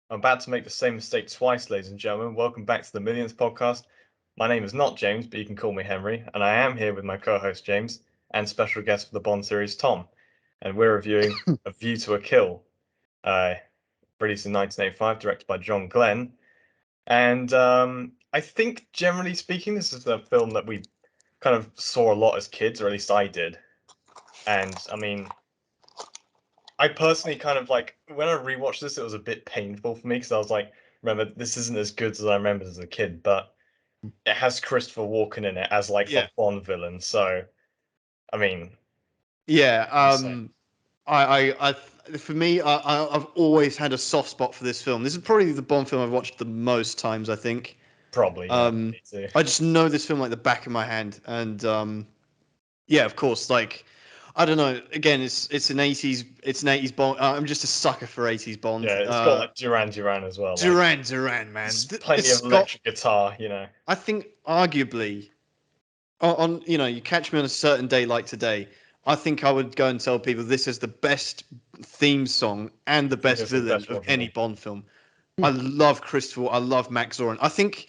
I'm about to make the same mistake twice, ladies and gentlemen. Welcome back to the Millionth podcast. My name is not James, but you can call me Henry, and I am here with my co-host James and special guest for the Bond series, Tom. And we're reviewing A View to a Kill, uh, released in 1985, directed by John Glenn. And I think, generally speaking, this is a film that we kind of saw a lot as kids, or at least I did. And I mean, I personally kind of like when I rewatched this, it was a bit painful for me because I was like, remember, this isn't as good as I remembered as a kid, but it has Christopher Walken in it as like Yeah. a Bond villain. So, I mean, Yeah. insane. For me, I've always had a soft spot for this film. This is probably the Bond film I've watched the most times, I think. Probably, yeah, me too. I just know this film like the back of my hand, and yeah, of course, like I don't know. Again, it's an '80s Bond. I'm just a sucker for '80s Bond. Yeah, it's got like Duran Duran as well. Like, Duran, man. there's plenty of This got, electric guitar. I think, arguably, you catch me on a certain day like today. I think I would go and tell people this is the best theme song and the I think best it's the villain best of one for any me. Bond film. I love Christopher. I love Max Zorin. I think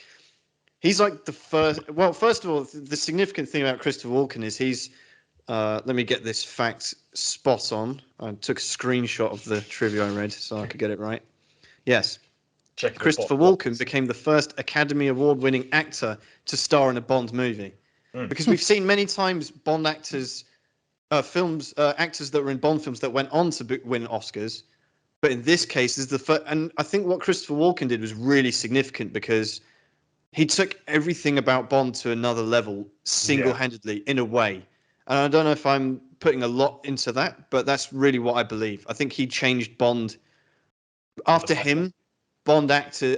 he's like the first. Well, first of all, the significant thing about Christopher Walken is he's. Let me get this fact spot on. I took a screenshot of the trivia I read so I could get it right. Yes. Checking the Christopher Walken became the first Academy Award-winning actor to star in a Bond movie. Because we've seen many times Bond actors, actors that were in Bond films that went on to win Oscars. But in this case, is the first, and I think what Christopher Walken did was really significant because he took everything about Bond to another level single-handedly in a way. And I don't know if I'm putting a lot into that, but that's really what I believe. I think he changed Bond. After him, Bond actor,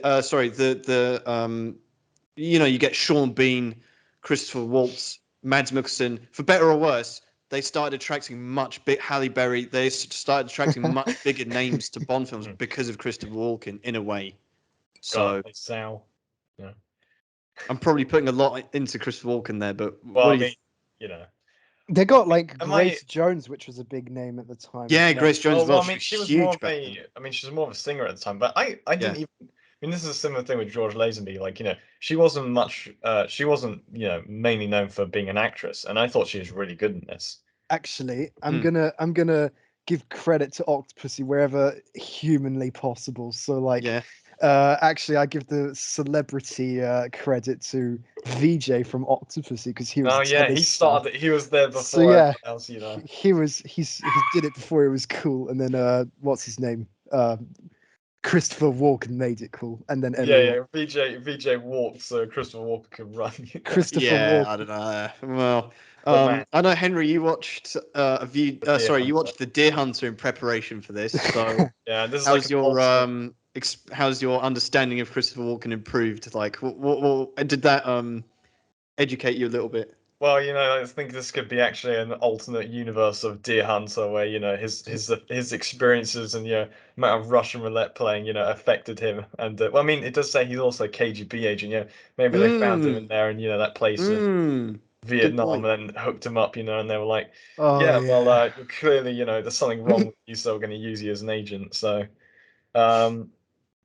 you get Sean Bean, Christopher Waltz, Mads Mikkelsen. For better or worse, they started attracting Halle Berry. They started attracting much bigger names to Bond films because of Christopher Walken in a way. So Sal. Yeah. I'm probably putting a lot into Christopher Walken there, but Well, what I do you? mean, you know, They got like am I? Grace Jones, which was a big name at the time. Yeah, as well. Grace Jones as well. I She mean, was she was more huge of back then. a. I mean, she was more of a singer at the time, but I didn't Yeah. even. I mean, this is a similar thing with George Lazenby. Like, she wasn't much. She wasn't, mainly known for being an actress, and I thought she was really good in this. Actually, I'm gonna give credit to Octopussy wherever humanly possible. So like, Yeah. actually, I give the celebrity credit to VJ from Octopussy because he was Oh a yeah, he tennis star. started. He was there So before yeah, everyone else. he did it before it was cool, and then what's his name? Christopher Walken made it cool, and then Yeah, everyone. yeah. VJ walked so Christopher Walken could run. Christopher Yeah, I Walken. don't know. Well, But man, I know Henry, you watched Deer you Hunter. watched The Deer Hunter in preparation for this. So, Yeah, this is like how's an your ultimate. how's your understanding of Christopher Walken improved? Like, what did that educate you a little bit? Well, I think this could be actually an alternate universe of Deer Hunter, where his experiences and amount of Russian roulette playing affected him. And well, I mean, it does say he's also a KGB agent. Maybe they found him in Mm, there in that place in good Vietnam point. and then hooked him up. And they were like, Oh yeah, well, yeah. you're clearly there's something wrong with you, so we're going to use you as an agent. So, um,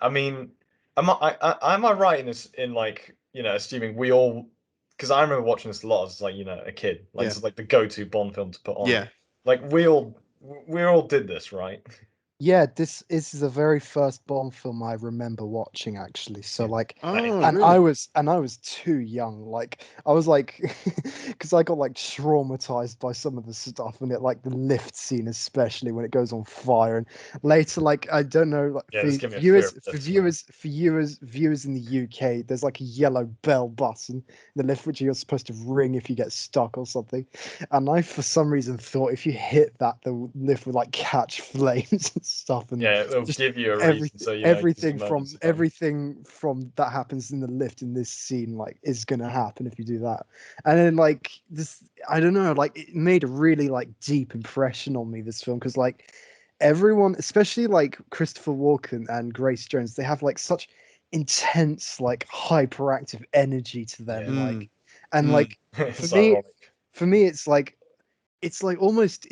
I mean, am I right in this in like assuming we all, because I remember watching this a lot as like a kid, like Yeah, this is like the go-to Bond film to put on. yeah. Like we all did this, right? Yeah, this is the very first Bond film I remember watching actually. So Yeah. like, Same. Oh, and I really? was and I was too young. Like I was like, because I got like traumatized by some of the stuff in it, like the lift scene, especially when it goes on fire. And later, like I don't know, like Yeah, for this gave me a fear of viewers in the UK, there's like a yellow bell button in the lift which you're supposed to ring if you get stuck or something. And I, for some reason, thought if you hit that, the lift would like catch flames and stuff, and Yeah, it'll just give you a reason, so use everything from emergency button. that happens in the lift in this scene like is gonna happen if you do that. And then like this, I don't know, like it made a really like deep impression on me, this film, because like everyone, especially like Christopher Walken and Grace Jones, they have like such intense like hyperactive energy to them, Yeah, like, Mm, and mm. like for it's me ironic. for me it's like it's like almost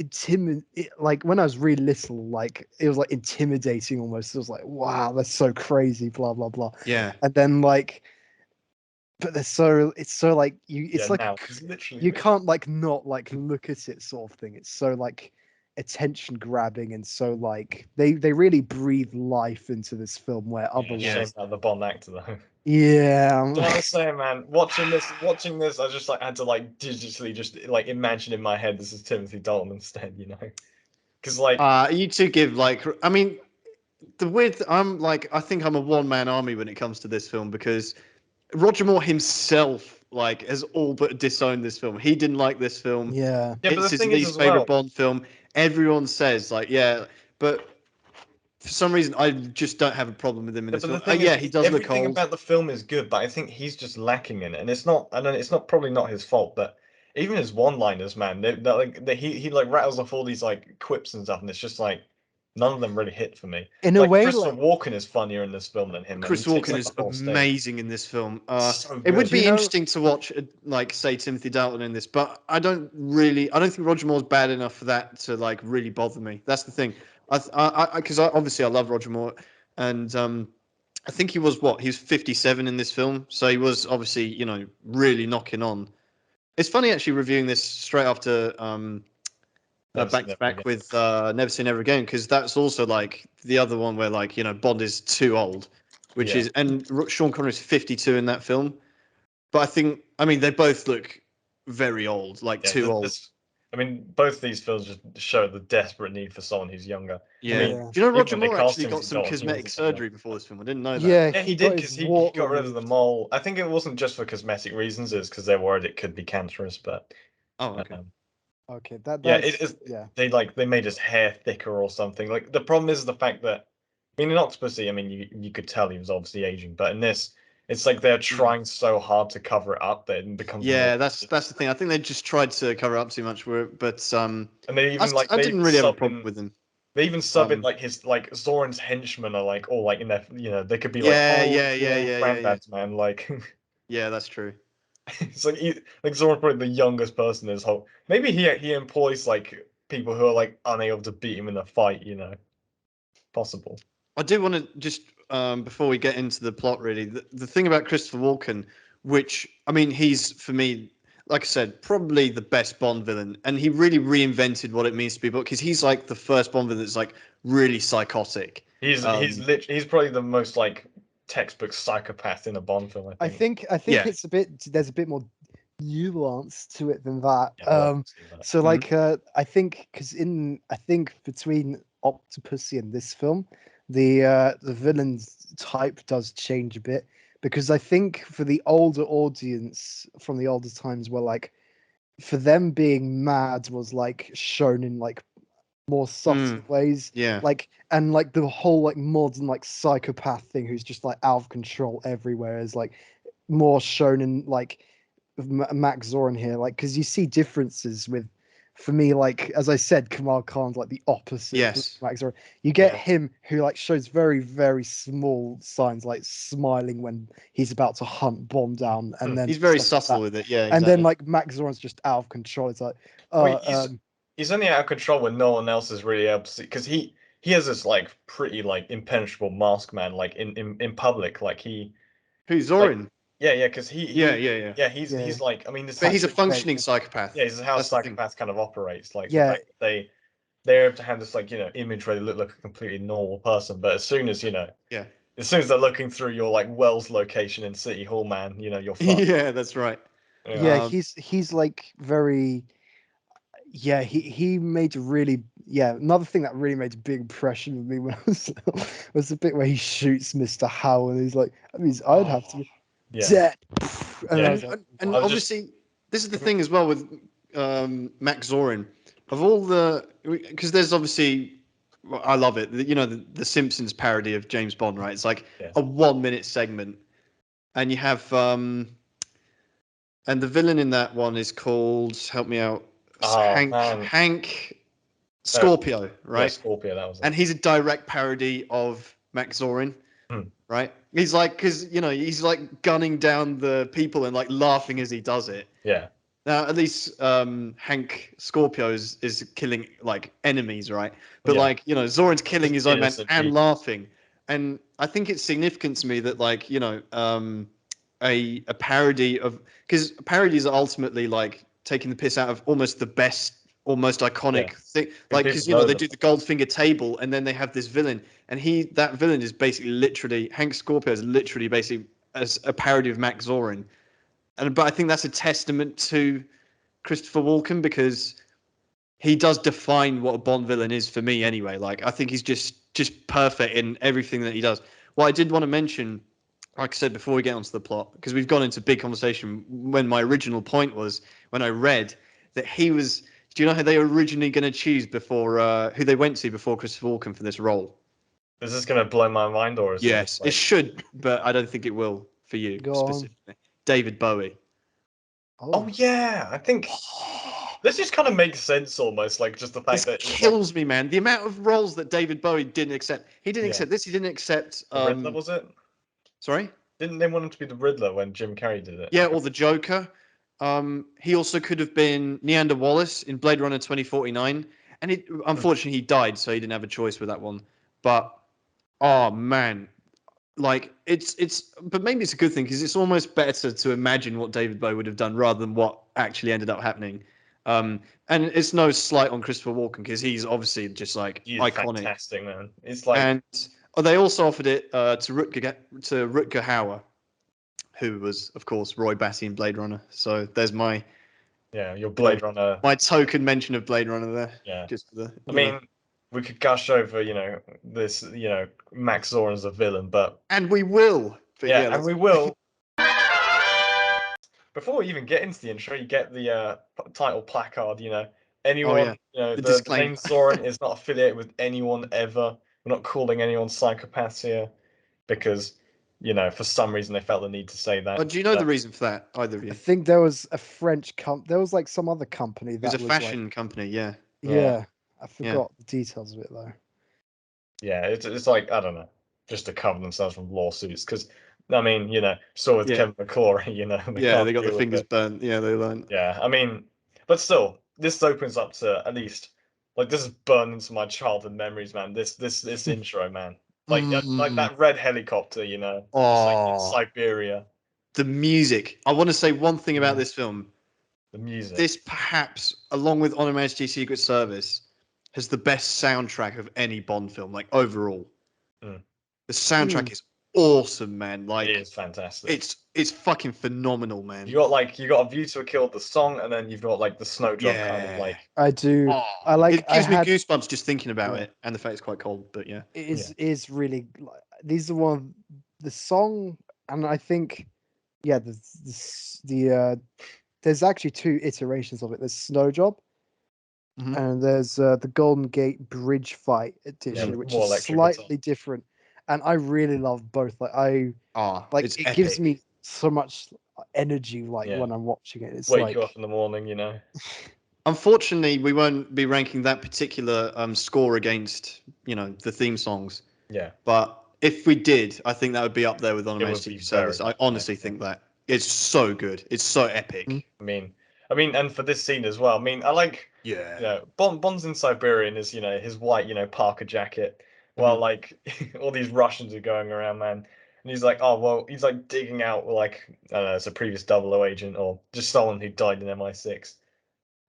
like when I was really little, like it was like intimidating almost. It was like, wow, that's so crazy, blah blah blah. Yeah. And then like, but it's so like Yeah, it's like now it's literally you can't like not like look at it sort of thing. It's so like attention grabbing and so like they really breathe life into this film where yeah, otherwise, shame about the Bond actor though. yeah, So I was saying, man, watching this, I just like had to like digitally just like imagine in my head this is Timothy Dalton instead, you know? Because like, You two give like, I mean, the weird. I'm like, I think I'm a one-man army when it comes to this film because Roger Moore himself like has all but disowned this film. He didn't like this film. yeah. yeah, but It's the his thing is least as favorite well. Bond film. Everyone says like, yeah, but for some reason I just don't have a problem with him in Yeah, this but the film. thing Yeah, is, he does look everything old. about the film is good, but I think he's just lacking in it, and it's not. I don't. It's not probably not his fault, but even his one-liners, man, he like rattles off all these like quips and stuff, and it's just like none of them really hit for me. In a Like way, Christopher like, Walken is funnier in this film than him, and he Chris takes Walken up the is whole stage. amazing in this film. So It would good. do you be know? interesting to watch, like, say Timothy Dalton in this, but I don't think Roger Moore's bad enough for that to like really bother me. That's the thing. Because obviously I love Roger Moore, and I think he was what he was 57 in this film, so he was obviously really knocking on. It's funny actually reviewing this straight after Never seen back to that back again. with Never Say Never Again because that's also like the other one where like Bond is too old, which Yeah. is and Sean Connery's 52 in that film. But I mean they both look very old, like Yeah, too old. this. I mean, both these films just show the desperate need for someone who's younger. I Yeah. mean, Yeah. Do you know even Roger when they Moore cast actually got Timothy some Dalton, he cosmetic wasn't that young. surgery before this film? I didn't know that. Yeah, Yeah, he got did his because he wart got rid of the removed. mole. I think it wasn't just for cosmetic reasons, it's because they're worried it could be cancerous. But Oh, okay. um, Okay, yeah, that's yeah. they made his hair thicker or something. Like the problem is the fact that I mean in Octopussy, I mean you could tell he was obviously aging, but in this, it's like they're Mm. trying so hard to cover it up that it becomes more. Yeah, that's the thing. I think they just tried to cover up too much, but And they even like I they didn't even really have a sub problem in with them. they even sub in like his like Zoran's henchmen are like all like in their they could be like Yeah, old yeah, yeah, yeah, yeah, yeah. granddads, man. Like Yeah, that's true. it's like Zoran's probably the youngest person in his whole. Maybe he employs like people who are like unable to beat him in a fight. Possible. I do want to just before we get into the plot, really, the thing about Christopher Walken, which I mean, he's for me, like I said, probably the best Bond villain, and he really reinvented what it means to be Bond because he's like the first Bond villain that's like really psychotic. Um, He's probably the most like textbook psychopath in a Bond film. I think. I think yeah. it's a bit there's a bit more nuance to it than that. Yeah, I like to see that. So Mhm. like I think because in I think between Octopussy and this film, the villain's type does change a bit because I think for the older audience from the older times where like for them being mad was like shown in like more subtle Mm, ways yeah. like and like the whole like modern like psychopath thing who's just like out of control everywhere is like more shown in like Max Zorin here, like because you see differences with, for me, like as I said, Kamal Khan's like the opposite of Yes. Max Zorin. You get Yeah. him who like shows very very small signs, like smiling when he's about to hunt Bond down, and then He's very stuff like subtle that. with it. Yeah, And then exactly. like Max Zorin's just out of control. It's like, Well, uh, he's only out of control when no one else is really able to see because he has this like pretty like impenetrable mask, man. Like in public, like he Who's like Zorin? yeah because Yeah, yeah, yeah. yeah yeah, he's like I mean this But is he's a tactic fake. functioning psychopath. yeah this is how That's the thing. psychopaths kind of operates. Like the Yeah, fact that they're able to have this like image where they look like a completely normal person, but as soon as Yeah. as soon as they're looking through your like Wells location in City Hall, man, you're fucked. Yeah, that's right. Yeah. yeah, Um, he's like very. Yeah, he made a really another thing that really made a big impression with me when I was little was the bit where he shoots Mr. Howell and he's like, that means I'd have to Oh, be yeah. dead. And I Yeah. was and like, and I was just obviously this is the thing as well with Max Zorin. Of all the because there's obviously well, I love it. The Simpsons parody of James Bond, right? It's like yeah. a 1 minute segment, and you have and the villain in that one is called help me out Oh man. Hank No, Scorpio, yeah, right? Scorpio, that was it. And he's a direct parody of Max Zorin, Hmm. right? He's like, because he's like gunning down the people and like laughing as he does it. Yeah. Now, at least Hank Scorpio is killing like enemies, right? But Yeah. like Zoran's killing Just his own man innocent and people. laughing, and I think it's significant to me that like a parody of because parodies are ultimately like taking the piss out of almost the best, almost iconic Yeah. thing, like because People know they them. do the Goldfinger table and then they have this villain, and that villain is basically literally Hank Scorpio is literally basically as a parody of Max Zorin, but I think that's a testament to Christopher Walken because he does define what a Bond villain is for me anyway. Like I think he's just perfect in everything that he does. What I did want to mention, like I said before we get onto the plot, because we've gone into big conversation when my original point was when I read that he was. Do you know who they were originally going to choose before who they went to before Christopher Walken for this role? Is this gonna blow my mind, or is it Yes, just it like should, but I don't think it will for you Go on. specifically. David Bowie. oh Oh, yeah, I think this just kind of makes sense almost, like just the fact This that it's like kills me, man. The amount of roles that David Bowie didn't accept. He didn't yeah, accept this. He didn't accept. the Riddler was it? Sorry. Didn't they want him to be the Riddler when Jim Carrey did it? Yeah, or the Joker. He also could have been Neander Wallace in Blade Runner 2049, and unfortunately he died, so he didn't have a choice with that one. But oh man, like but maybe it's a good thing because it's almost better to imagine what David Bowie would have done rather than what actually ended up happening. And it's no slight on Christopher Walken because he's obviously just like He is iconic. fantastic, man. It's like And they also offered it to Rutger Hauer, who was, of course, Roy Batty in Blade Runner. So there's my yeah, your you know Blade Runner. my token mention of Blade Runner there. Yeah, Just for the I mean, we could gush over this Max Zorin as a villain, but and we will. But yeah, yeah, and we will. Before we even get into the intro, you get the title placard. oh Anyone, yeah, the the disclaimer. name Zoran is not affiliated with anyone ever. We're not calling anyone psychopaths here because, for some reason they felt the need to say Oh, that. do you know the But reason for that? Either of I you? think there was a French there was like some other company It was a that was like, fashion company. Yeah, yeah, yeah, I yeah. forgot the details of it though. yeah, it's like I don't know, just to cover themselves from lawsuits. Because I mean, so with Yeah, Kevin McClory, they yeah. can't They got the deal with fingers it. burnt. Yeah, they learned. Yeah, I mean, but still, this opens up to at least like this is burned into my childhood memories, man. This intro, man. Like Mm. that red helicopter, just like in Oh, Siberia. the music. I want to say one thing about Yeah, this film. the music. This perhaps, along with On Her Majesty's Secret Service, has the best soundtrack of any Bond film, like overall. Mm, The soundtrack Mm. is awesome, man. it Like is fantastic. it's fucking phenomenal, man. You got a View to a Kill, the song, and then you've got like the Snowdrop kind of Yeah. like I do. Oh, it I gives me had, goosebumps just thinking about yeah, it, and the fact it's quite cold. But yeah, it yeah is really like, these are one of the song, and I think yeah, there's actually two iterations of it. There's Snowjob Mhm. and there's the Golden Gate Bridge Fight yeah edition, with which more is electric guitar. slightly different. And I really love both. Oh, Like it's it gives epic. me so much energy like Yeah, when I'm watching it. It's wake you up like in the morning. Unfortunately, we won't be ranking that particular score against the theme songs. Yeah, But if we did, I think that would be up there with On Her it would be Majesty's very Service. I much higher. honestly Yeah. think that it's so good. It's so epic. And for this scene as well. I like, Yeah. Bond's in Siberia in his, his white, Parker jacket, while Mhm. like all these Russians are going around, man. And he's like, oh well, he's like digging out like I don't know, it's a previous 00 agent or just someone who died in MI6,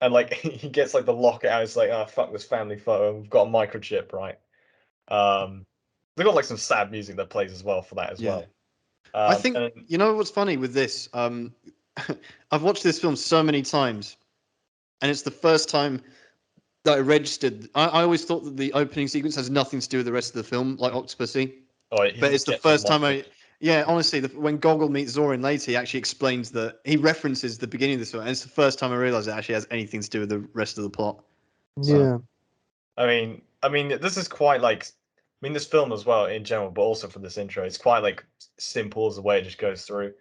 and like he gets like the locket out. It's like, oh fuck this family photo. We've got a microchip, right? Um, they got like some sad music that plays as well for that as Yeah. well. I think And what's funny with this. I've watched this film so many times, and it's the first time that I registered. I always thought that the opening sequence has nothing to do with the rest of the film, like Octopussy. oh, he But it's just the gets his first time microchip. yeah, honestly, when Gogol meets Zorin later, he actually explains that he references the beginning of this film, and it's the first time I realized it actually has anything to do with the rest of the plot. So, yeah. This is quite like, this film as well in general, but also for this intro, it's quite like simple as the way it just goes through.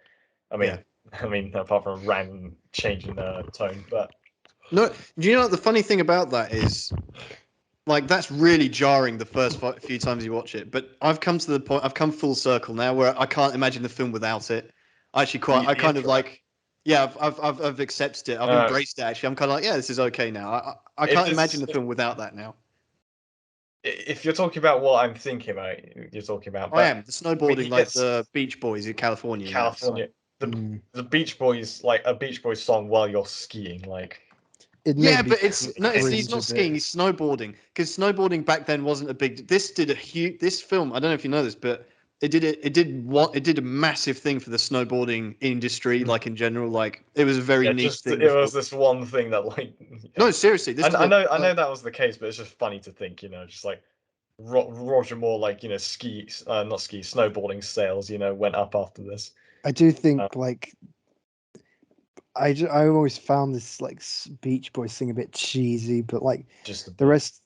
I yeah. mean, apart from a random change in tone, but No, do you know what the funny thing about that is? Like that's really jarring the first few times you watch it. But I've come to the point. I've come full circle now where I can't imagine the film without it. I actually quite. I the kind of intro, man. like. Yeah, I've accepted it. I've embraced it. Actually, I'm kind of like, yeah, this is okay now. I can't imagine the film without that now. If you're talking about what I'm thinking about, you're talking about. I am the snowboarding, I mean, like the Beach Boys in California. California, the Beach Boys, like a Beach Boys song while you're skiing, like. It made Yeah, me but he's not cringe a skiing. bit. He's snowboarding because snowboarding back then wasn't a big. This did a huge. This film, I don't know if you know this, but it did a massive thing for the snowboarding industry, like in general. Like it was a very niche just thing. it was this one thing that like. No, seriously, this. I know that was the case, but it's just funny to think, just like Roger Moore, like not snowboarding sales, went up after this. I do think like I always found this like Beach Boys thing a bit cheesy, but like Just the rest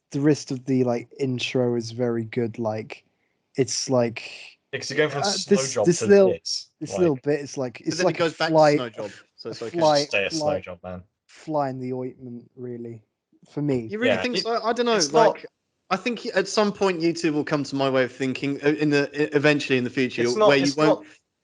of the like intro is very good. Like it's like because you're going from snow this job this to little this little bit. It's like But then it goes back to fly, snow job, so it's okay. Just stay a snow job, man. Fly in the ointment, really, for me. You really think so? I don't know. Like, I think at some point YouTube will come to my way of thinking eventually in the future where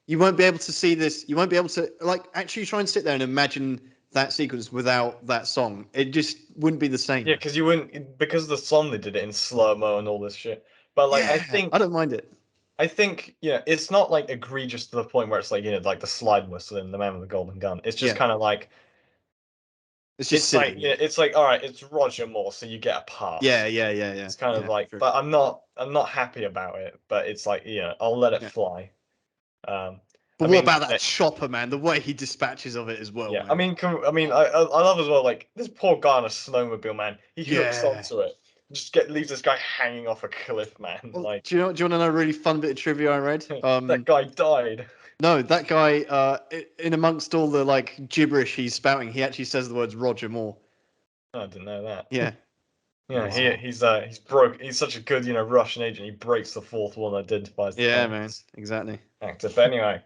you won't be able to see this. You won't be able to like actually try and sit there and imagine that sequence without that song. It just wouldn't be the same. Yeah, because you wouldn't, because of the song they did it in slow-mo and all this shit. But like, yeah, I don't mind it. I think it's not like egregious to the point where it's like like the slide whistle in The Man with the Golden Gun. It's just kind of like it's just silly. like it's like, all right, it's Roger Moore, so you get a pass. Yeah. It's kind of like, but I'm not happy about it. But it's like, I'll let it fly. But what about that chopper, man? The way he dispatches of it as well. Yeah, man. I love as well. Like this poor guy on a snowmobile, man. He hooks onto it, just leaves this guy hanging off a cliff, man. Well, like, do you want to know a really fun bit of trivia I read? That guy died. No, that guy. In amongst all the like gibberish he's spouting, he actually says the words Roger Moore. Oh, I didn't know that. Yeah. Yeah, he's broke. He's such a good, Russian agent. He breaks the fourth wall and identifies the man, exactly. actor. But anyway,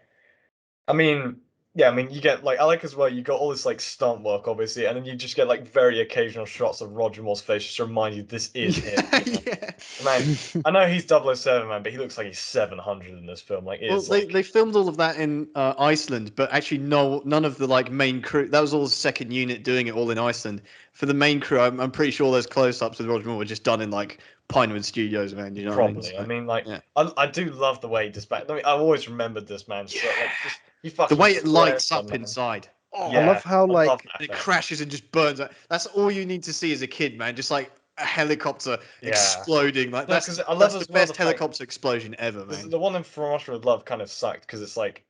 you get like, I like as well. You got all this like stunt work, obviously, and then you just get like very occasional shots of Roger Moore's face just to remind you this is him. Yeah. Man, I know he's 007, man, but he looks like he's 700 in this film. Like, they filmed all of that in Iceland, but actually none of the like main crew. That was all the second unit doing it all in Iceland. For the main crew, I'm pretty sure those close-ups with Roger Moore were just done in like Pinewood Studios, man. You know probably. what I mean? I do love the way he dispatched. I've always remembered this man. So, the way it lights up inside. Oh, yeah, I love how it crashes and just burns. That's all you need to see as a kid, man. Just like a helicopter exploding. Like that's the best helicopter explosion ever, man. The one in From Russia with Love kind of sucked because it's like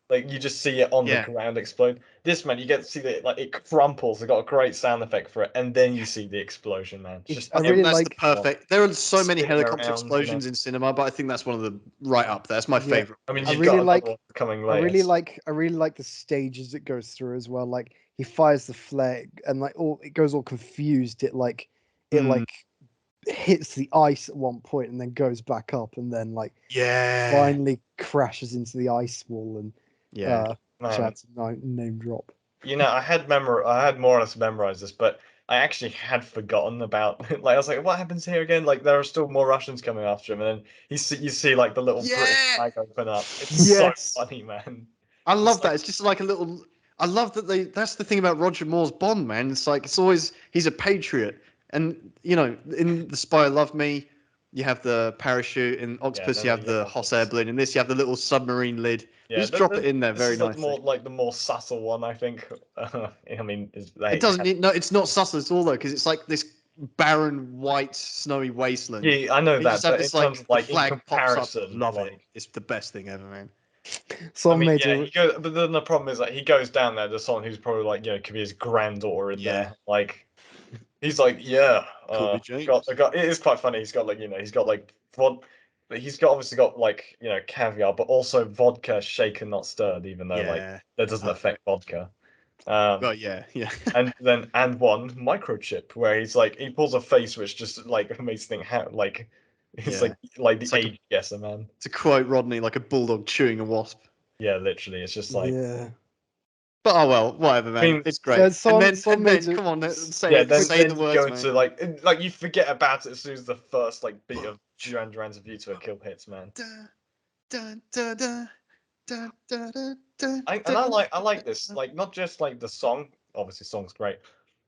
like you just see it on the ground explode. This, man, you get to see that like it crumples. They got a great sound effect for it, and then you see the explosion, man. That's the perfect. There are so many helicopter explosions in cinema, but I think that's one of the right up there. That's my favorite. I mean, I really like the stages it goes through as well. Like he fires the flare and like it goes all confused. It hits the ice at one point and then goes back up and then finally crashes into the ice wall and chance name drop. I had more or less memorized this, but I actually had forgotten about like I was like, what happens here again? Like there are still more Russians coming after him, and then you see like the little British flag open up. It's so funny, man. I love that. It's just like a little. I love that that's the thing about Roger Moore's Bond, man. It's like he's a patriot, and in The Spy Who Loved Me, you have the parachute. In Octopus, you have the hot air balloon. In this, you have the little submarine lid. You just drop it in there very nicely. The more subtle one, I think. I mean, it doesn't. It's not subtle at all though, because it's like this barren, white, snowy wasteland. Yeah, I know that. Just have this, like flag in comparison, pops up. Love it. It's the best thing ever, man. But then the problem is he goes down there to someone who's probably could be his granddaughter in there. Like he's like, it is quite funny. He's got obviously got caviar, but also vodka shaken not stirred, even though that doesn't affect vodka. and one microchip where he's he pulls a face which just makes things it's like the age guesser, man. To quote Rodney, like a bulldog chewing a wasp. Yeah, literally, it's just like But oh well, whatever, man. I mean, it's great. Come on, say the words, man. You forget about it as soon as the first beat of Duran Duran's View to a Kill hits, man. I like this, like, not just like the song. Obviously, song's great.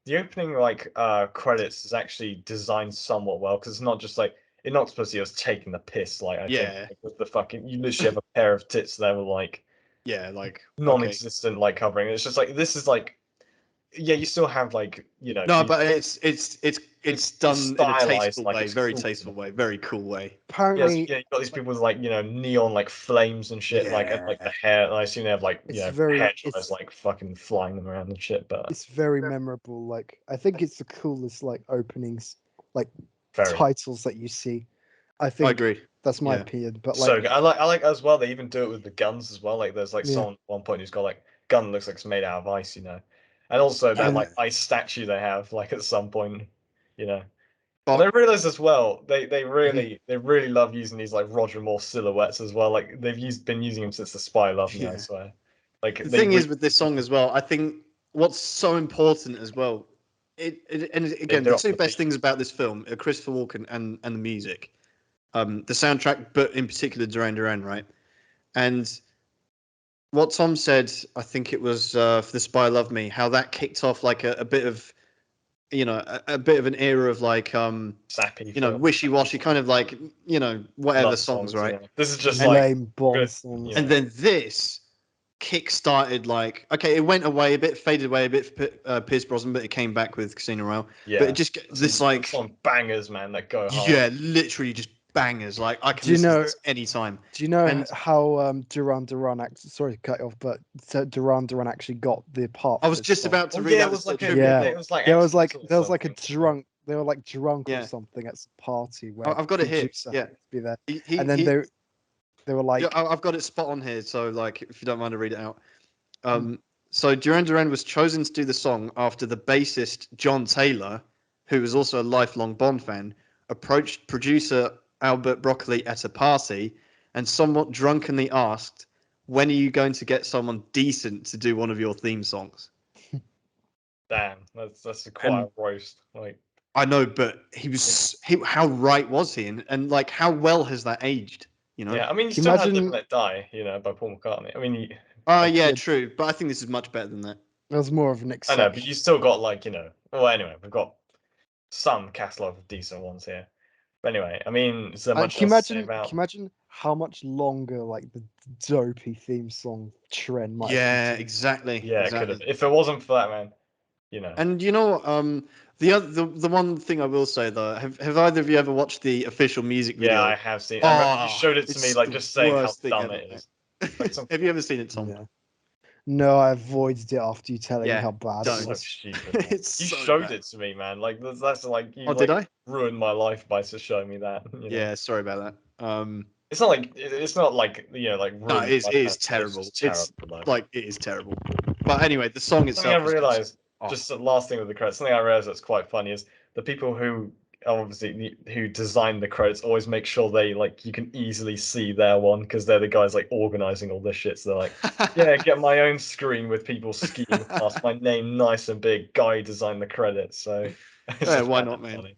The opening like credits is actually designed somewhat well because it's not just like in Octopussy, it was taking the piss. Like I think Yeah. like, with the fucking you literally have a pair of tits there with like Yeah, like okay. non-existent like covering. It's just like this is like yeah, you still have like No, you, but it's done in a stylized tasteful like way, it's very cool. tasteful way, very cool way. Yes, Apparently, yeah, you got these people with like neon like flames and shit, like and like the Yeah. hair. I assume they have like it's hair very dryers like fucking flying them around and shit. But it's very memorable. Like I think it's the coolest like openings, like very titles that you see. I I think agree. that's my Yeah. opinion. But so like, good. I like as well. They even do it with the guns as well. Like there's like yeah, someone at one point who's got like gun that looks like it's made out of ice, and also that and like ice statue they have like at some point, you know. And I But realize as well, they really love using these like Roger Moore silhouettes as well. Like been using them since The Spy Love Me, I yeah. swear. Like The they thing is with this song as well, I think what's so important as well, and they again, do the it two for the best theme. things about this film are Christopher Walken and the music, the soundtrack, but in particular Duran Duran, right? And what Tom said, I think it was for The Spy Love Me, how that kicked off like a bit of a bit of an era of like Sappy film. wishy-washy kind of like whatever Love songs, songs, right? yeah. This is just And like lame Bond songs. and then this kick-started like okay, it went away a bit, faded away a bit for Pierce Brosnan, but it came back with Casino Royale. But it yeah. just this Some like bangers, man, that go hard. yeah, literally just bangers. Like I can Do you listen to know? this anytime. Do you know And how Duran Duran sorry to cut you off, but Duran Duran actually got the part I for was this just song? about to Oh read yeah, it out was the like a trivia. Yeah. it was like There was like accidental or there was like a something. drunk they were like drunk or Yeah. something at some party where I've got it here. producer Yeah. happened to be there. He, And then he, they were yeah, like I've got it spot on here. So like, if you don't mind to read it out. Mm. So Duran Duran was chosen to do the song after the bassist John Taylor, who was also a lifelong Bond fan, approached producer Albert Broccoli at a party and somewhat drunkenly asked, "When are you going to get someone decent to do one of your theme songs?" Damn, that's quite And a roast. Like I know, but how right was he? And like, how well has that aged? You know? yeah, I mean, you can you still had Live and imagine Let Die, by Paul McCartney. I mean, like Yeah, yeah, true. But I think this is much better than that. there was more of an I know, but exception. you still got like well, anyway, we've got some catalog of decent ones here. But anyway, I mean, is there And much else to say can about? you imagine how much longer like the dopey theme song trend might have Yeah, continued? exactly, Yeah, it could have. exactly. If it wasn't for that, man. And the one thing I will say though, have either of you ever watched the official music Yeah, I video? have seen. I remember you Oh, showed it to me, it's like the just saying how worst thing dumb ever, it man. is. Like some Have you ever seen it, Tom? Yeah. No, I avoided it after you telling me Yeah, how bad it don't. so was. stupid. Man. It's You so showed bad. it to me, man. Like that's like you Oh, did like I? ruined my life by just showing me that. Yeah, sorry about that. It's not like it's not like like No, ruined it my is life. It's terrible. just It's terrible. Though. like it is terrible. But anyway, the song Something I itself is just realized, just the last thing with the credits, something I realized that's quite funny is the people who obviously who design the credits always make sure they like you can easily see their one because they're the guys like organizing all this shit. So they're like, yeah, get my own screen with people skiing past my name nice and big. Guy designed the credits, so it's Yeah, just why kind not, of man? funny.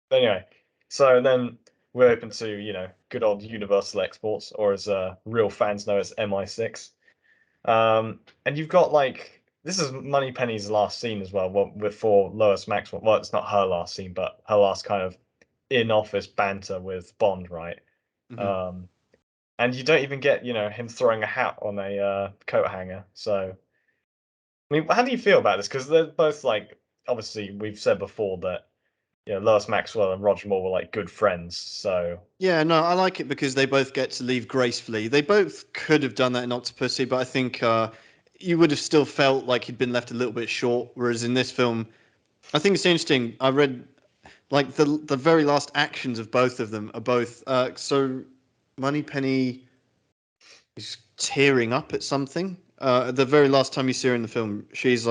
But anyway, so then we're open to good old Universal exports, or as real fans know as MI6. And you've got like this is Moneypenny's last scene as well. Well, before Lois Maxwell. Well, it's not her last scene, but her last kind of in-office banter with Bond, right? Mhm. Um, and you don't even get him throwing a hat on a coat hanger. So, I mean, how do you feel about this? Because they're both like obviously we've said before that Lois Maxwell and Roger Moore were like good friends. So Yeah, no, I like it because they both get to leave gracefully. They both could have done that in Octopussy, but I think you would have still felt like he'd been left a little bit short. Whereas in this film, I think it's interesting. I read like the very last actions of both of them are both so Moneypenny is tearing up at something. The very last time you see her in the film, she's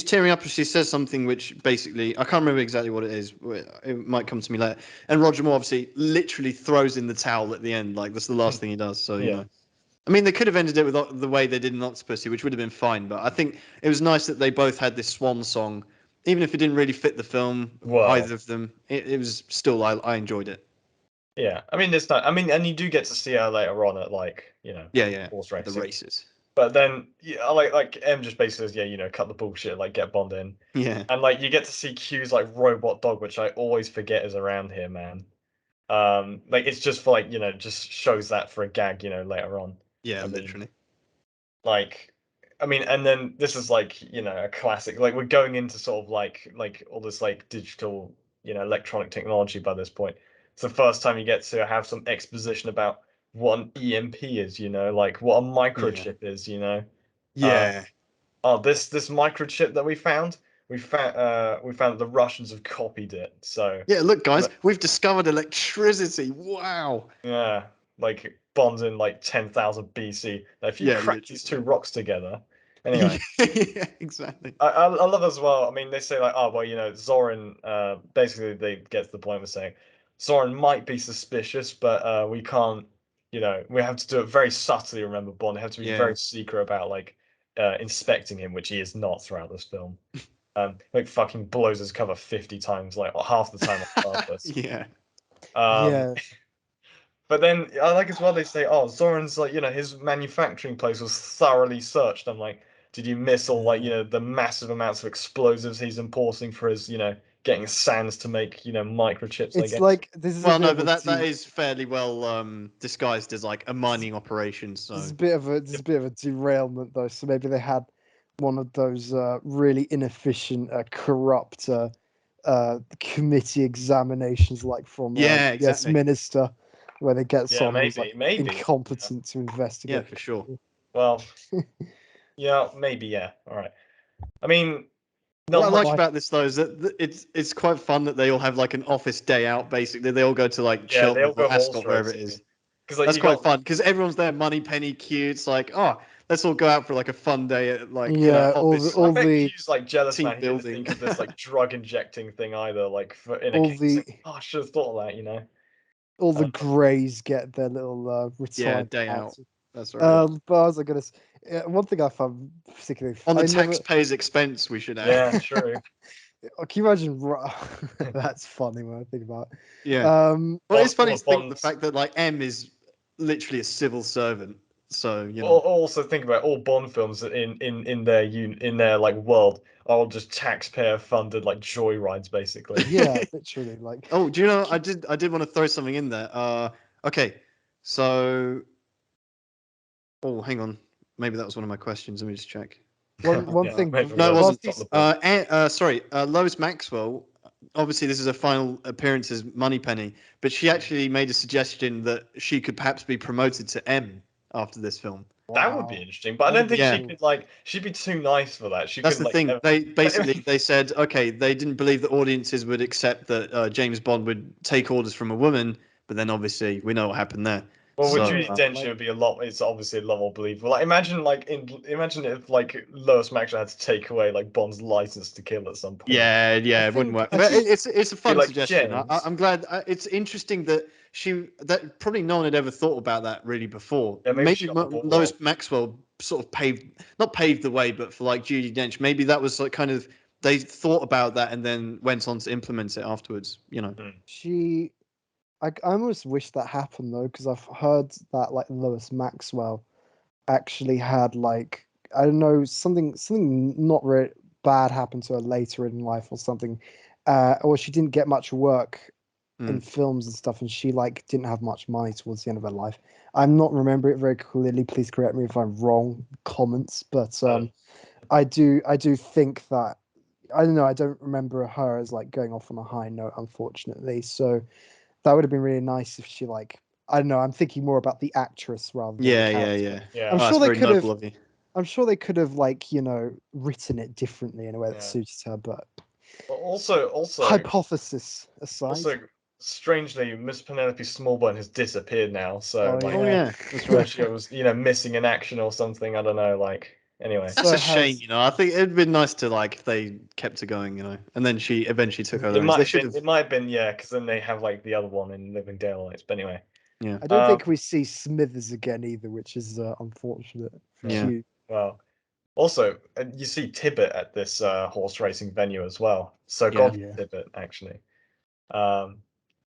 tearing up and she says something which basically I can't remember exactly what it is. It might come to me later. And Roger Moore obviously literally throws in the towel at the end. Like that's the last thing he does. So yeah. I mean, they could have ended it with the way they did in Octopussy, which would have been fine. But I think it was nice that they both had this swan song, even if it didn't really fit the film. Well, Either of them, it was still I enjoyed it. yeah. I mean, it's not. I mean, and you do get to see her later on at like Yeah, yeah, horse the racing. races. But then, yeah, like M just basically says, yeah, you know, cut the bullshit, like get Bond in, Yeah. and like you get to see Q's like robot dog, which I always forget is around here, man. Like it's just for like, you know, just shows that for a gag, you know, later on. Yeah, I mean, literally. like, I mean, and then this is like, you know, a classic. Like we're going into sort of like all this like digital, you know, electronic technology by this point. It's the first time you get to have some exposition about what an EMP is, you know, like what a microchip is, you know. Uh, Yeah. oh, this microchip that we found the Russians have copied it. So Yeah, look, guys, we've discovered electricity. Wow. yeah, like Bond's in like 10,000 BC. Now, if you Yeah, crack these two rocks together, anyway. yeah, exactly. I love as well. I mean, they say like, oh well, you know, Zoran. Basically, they get to the point of saying Zoran might be suspicious, but we can't. You know, we have to do it very subtly. Remember, Bond have to be Yeah. very secret about like inspecting him, which he is not throughout this film. Like fucking blows his cover 50 times, like half the time on purpose. Yeah. Um, Yeah, but then I like as well they say, oh, Zoran's like, you know, his manufacturing place was thoroughly searched. I'm like, did you miss all like, you know, the massive amounts of explosives he's importing for his, you know, getting sands to make, you know, microchips, I it's guess. like this is a Well, bit no, of but a that is fairly well disguised as like a mining operation. this So is a bit of a derailment though. So maybe they had one of those really inefficient, corrupt committee examinations, like from yeah, yes exactly. minister, where they get Yeah, someone who's like maybe. incompetent to Yeah, investigate. for sure. Well, yeah, maybe, yeah. All right. I mean, What not I much. like about this though is that it's quite fun that they all have like an office day out. Basically, they all go to like Yeah, they all Cheltenham go or horse Ascot, wherever it racing. is. Because like That's you quite got fun because everyone's there. Money Penny Q. It's like, oh, let's all go out for like a fun day at like Yeah, office I all bet the Q's like jealous, team man. He didn't building. think of this like drug injecting thing either, like for in a all case. the Like, oh, I should have thought of that, you know. all the Uh, Greys get their little Yeah, retirement day out. party. That's right. But I was like, gonna one thing I found particularly On the I never. taxpayer's expense, we should add. yeah, true. Can you imagine? That's funny when I think about it. Yeah. Well, it's funny Well, to think of the Bond's. fact that like M is literally a civil servant. So Well, also think about all Bond films in their in their like world are all just taxpayer funded like joyrides, basically. Yeah, literally. Like, Oh, do you know? I did want to throw something in there. Okay, so hang on. Maybe that was one of my questions. Let me just check. one Yeah, thing. maybe No, it we'll wasn't. stop the point. Sorry, Lois Maxwell. Obviously, this is a final appearance as Moneypenny, but she actually made a suggestion that she could perhaps be promoted to M after this film. That would be Wow, interesting, but I that'd don't be think she Yeah, cool. could like. She'd be too nice for that. She that's couldn't the like. thing. They basically Ever... they said, okay, they didn't believe that audiences would accept that James Bond would take orders from a woman, but then obviously we know what happened there. Well, with So Judy Dench, it Like, would be a lot. It's obviously a lot more believable. Like, imagine if like Lois Maxwell had to take away like Bond's license to kill at some point. yeah, I yeah, it wouldn't think, work. I But think, it's a Be fun like suggestion. James. I'm glad. It's interesting that probably no one had ever thought about that really before. Yeah, maybe Maybe shut the ball Lois roll. Maxwell sort of not paved the way, but for like Judy Dench, maybe that was like kind of they thought about that and then went on to implement it afterwards. You know. Hmm. she. I almost wish that happened though, because I've heard that like Lois Maxwell actually had like I don't know something not very bad happened to her later in life or something, or she didn't get much work in Mm. films and stuff, and she like didn't have much money towards the end of her life. I'm not remembering it very clearly. Please correct me if I'm wrong. Comments, but Uh, I do think that I don't know. I don't remember her as like going off on a high note, unfortunately. So that would have been really nice if she like I don't know. I'm thinking more about the actress rather than the Yeah, yeah, character. yeah. yeah, I'm Oh, that's sure they very could have. noble of you. I'm sure they could have like written it differently in a way that yeah. suited her. But But also, hypothesis aside, also, strangely, Miss Penelope Smallbone has disappeared now. So oh like, Oh yeah, yeah, that's whether right. she was missing in action or something, I don't know. Like, anyway. That's so a shame, has I think it'd been nice to like if they kept it going, and then she eventually took over the reins. They should have. It might have been, yeah, because then they have like the other one in Living Daylights. But anyway, Yeah, I don't um, think we see Smithers again either, which is unfortunate for yeah. Q. well, also you see Tibbet at this horse racing venue as well. Sir Yeah. Godfrey Yeah, Tibbet, actually.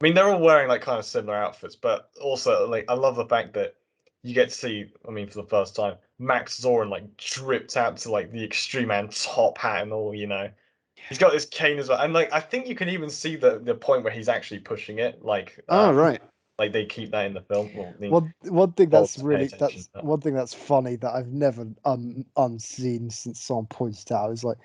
I mean, they're all wearing like kind of similar outfits, but also like I love the fact that you get to see. I mean, for the first time, Max Zorin like dripped out to like the extreme and top hat and all, you know. He's got this cane as well, and like I think you can even see the point where he's actually pushing it. Like, Oh, right. like they keep that in the film. Well, One thing bold that's to pay really attention to that. one thing that's funny that I've never unseen since someone pointed out is like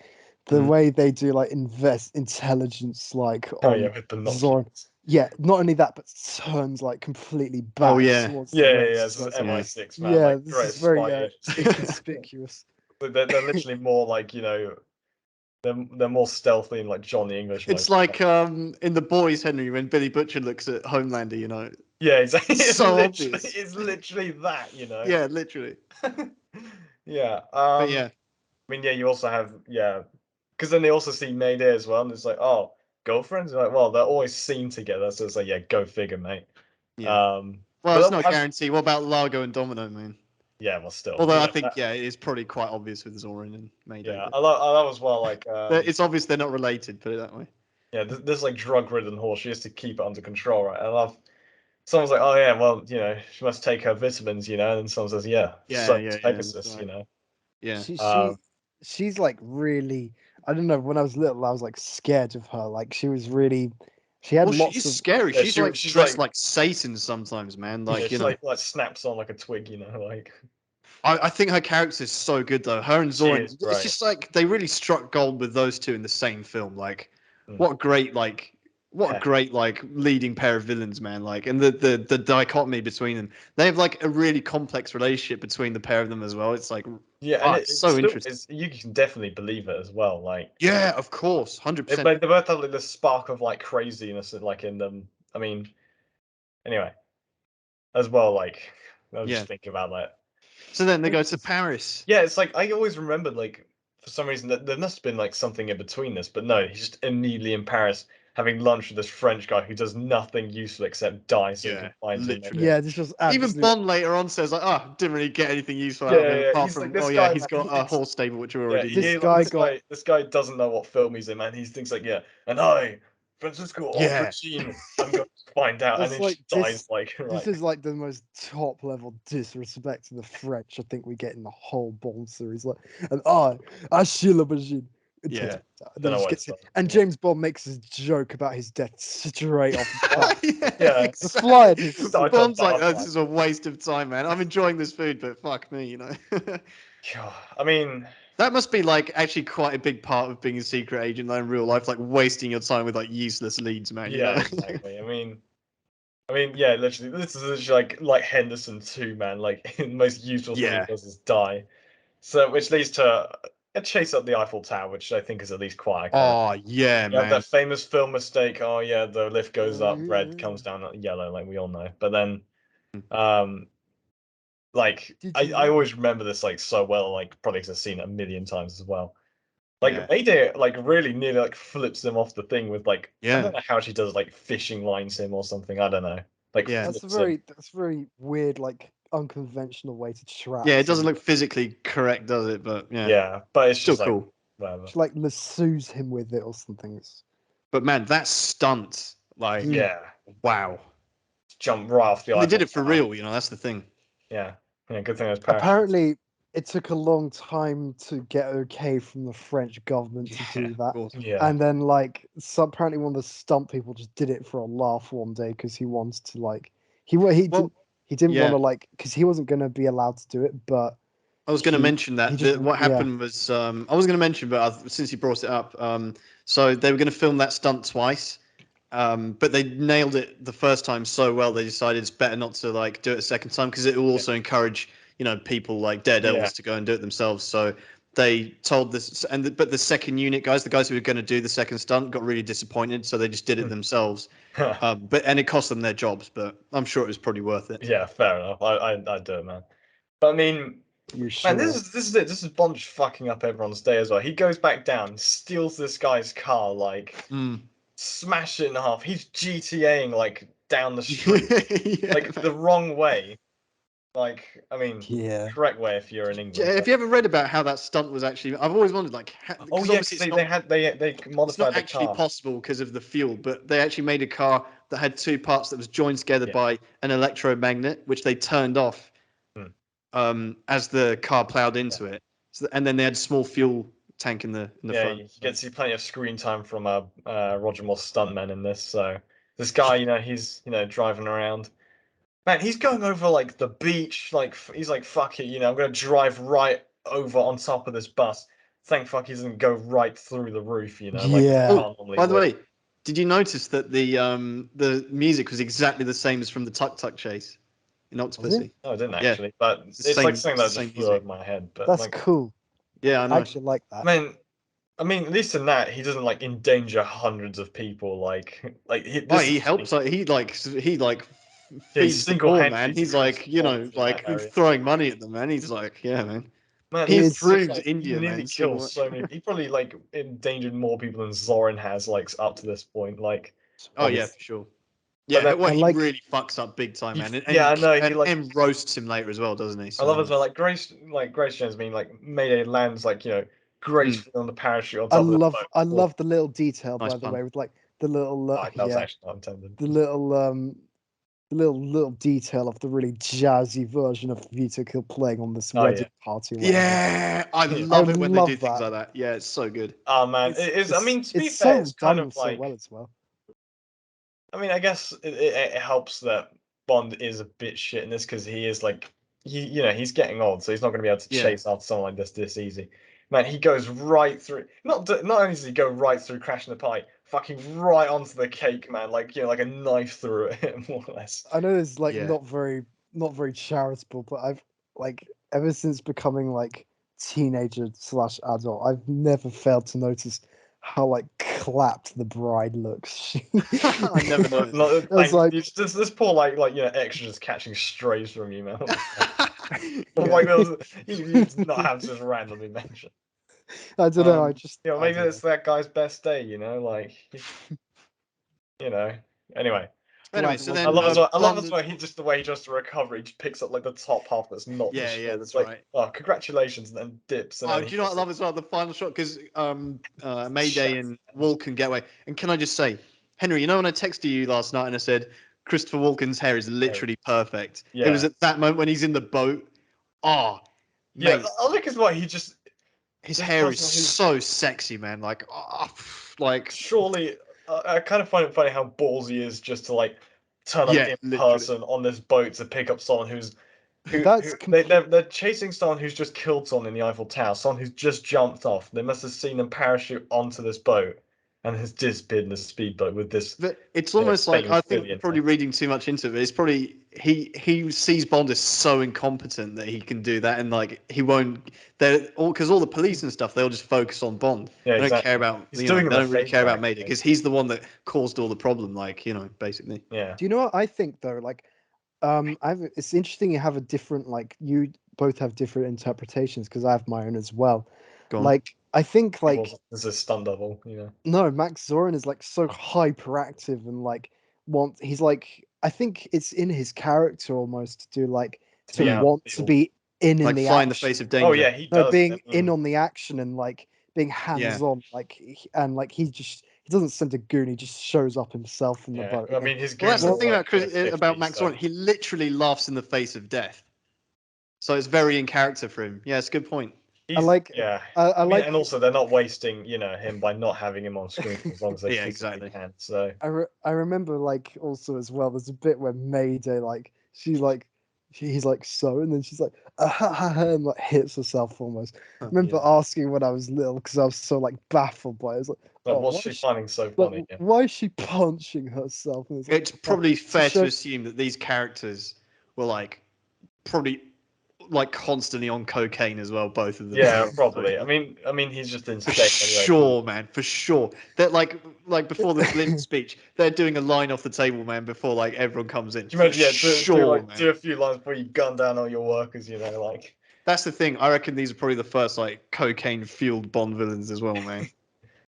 the way they do like invest intelligence like Oh on yeah, with Zoran. binoculars. Yeah, not only that, but turns like completely back Oh, yeah. towards Yeah, the yeah, race. yeah. So This is it's like, MI6, man. yeah, Like this greatest is very spy agency. inconspicuous. They're literally more like, you know, they're more stealthy and like Johnny English mode. It's like in The Boys, Henry, when Billy Butcher looks at Homelander, you know. Yeah, exactly. It's so obvious. It's literally that, you know. Yeah, literally. Yeah. But yeah, I mean, yeah, you also have, yeah, because then they also see Mayday as well, and it's like, oh, girlfriends? They're like, well, they're always seen together, so it's like, yeah, go figure, mate. yeah. Well, it's But not a guarantee. What about Largo and Domino, man? yeah, well, still. Although Yeah, I think, yeah, it is probably quite obvious with Zorin and Mayday. yeah, But I love as well, like, it's obvious they're not related, put it that way. yeah, this like drug-ridden horse, she has to keep it under control, right? I love, someone's like, oh yeah, well, you know, she must take her vitamins, you know, and someone says, yeah, Yeah, so yeah, Pegasus, right. you know. Yeah. She's like really, I don't know, when I was little I was like scared of her. Like she was really, she had Well, lots she's of scary. Yeah, She's like she's dressed like, like Satan sometimes, man. yeah, Like, you she know. like snaps on like a twig, you know, like. I think her character is so good though. Her and She Zorin, is it's great. just like they really struck gold with those two in the same film. Like, Mm. what a great leading pair of villains, man. Like, and the dichotomy between them. They have like a really complex relationship between the pair of them as well. It's like, Yeah, and it's it's so still interesting. you can definitely believe it as well. Like, Yeah, of course, 100%. they both have like this spark of like craziness, like in them. I mean, anyway, as well, like I was Yeah. just thinking about that. So then they go to Paris. Yeah, it's like I always remembered like for some reason that there must have been like something in between this, but no, he's just immediately in Paris having lunch with this French guy who does nothing useful except die so he Yeah, can find him. literally. yeah, this was Even absolute. Bond later on says like, "Oh, didn't really get anything useful out of Yeah, him yeah. apart He's like from this oh yeah, guy, he's man. got a horse stable which we Yeah, already This used." guy got this guy doesn't know what film he's in, man. He thinks like, yeah, and I, Francisco Yeah. Aubergine, I'm going to find out, and That's then like she dies like this right. is like the most top level disrespect to the French I think we get in the whole Bond series. Like, and I Sheila Machine. Yeah. Don't know what gets it's hit. And James Bond makes his joke about his death straight off the bat. Yeah, Yeah. The fly in his I suit. don't Bond's like, butterfly. this is a waste of time, man. I'm enjoying this food, but fuck me, you know. God, I mean, That must be like actually quite a big part of being a secret agent though in real life, like wasting your time with like useless leads, man. yeah, You know? exactly. I mean, yeah, literally, this is literally like Henderson too, man. Like, the most useless thing he Yeah. does is die. So, which leads to a chase up the Eiffel Tower, which I think is at least quite iconic. Oh yeah, You have man. that famous film mistake. Oh yeah, the lift goes up, red comes down yellow, like we all know. But then, um, like Did I you? always remember this like so well, like probably because I've seen it a million times as well. Like Yeah. Mayday, like really nearly like flips them off the thing with like I Yeah. don't know how she does like fishing lines him or something. I don't know. Like Yeah. That's flips him. a very weird, like unconventional way to trap. Yeah, it doesn't someone. look physically correct, does it? But yeah. Yeah, but it's Still just like cool. whatever. She like lassos him with it or something. But man, that stunt, like Yeah, wow. jump right off the And they did Eiffel it for Tower. real, you know, that's the thing. Yeah, yeah. Good thing it was Paris. Apparently, it took a long time to get okay from the French government to Yeah, do of that. course. Yeah, And then, like, apparently one of the stunt people just did it for a laugh one day because he wanted to, like, he Well, didn't yeah. want to, like, because he wasn't going to be allowed to do it, but I was going to he- mention he that. just What yeah. happened was, I was going to mention, but since you brought it up, so they were going to film that stunt twice, but they nailed it the first time so well they decided it's better not to like do it a second time because it will also encourage people like daredevils Yeah. to go and do it themselves. So they told this, but the second unit guys, the guys who were going to do the second stunt, got really disappointed, so they just did it themselves. And it cost them their jobs, but I'm sure it was probably worth it. Yeah, fair enough. I'd do it, man. But I mean, You man, sure? this is it. This is Bond just fucking up everyone's day as well. He goes back down, steals this guy's car, like smash it in half. He's GTAing like down the street, Yeah, like man. the wrong way. Like, I mean, Yeah. correct way if you're in England. Have but- you ever read about how that stunt was actually? I've always wondered, like, Oh because yeah, obviously it's not, they it's modified not the actually car. possible because of the fuel, but they actually made a car that had two parts that was joined together Yeah. by an electromagnet, which they turned off. Hmm. as the car plowed into it. So, and then they had a small fuel tank in the front. You get to see plenty of screen time from Roger Moore's stuntmen in this. So this guy, he's driving around. Man, he's going over like the beach. Like he's like, fuck it, I'm gonna drive right over on top of this bus. Thank fuck he doesn't go right through the roof. Like Yeah. the car normally By the would. way, did you notice that the music was exactly the same as from the Tuk Tuk chase in Octopussy? No, I didn't Yeah. actually, but It's it's the like same- something that it's the just same flew music. over my head. But That's like, cool. Yeah, I I know. actually like that. I mean, at least in that, he doesn't like endanger hundreds of people. He helps. He feeds the poor, man. single-handedly He's like, destroys bombs in that area. throwing money at them, man. He's like, yeah, man. Man, He It's- improves like, India, he nearly man. kills so many. He probably like endangered more people than Zoran has, like up to this point. Like, Oh yeah, obviously. for sure. But Yeah, then- well, I he like- really fucks up big time, man. Yeah, I know, he, And, like- and roasts him later as well, doesn't he? I So, love as well. Like Grace Jones being like Mayday lands like gracefully on the parachute on I top of the love boat. I love the little detail, Nice by the pun. way, with like the little Oh, that was actually not intended. the little detail of the really jazzy version of Vito Kill playing on this Oh, wedding yeah. party. or whatever. yeah, I Yeah. love I it when they love do things that. like that. Yeah, it's so good. Oh man, it is. I mean, to be it's fair, so it's kind done of so like. well as well. I mean, I guess it helps that Bond is a bit shit in this because he is like he's getting old, so he's not going to be able to Yeah. chase after someone like this easy. Man, he goes right through. Not only does he go right through, crashing the pie, fucking right onto the cake, man. Like like a knife through it, more or less. I know it's like Yeah. not very charitable, but I've like ever since becoming like teenager slash adult, I've never failed to notice how like clapped the bride looks. I never noticed. No, I was like, this poor extra just catching strays from you, man. But Yeah. like, you not have to just randomly mention. I don't know. I just Maybe it's that guy's best day, like, Anyway, Anyway, glad so it then I love as well. I love Bond- as well. The way he does the recovery. He just picks up like the top half that's not. Yeah, destroyed. yeah, It's that's like, right. oh, congratulations, and then dips. And Oh, then do he you know what I just, love as well? The final shot, because Mayday and Walken get away. And can I just say, Henry, when I texted you last night and I said Christopher Walken's hair is literally perfect. Yeah. It was at that moment when he's in the boat. Oh, Yeah, mate, I like as well. He just his this hair is person who's- so sexy, man. Like, surely. I kind of find it funny how ballsy he is just to like turn up Yeah, in literally. person on this boat to pick up someone That's they're chasing someone who's just killed someone in the Eiffel Tower, someone who's just jumped off. They must have seen them parachute onto this boat and has disappeared in a speedboat with this. It's almost like famous I think billionaire. probably reading too much into it. It's probably he sees Bond as so incompetent that he can do that, and like he won't. They're all because all the police and stuff. They'll just focus on Bond. Yeah, They don't exactly. care about. He's They doing them a don't really care favour, about Mayday actually. because he's the one that caused all the problem. Like basically. Yeah. Do you know what I think though? Like, it's interesting you have a different you both have different interpretations because I have my own as well. Go on. Like, I think This is a stunt double, no, Max Zorin is like so hyperactive and like he's like I think it's in his character almost to be out want in the to field. be in Like the fly in the action. face of danger. Oh yeah, he No, does. being in on the action and like being hands Yeah. on, and like he doesn't send a goon. He just shows up himself in the Yeah, boat. I mean his. Well, that's the goons are thing like about in their about 50s, Max so- Zorin. He literally laughs in the face of death. So it's very in character for him. Yeah, it's a good point. Yeah. I mean, like and also they're not wasting, him by not having him on screen for as long as they Yeah, physically exactly. can. So I remember like also as well. There's a bit where Mayday he's like so, and then she's like ha ha ha, and like hits herself almost. I remember asking when I was little because I was so like baffled by it. I was like, but oh, what's why she is finding so like, funny? Yeah. why is she punching herself? And It's probably fair show- to assume that these characters were like probably like constantly on cocaine as well, both of them. Yeah, So- probably. I mean, he's just in For state anyway. sure, man. For sure. They're like before the Flint speech, they're doing a line off the table, man, before like everyone comes in. Do you imagine, Sure, man. do a few lines before you gun down all your workers, like. That's the thing. I reckon these are probably the first like cocaine fueled Bond villains as well, man.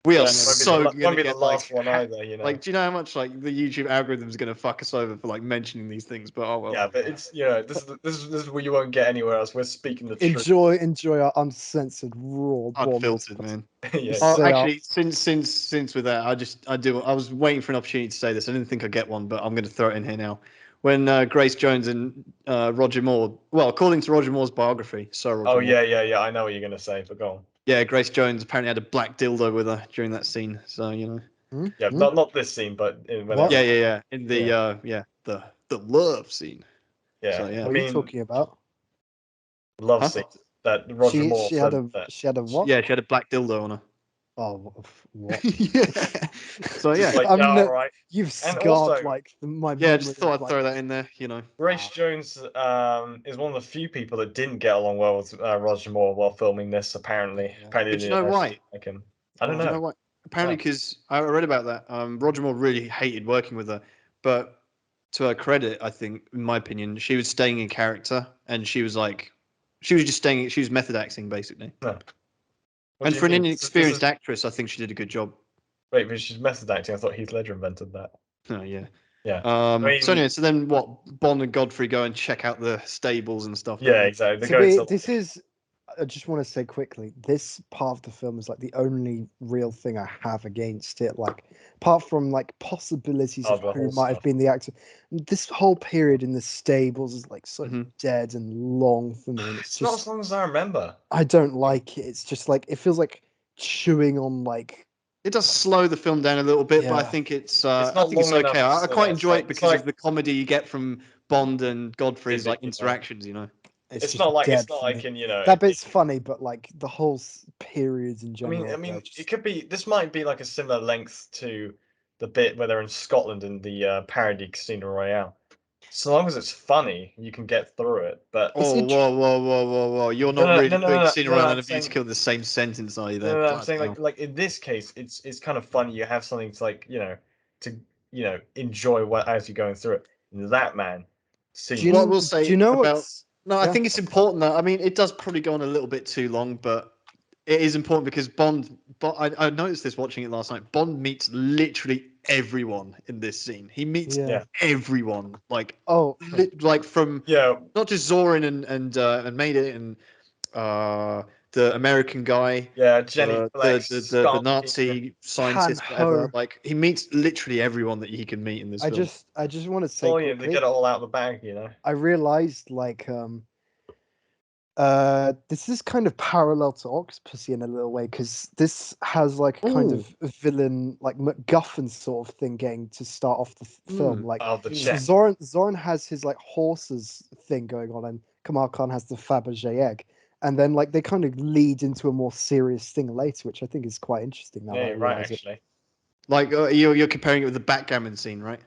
We are Yeah, so won't gonna be the get last like, one either, Like, do you know how much like the YouTube algorithm is gonna fuck us over for like mentioning these things? But oh well. Yeah, but it's this is where you won't get anywhere else. We're speaking the truth. enjoy our uncensored raw Unfiltered, man. Yeah. Oh, Say actually, since with that, I was waiting for an opportunity to say this. I didn't think I'd get one, but I'm going to throw it in here now. when Grace Jones and Roger Moore. Well, according to Roger Moore's biography, Sir Roger Oh Moore. yeah. I know what you're gonna say, but go on. Yeah, Grace Jones apparently had a black dildo with her during that scene. So Yeah, not this scene, but when What? Yeah. In the the love scene. Yeah, So, yeah. What I are you mean, talking about? love Huh? scene that Roger She Moore she had said a that. she had a what? Yeah, she had a black dildo on her. Oh, what? Yeah. So Just yeah, like, I'm yeah, all not. right. You've And scarred also, like my yeah. memory Just of thought I'd like. throw that in there. Grace Jones is one of the few people that didn't get along well with Roger Moore while filming this. Apparently, Yeah. apparently But you know why? like him. I don't Do you know know. why? Apparently, because I read about that. Roger Moore really hated working with her, but to her credit, I think, in my opinion, she was staying in character, and she was just staying. She was method acting basically. No. What And do you for an mean? This inexperienced is actress, I think she did a good job. wait, but she's method acting. I thought Heath Ledger invented that. Oh yeah. Yeah. I So mean, anyway, so then what? Bond and Godfrey go and check out the stables and stuff. yeah, Don't exactly. They To go be, to this is. I just want to say quickly, this part of the film is like the only real thing I have against it. Like, apart from like possibilities of the who whole might have stuff. been the actor, this whole period in the stables is like so they? dead and long for me, and it's It's not as just long as I remember. I don't like it. It's just like it feels like chewing on like It does slow the film down a little bit, but I yeah. think it's not long enough okay. to I slow quite down. enjoy it It's because like of the comedy you get from Bond and Godfrey's like physically, interactions. It's it's just not like dead it's not for like me. in That bit's funny, but like the whole periods in I general, they're it just could be. This might be like a similar length to the bit where they're in Scotland in the parody Casino Royale. So long as it's funny, you can get through it. But it's Oh, whoa! You're not really putting Casino no. Royale I'm and a saying musical in the same sentence, are you? There, I'm bloody saying hell. like in this case, it's kind of funny. You have something to like to enjoy what as you're going through it. And that man, do scene What I you will do you say know about what's no, I yeah think it's important that I mean it does probably go on a little bit too long, but it is important because I noticed this watching it last night. Bond meets literally everyone in this scene. He meets yeah yeah everyone, like oh like from yeah not just Zorin and Mayday and uh, the American guy, yeah Jenny the Flex, the Scarpino. Nazi Pan scientist, whatever. Ho. Like he meets literally everyone that he can meet in this film. I just want to say Oh yeah, they get quickly. it all out of the bag. I realized like this is kind of parallel to Octopussy in a little way because this has like a kind Oh, of villain like MacGuffin sort of thing getting to start off the film. Like Oh, the check. Zoran has his like horses thing going on, and Kamal Khan has the Fabergé egg, and then like they kind of lead into a more serious thing later, which I think is quite interesting now Yeah, that I you're right, realize it. actually. like you're comparing it with the backgammon scene, right?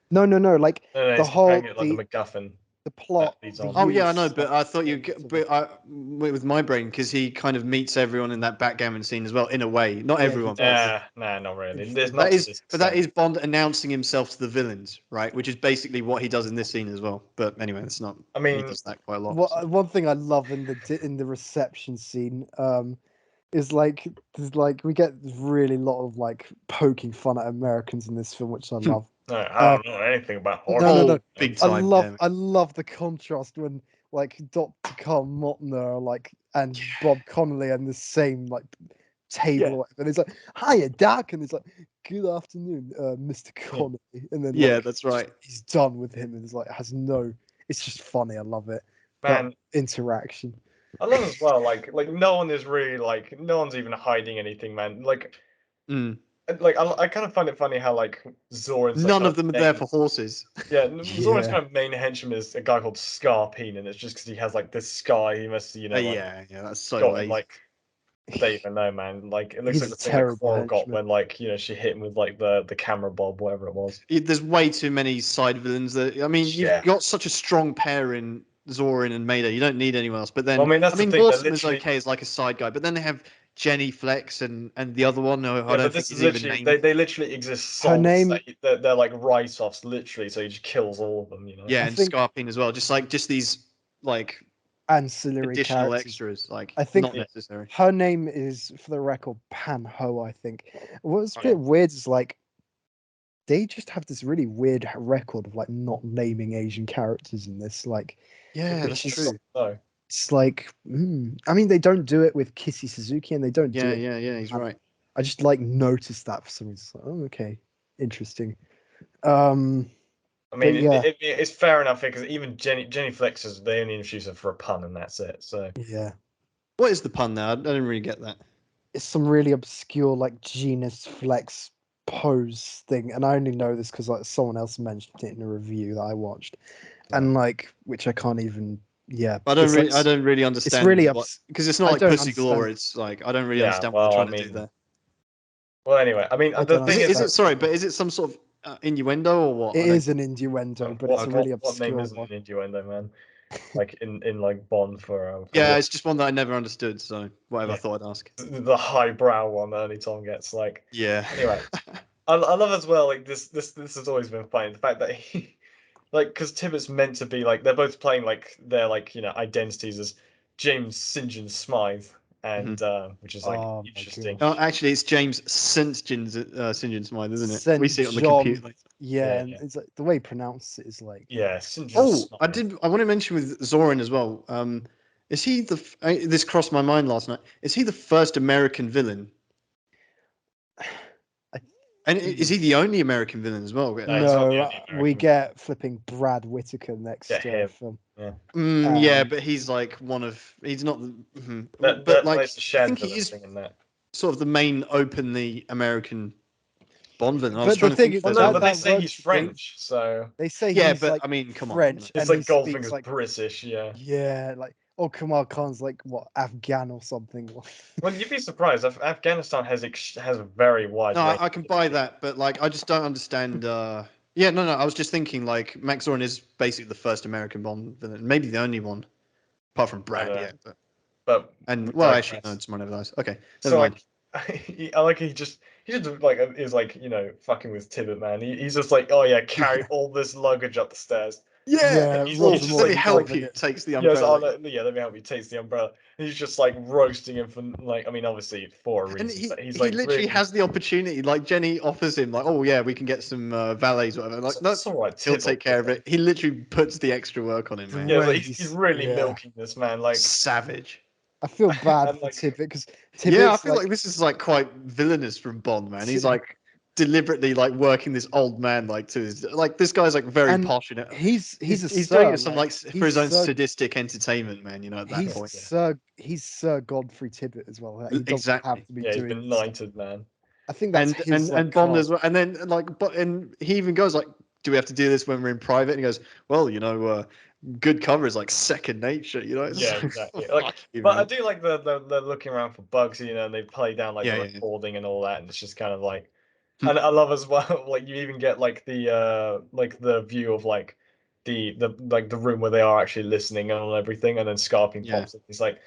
No, like No, the he's comparing whole it like the MacGuffin the that plot, leads the on. Oh yeah, I know, use but like I thought elements of it. but with my brain because he kind of meets everyone in that backgammon scene as well, in a way. Not Yeah, he everyone, but does. Nah, not really. There's Interesting. not to this that extent. is Bond announcing himself to the villains, right? Which is basically what he does in this scene as well. But anyway, it's not. I He mean, does that quite a lot. So. One thing I love in the reception scene, is like there's like we get really lot of like poking fun at Americans in this film, which I love. no, I Uh, don't know anything about no. horror. Big time. Damn it. I love the contrast when like Dr. Carl Motner like and Bob Connolly and the same like table Yeah, or whatever. And it's like, hiya, Doc, and it's like, good afternoon, Mr. yeah, Connolly. And then Yeah, like that's right. he's done with him and it's like has no it's just funny. I love it. That man. interaction. I love as well. Like no one is really like no one's even hiding anything, man. Mm. I kind of find it funny how like Zoran's like None kind of of them are there main for horses. yeah Zoran's Yeah. kind of main henchman is a guy called Scarpine, and it's just because he has like this scar. He must like Yeah, that's so got him lazy. like don't even know, man. Like it looks He's like a the thing that terrible Quarrel got henchman. when like she hit him with like the camera bulb, whatever it was. There's way too many side villains. That I mean, you've Yeah. got such a strong pair in Zorin and Mayday. You don't need anyone else. But Well, then, I mean that's I the mean, thing. They're Borsom is literally okay as like a side guy. But then they have Jenny Flex and the other one. No, I yeah, don't but think this is he's even literally named. they literally exist Her songs name they're like write-offs literally, so he just kills all of them. Yeah, I and think Scarpine as well. Just these like ancillary additional characters. extras, like I think not Yeah. necessary. her name is, for the record, Pan Ho, I think. What's a Oh, bit weird is like they just have this really weird record of like not naming Asian characters in this. Like Yeah, it's that's just true. No. it's like I mean they don't do it with Kissy Suzuki and they don't do it. Yeah. He's And right. I just like noticed that for some reason. It's like, oh, okay, interesting. Um I mean, yeah. it's fair enough because even Jenny Flex is they only introduce her for a pun and that's it. So Yeah. What is the pun there? I didn't really get that. It's some really obscure like genus flex pose thing, and I only know this because like someone else mentioned it in a review that I watched, and like which I can't even. Yeah, I don't really it's really understand because it's not I like don't pussy galore. understand. It's like I don't really Yeah, understand what well, they're I trying to do mean, there. well, anyway, I mean, I the don't thing Is is, it sorry, but is it some sort of innuendo or what? It is an innuendo, but it's a really what name obscure isn't one. an innuendo, man? Like in like Bond for Yeah, what- it's just one that I never understood. So whatever, Yeah. I thought I'd ask. the highbrow one that only Tom gets. Like Yeah. anyway, I love as well. Like this has always been funny. The fact that he like because Tippett's meant to be like they're both playing like their like identities as James St. John Smythe and which is like Oh my interesting. Oh, gosh. actually, it's James St. John Smythe, isn't it? We St. see it on the John. computer. Yeah, Yeah, and yeah. it's like the way he pronounces it is like Yeah, St. John Oh, Smythe. I want to mention with Zoran as well. Is he this crossed my mind last night. Is he the first American villain? And is he the only American villain as well? No, he's not the no, only we American. get flipping Brad Whitaker next Get him. film. Yeah. Yeah, Um, but he's like one of. He's not. That But like, that's the I shared think he villain is thing in that. sort of the main openly American Bond villain. I was But the trying to thing think if is Well, there's no, one. but they that say works he's for French, so They say Yeah, he's but like I mean, come on. French, it's and like he Goldfinger's speaks like British. Yeah. yeah, like Kamar Khan's like what Afghan or something. Well, you'd be surprised. Afghanistan has a very wide No, range. I can buy that, but like, I just don't understand. Yeah, no. I was just thinking like Max Zorin is basically the first American Bond villain, maybe the only one, apart from Brad. know. Yeah, But and we well, actually, no, digress. it's one of those. Okay, So never mind. like, I like he just like is like fucking with Tibbet, man. He's just like, oh yeah, carry all this luggage up the stairs. Yeah, Yeah, He's Roger just let Moore's me like help loving you. it. Takes the yes, umbrella. yeah, let me help you. Takes the umbrella. And he's just like roasting him for like, I mean, obviously for a And reason, but he's he like literally really. has the opportunity. Like Jenny offers him, like, oh yeah, we can get some valets, or whatever. Like, no, It's all right. he'll Tibbet take care of it. He literally puts the extra work on him, The man. Yeah, way like he's really yeah. milking this man. Like, Savage. I feel bad and for like, Tibbet because Yeah, I Tibbet's feel like this is like quite villainous from Bond, man. He's like deliberately like working this old man like to his like this guy's like very and passionate. he's a He's sir, doing it some like for he's his own Sir sadistic entertainment, man. You know, at that he's point. Sir Godfrey Tibbet as well. He doesn't have Exactly. to be yeah, he's doing been stuff. knighted, man. I think that's his like And Bond card. as well. And then like, but and he even goes like, "Do we have to do this when we're in private?" And he goes, "Well, you know, good cover is like second nature." You know, it's Yeah, like, exactly. fuck Like, you, but I man. do like the looking around for bugs, and they play down like Yeah, the yeah. recording and all that, and it's just kind of like, Hmm. and I love as well, like you even get like the view of like the room where they are actually listening and on everything, and then Scarping Yeah. pops up. He's like,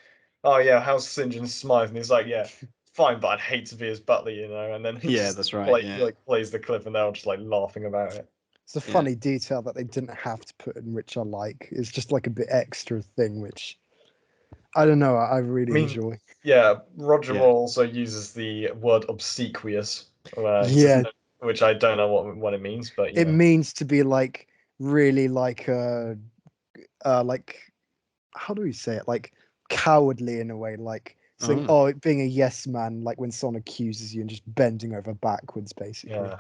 "Oh yeah, how's St. John Smythe?" And he's like, "Yeah, fine, but I'd hate to be his butler, And then he Yeah, just that's right. Yeah. plays the clip, and they're all just like laughing about it. It's a Yeah. funny detail that they didn't have to put in, which I like. It's just like a bit extra thing, which I don't know. I really I mean, enjoy. yeah, Roger Yeah. Moore also uses the word obsequious, he Yeah, doesn't, which I don't know what it means, but it means to be like really like how do we say it? Like cowardly in a way, like saying, Oh. being a yes man, like when someone accuses you and just bending over backwards, basically. yeah,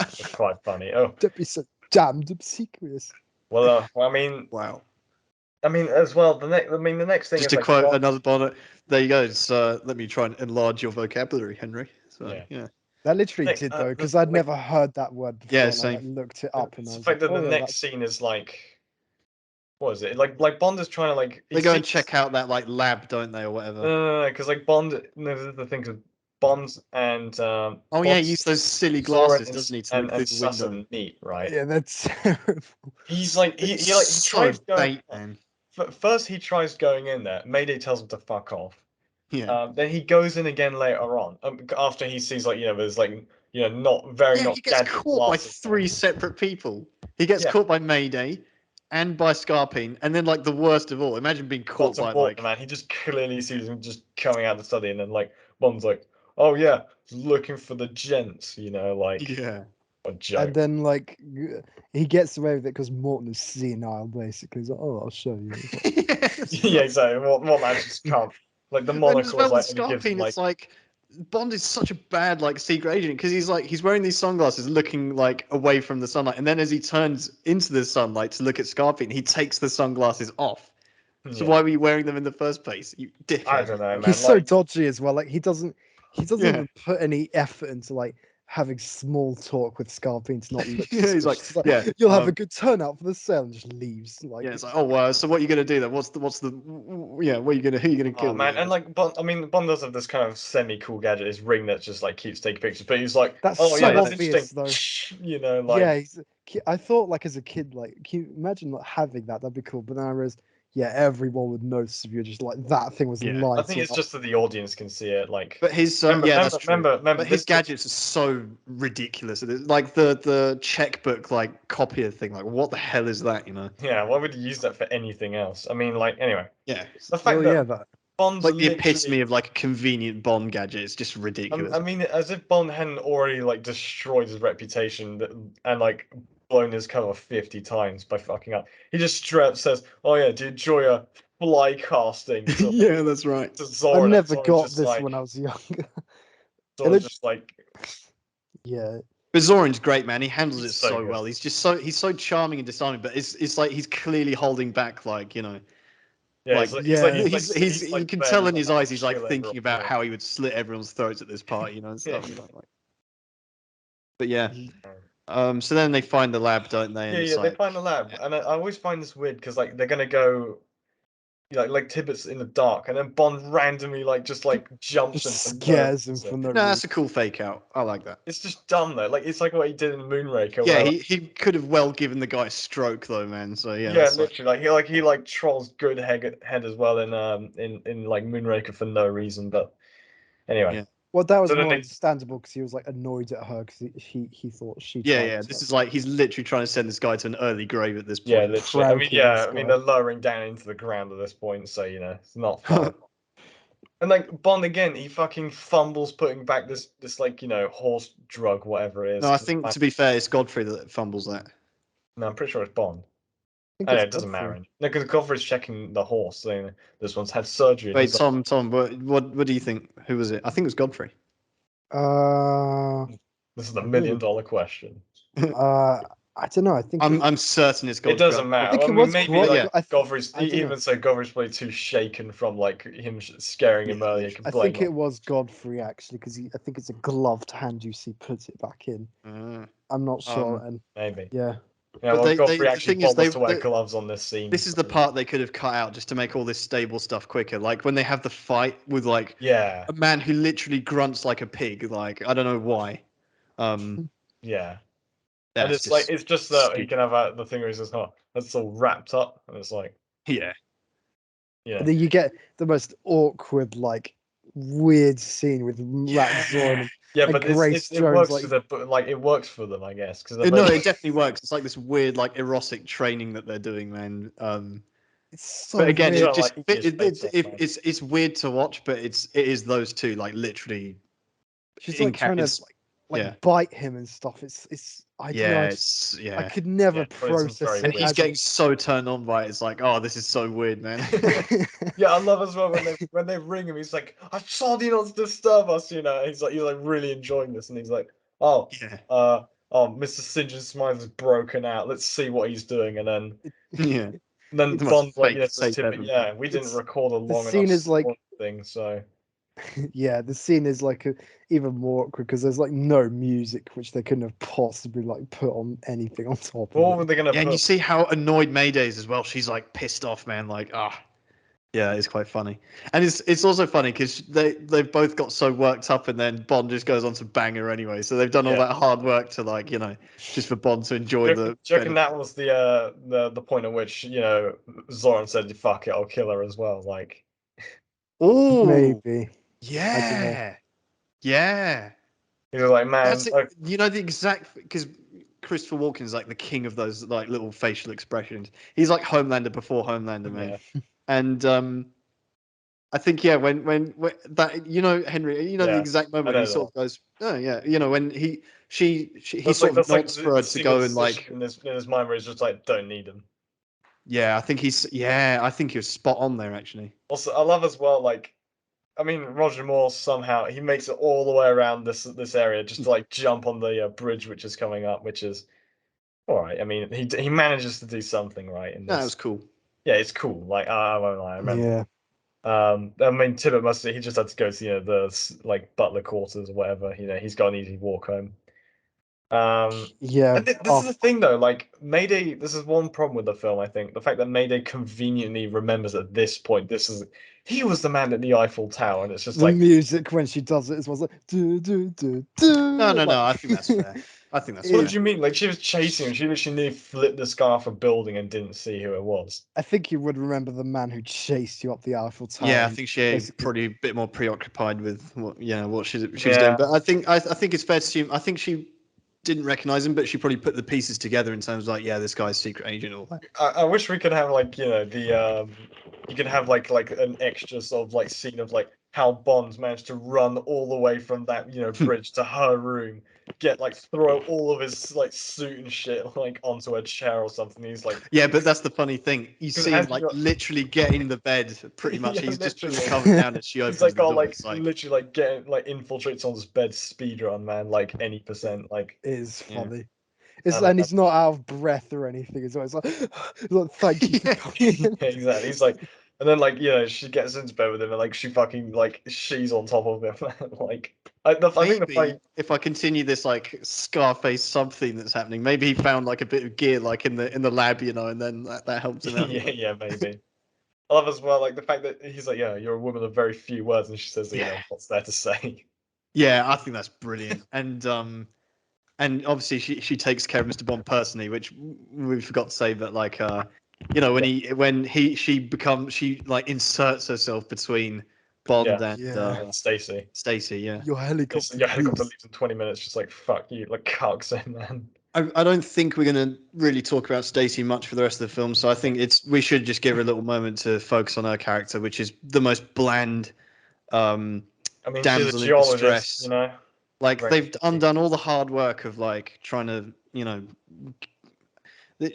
it's quite funny. Oh, Don't be so damned obsequious. well, Wow. I mean as well. The next thing Just is to like quote Bond. another Bond, there you go. So let me try and enlarge your vocabulary, Henry. So Yeah. yeah. That literally Next, did though, because I'd never heard that word Yeah, before, and I like same. looked it up, and I it's the was like, fact that oh the yeah, next scene is like, what is it? Like Bond is trying to like he They go and sees check out that like lab, don't they, or whatever? because like Bond. No, the thing is Bond and Oh yeah, he Bond, used those silly Zorin glasses, doesn't he, to and look through and the Sasson window? meet, right? yeah, that's terrible. He's like It's he so tries going. bait, man. First, he tries going in there. Mayday tells him to fuck off. Yeah. Then he goes in again later on after he sees like there's like not very Yeah, not he gets gadget caught by glasses. three separate people. He gets Yeah, caught by Mayday and by Scarpine, and then like the worst of all, imagine being caught Dr. by Morton, like man, he just clearly sees him just coming out of the study, and then like Bond's like, oh yeah, looking for the gents, like yeah. a And joke. then like he gets away with it because Morton is senile, basically. He's like, oh, I'll show you. It's like, Yeah, that's Yeah, right. exactly. What man just can't like the And as monocle is well with like only gives him Scarpine, like it's like Bond is such a bad like secret agent because he's wearing these sunglasses, looking like away from the sunlight, and then as he turns into the sunlight to look at Scarpine, he takes the sunglasses off. So Yeah. why were you wearing them in the first place, you dickhead? I don't know, man. He's so Like, dodgy as well. Like he doesn't Yeah. even put any effort into like having small talk with Scarpine to not look. Yeah, he's like, suspicious. yeah, You'll have a good turnout for the sale, and just leaves. Like, yeah, it's like, oh wow, so what are you gonna do then? Yeah, who are you gonna oh kill? man, Yeah. and like Bond, I mean, Bond does have this kind of semi-cool gadget, his ring that just like keeps taking pictures. But he's like, that's oh so yeah, that's obvious, interesting. though. You know, like Yeah, I thought like as a kid, like, can you imagine like having that? That'd be cool. But then I realized, yeah, everyone would notice if you're just like that thing was Yeah. I light. think it's just that the audience can see it. Like, But his remember, yeah, remember, that's true. remember But his this. gadgets are so ridiculous. Like the checkbook like copier thing. Like what the hell is that? You know? Yeah, why would you use that for anything else? I mean, like, anyway, Yeah. the fact Well, that yeah, that. Bond's Like the literally, epitome of like a convenient Bond gadget. It's just ridiculous. I mean, as if Bond hadn't already like destroyed his reputation and like blown his cover 50 times by fucking up. He just straight up says, "Oh yeah, do you enjoy a fly casting?" To, Yeah, that's right. to I Zoran, and never Zoran's got just this like, when I was younger. Zoran's just like, Yeah, But Zoran's great, man. He handles it He's so so good. well. He's so charming and disarming. But it's like he's clearly holding back, like, you know, yeah, like Yeah. he's you like can there, tell he's in his like, eyes he's like chill thinking everyone, about yeah. how he would slit everyone's throats at this party, you know, and stuff. Yeah. You know, like. But yeah. So then they find the lab, don't they? And Yeah, it's yeah, they like, find the lab, and I always find this weird because like they're gonna go, like Tippett's in the dark, and then Bond randomly like just like jumps just and scares him for no no, that's reason. a cool fake out. I like that. it's just dumb though. Like it's like what he did in Moonraker, Yeah, where like, he could have well given the guy a stroke though, man. So yeah, yeah, that's like, literally he trolls good head as well in like Moonraker for no reason. But anyway, yeah. Well, that was so then more they, understandable because he was like annoyed at her because he thought she Yeah, tried yeah. to This like, is like he's literally trying to send this guy to an early grave at this yeah, point. literally. I mean, pranking this yeah, I mean guy. they're lowering down into the ground at this point, so you know it's not fun. And like Bond again, he fucking fumbles putting back this like horse drug whatever it is. No, I 'Cause think to be fair, it's Godfrey that fumbles that. no, I'm pretty sure it's Bond. I think I know it's it doesn't Godfrey. matter. No, because Godfrey's checking the horse, saying this one's had surgery. And Wait, he's like, Tom, what do you think? Who was it? I think it was Godfrey. Uh, this is the I million really, dollar question. I don't know. I think I'm certain it's It Godfrey. doesn't I matter. think I it mean, was maybe Grog. like yeah. Godfrey's I don't know. even so, Godfrey's probably too shaken from like him scaring him Yeah, earlier. literally. Can I blame think it him. was Godfrey actually because I think it's a gloved hand. You see, put it back in. I'm not sure. And Maybe. yeah, Yeah, But well, Godfrey the actually thing is, bothers to wear gloves on this scene. this is the part they could have cut out just to make all this stable stuff quicker. Like when they have the fight with like Yeah, a man who literally grunts like a pig. Like I don't know why. yeah. And That's it's just that he stupid. can have the thing where he says, "Oh, that's all wrapped up," and it's like, Yeah. yeah, and then you get the most awkward, like weird scene with Rat Zorn yeah. and But Grace it Jones. works Like, like it works for them, I guess, because they're No, both. it definitely works. It's like this weird, like erotic training that they're doing, man. it's so But again, weird. Trying it to, like, just eat his face off, man. it's weird to watch, but it is those two like literally She's in like trying to it's like yeah bite him and stuff. It's I don't know. yeah I yeah. could never Yeah, but it's process very And it weird. he's as getting so turned on by it. It's like, oh, this is so weird, man. Yeah, I love as well when they ring him. He's like, "I told you not to disturb us," you know. He's like really enjoying this, and he's like, "Oh, Yeah, Mr. St. John Smythe is broken out. Let's see what he's doing." And then yeah. then The most Bond like, fake says tape Tippett, ever. "Yeah, we didn't It's record a the long enough scene is like thing, so." yeah, the scene is like even more awkward because there's like no music, which they couldn't have possibly like put on anything on top of What were it. they gonna Yeah, and you put? see how annoyed Mayday is as well. She's like pissed off, man. Like, ah, yeah, it's quite funny. And it's also funny because they've both got so worked up, and then Bond just goes on to bang her anyway. So they've done all Yeah. that hard work to like just for Bond to enjoy Do the. you reckon that was the point at which Zoran said, "Fuck it, I'll kill her" as well? Like, Oh, Maybe I don't know. yeah, yeah. he was like, "Man, That's it. like, You know the exact because Christopher Walken is like the king of those like little facial expressions. He's like Homelander before Homelander, man. yeah, And I think yeah, when that Henry, the yeah, exact I moment he know the sort one." of goes, oh yeah, when he That's sort like of nods for her the to single go and decision like in his mind where he's just like, "Don't need him." I think he was spot on there actually. Also, I love as well, like I mean, Roger Moore somehow he makes it all the way around this area just to like jump on the bridge which is coming up, which is all right. I mean, he manages to do something right in That this. was cool. Yeah, it's cool. Like I won't lie, I remember. Yeah. I mean, Tibbet he just had to go to the like butler quarters or whatever. He's got an easy walk home. Yeah. And this is the thing though, like Mayday. This is one problem with the film. I think the fact that Mayday conveniently remembers at this point. He was the man at the Eiffel Tower, and it's just The like music when she does it is like do do do do. No. Like, I think that's fair. I think that's what fair. did you mean? Like she was chasing him. She literally nearly flipped the sky off a building and didn't see who it was. I think you would remember the man who chased you up the Eiffel Tower. Yeah, I and think she basically- probably a bit more preoccupied with what she was Yeah. doing. But I think it's fair to assume. I think she didn't recognize him, but she probably put the pieces together in terms of like, yeah, this guy's secret agent or that. I wish we could have like the you could have like an extra sort of like scene of like how Bond managed to run all the way from that bridge to her room, throw all of his like suit and shit like onto a chair or something. He's like Yeah, but that's the funny thing. You 'Cause see him as like you- literally get in the bed, pretty much. Yeah, He's just put the literally. cover down as she opens he's like the got door. like It's like, literally like getting like infiltrates on his bed speed run, man, like any percent like. It is Yeah. funny. It's, And, and he's not out of breath or anything as well. It's like thank you for coming in. Yeah, exactly. He's like, and then like she gets into bed with him and like she fucking like she's on top of him. Like I think the maybe funny. if I continue this like Scarface sub theme that's happening, maybe he found like a bit of gear like in the lab, and then that helped him out. Yeah, maybe. I love as well like the fact that he's like, yeah, you're a woman of very few words, and she says, what's there to say? Yeah, I think that's brilliant. And obviously she takes care of Mr. Bond personally, which we forgot to say that like she like inserts herself between Bond Yeah. and Yeah. And Stacy. Stacy, yeah. Your helicopter. Your helicopter leaves. leaves in 20 minutes, just like fuck you, like cucks in, man. I don't think we're going to really talk about Stacey much for the rest of the film, so I think we should just give her a little moment to focus on her character, which is the most bland I mean, she's a damsel in geologist, distress. Like Very they've easy. undone all the hard work of like trying to,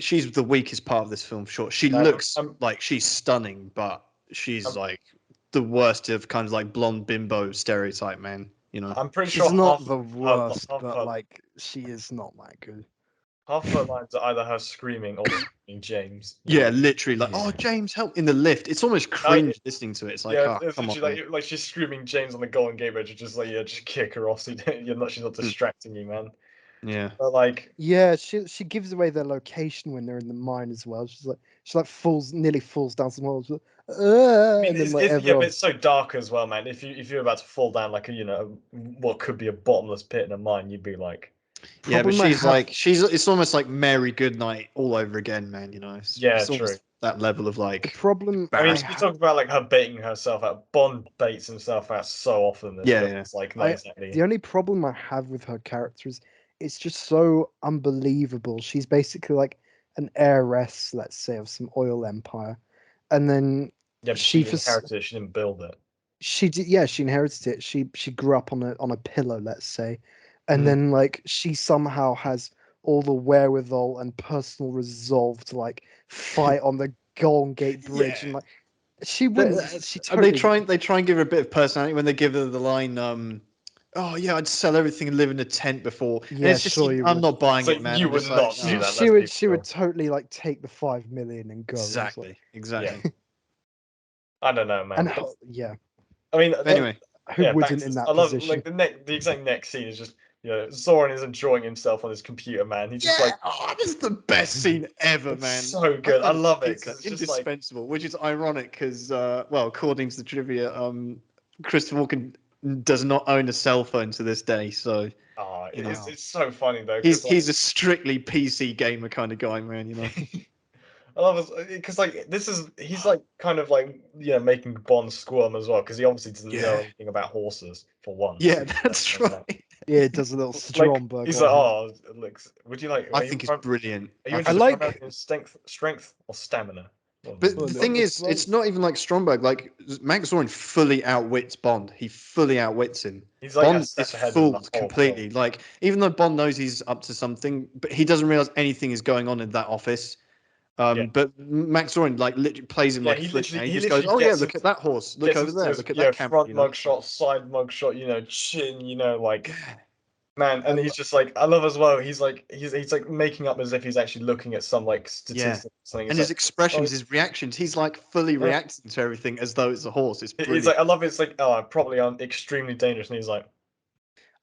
she's the weakest part of this film. Sure, she looks like she's stunning, but she's like the worst of kind of like blonde bimbo stereotype, man. I'm pretty She's sure not half the worst, half but her, like she is not that good. half her lines are either her screaming or screaming James. Yeah, literally, like, Yeah. oh, James, help in the lift. It's almost cringe listening to it. It's like, Yeah, oh, it's come on, literally man. like she's screaming James on the Golden Gate Bridge, just like just kick her off. So she's not distracting you, man. Yeah. But like, Yeah, she gives away their location when they're in the mine as well. She nearly falls down some holes. I mean, And then it's, like it's, yeah, everyone. but it's so dark as well, man. If you're about to fall down like what could be a bottomless pit in a mine, you'd be like, Yeah, but Problem I she's have- like, it's almost like Mary Goodnight all over again, man. It's true. almost that level of The like, problem I mean, I you talk about like her baiting herself out. Bond baits himself out so often. In this film. yeah. It's like not exactly. The only problem I have with her character is it's just so unbelievable. She's basically like an heiress, let's say, of some oil empire, and then Yeah, but she inherited it. She didn't build it. she did. Yeah, she inherited it. She grew up on a pillow, let's say, and Mhm. then like she somehow has all the wherewithal and personal resolve to like fight on the Golden Gate Bridge, and like she wouldn't. She totally. They try and give her a bit of personality when they give her the line, oh yeah, I'd sell everything and live in a tent before. And Yeah, it's just, sure you I'm would. not buying So it, man. you I'm would just not like, do no. that. She would totally like take the 5 million and go. Exactly. I don't know, man. And But, yeah, I mean, Anyway, who back wouldn't to in this. that I love position? like the exact next scene is just Zoran is enjoying himself on his computer, man. He's just like, oh, this is the best scene ever, it's man. so good. I love it It's because it's just like, indispensable, which is ironic because, well, according to the trivia, Christopher Walken does not own a cell phone to this day, so it's so funny though. he's a strictly PC gamer kind of guy, man. I love it because like he's like kind of like making Bond squirm as well because he obviously doesn't know Yeah. anything about horses for once. Yeah, that's right. Yeah, it does a little Stromberg. He's on like, him. oh, look, would you like? I think it's brilliant. Are you I interested like- in strength or stamina? But the thing is, it's not even like Stromberg. Like Max Zorin fully outwits Bond. He fully outwits him. He's like Bond a step is ahead of the fooled whole completely. film. Like even though Bond knows he's up to something, but he doesn't realize anything is going on in that office. But Max Zorin like literally plays him like a flick. He just goes, "Oh yeah, look at that horse. Look over there. Look at that camera." Front mug shot, side mug shot. Chin. Like. Man, and he's just like I love as well. He's like making up as if he's actually looking at some like statistic or something. And his expressions, his reactions, he's like fully reacting to everything as though it's a horse. It's brilliant. He's like I love it. It's like probably extremely dangerous, and he's like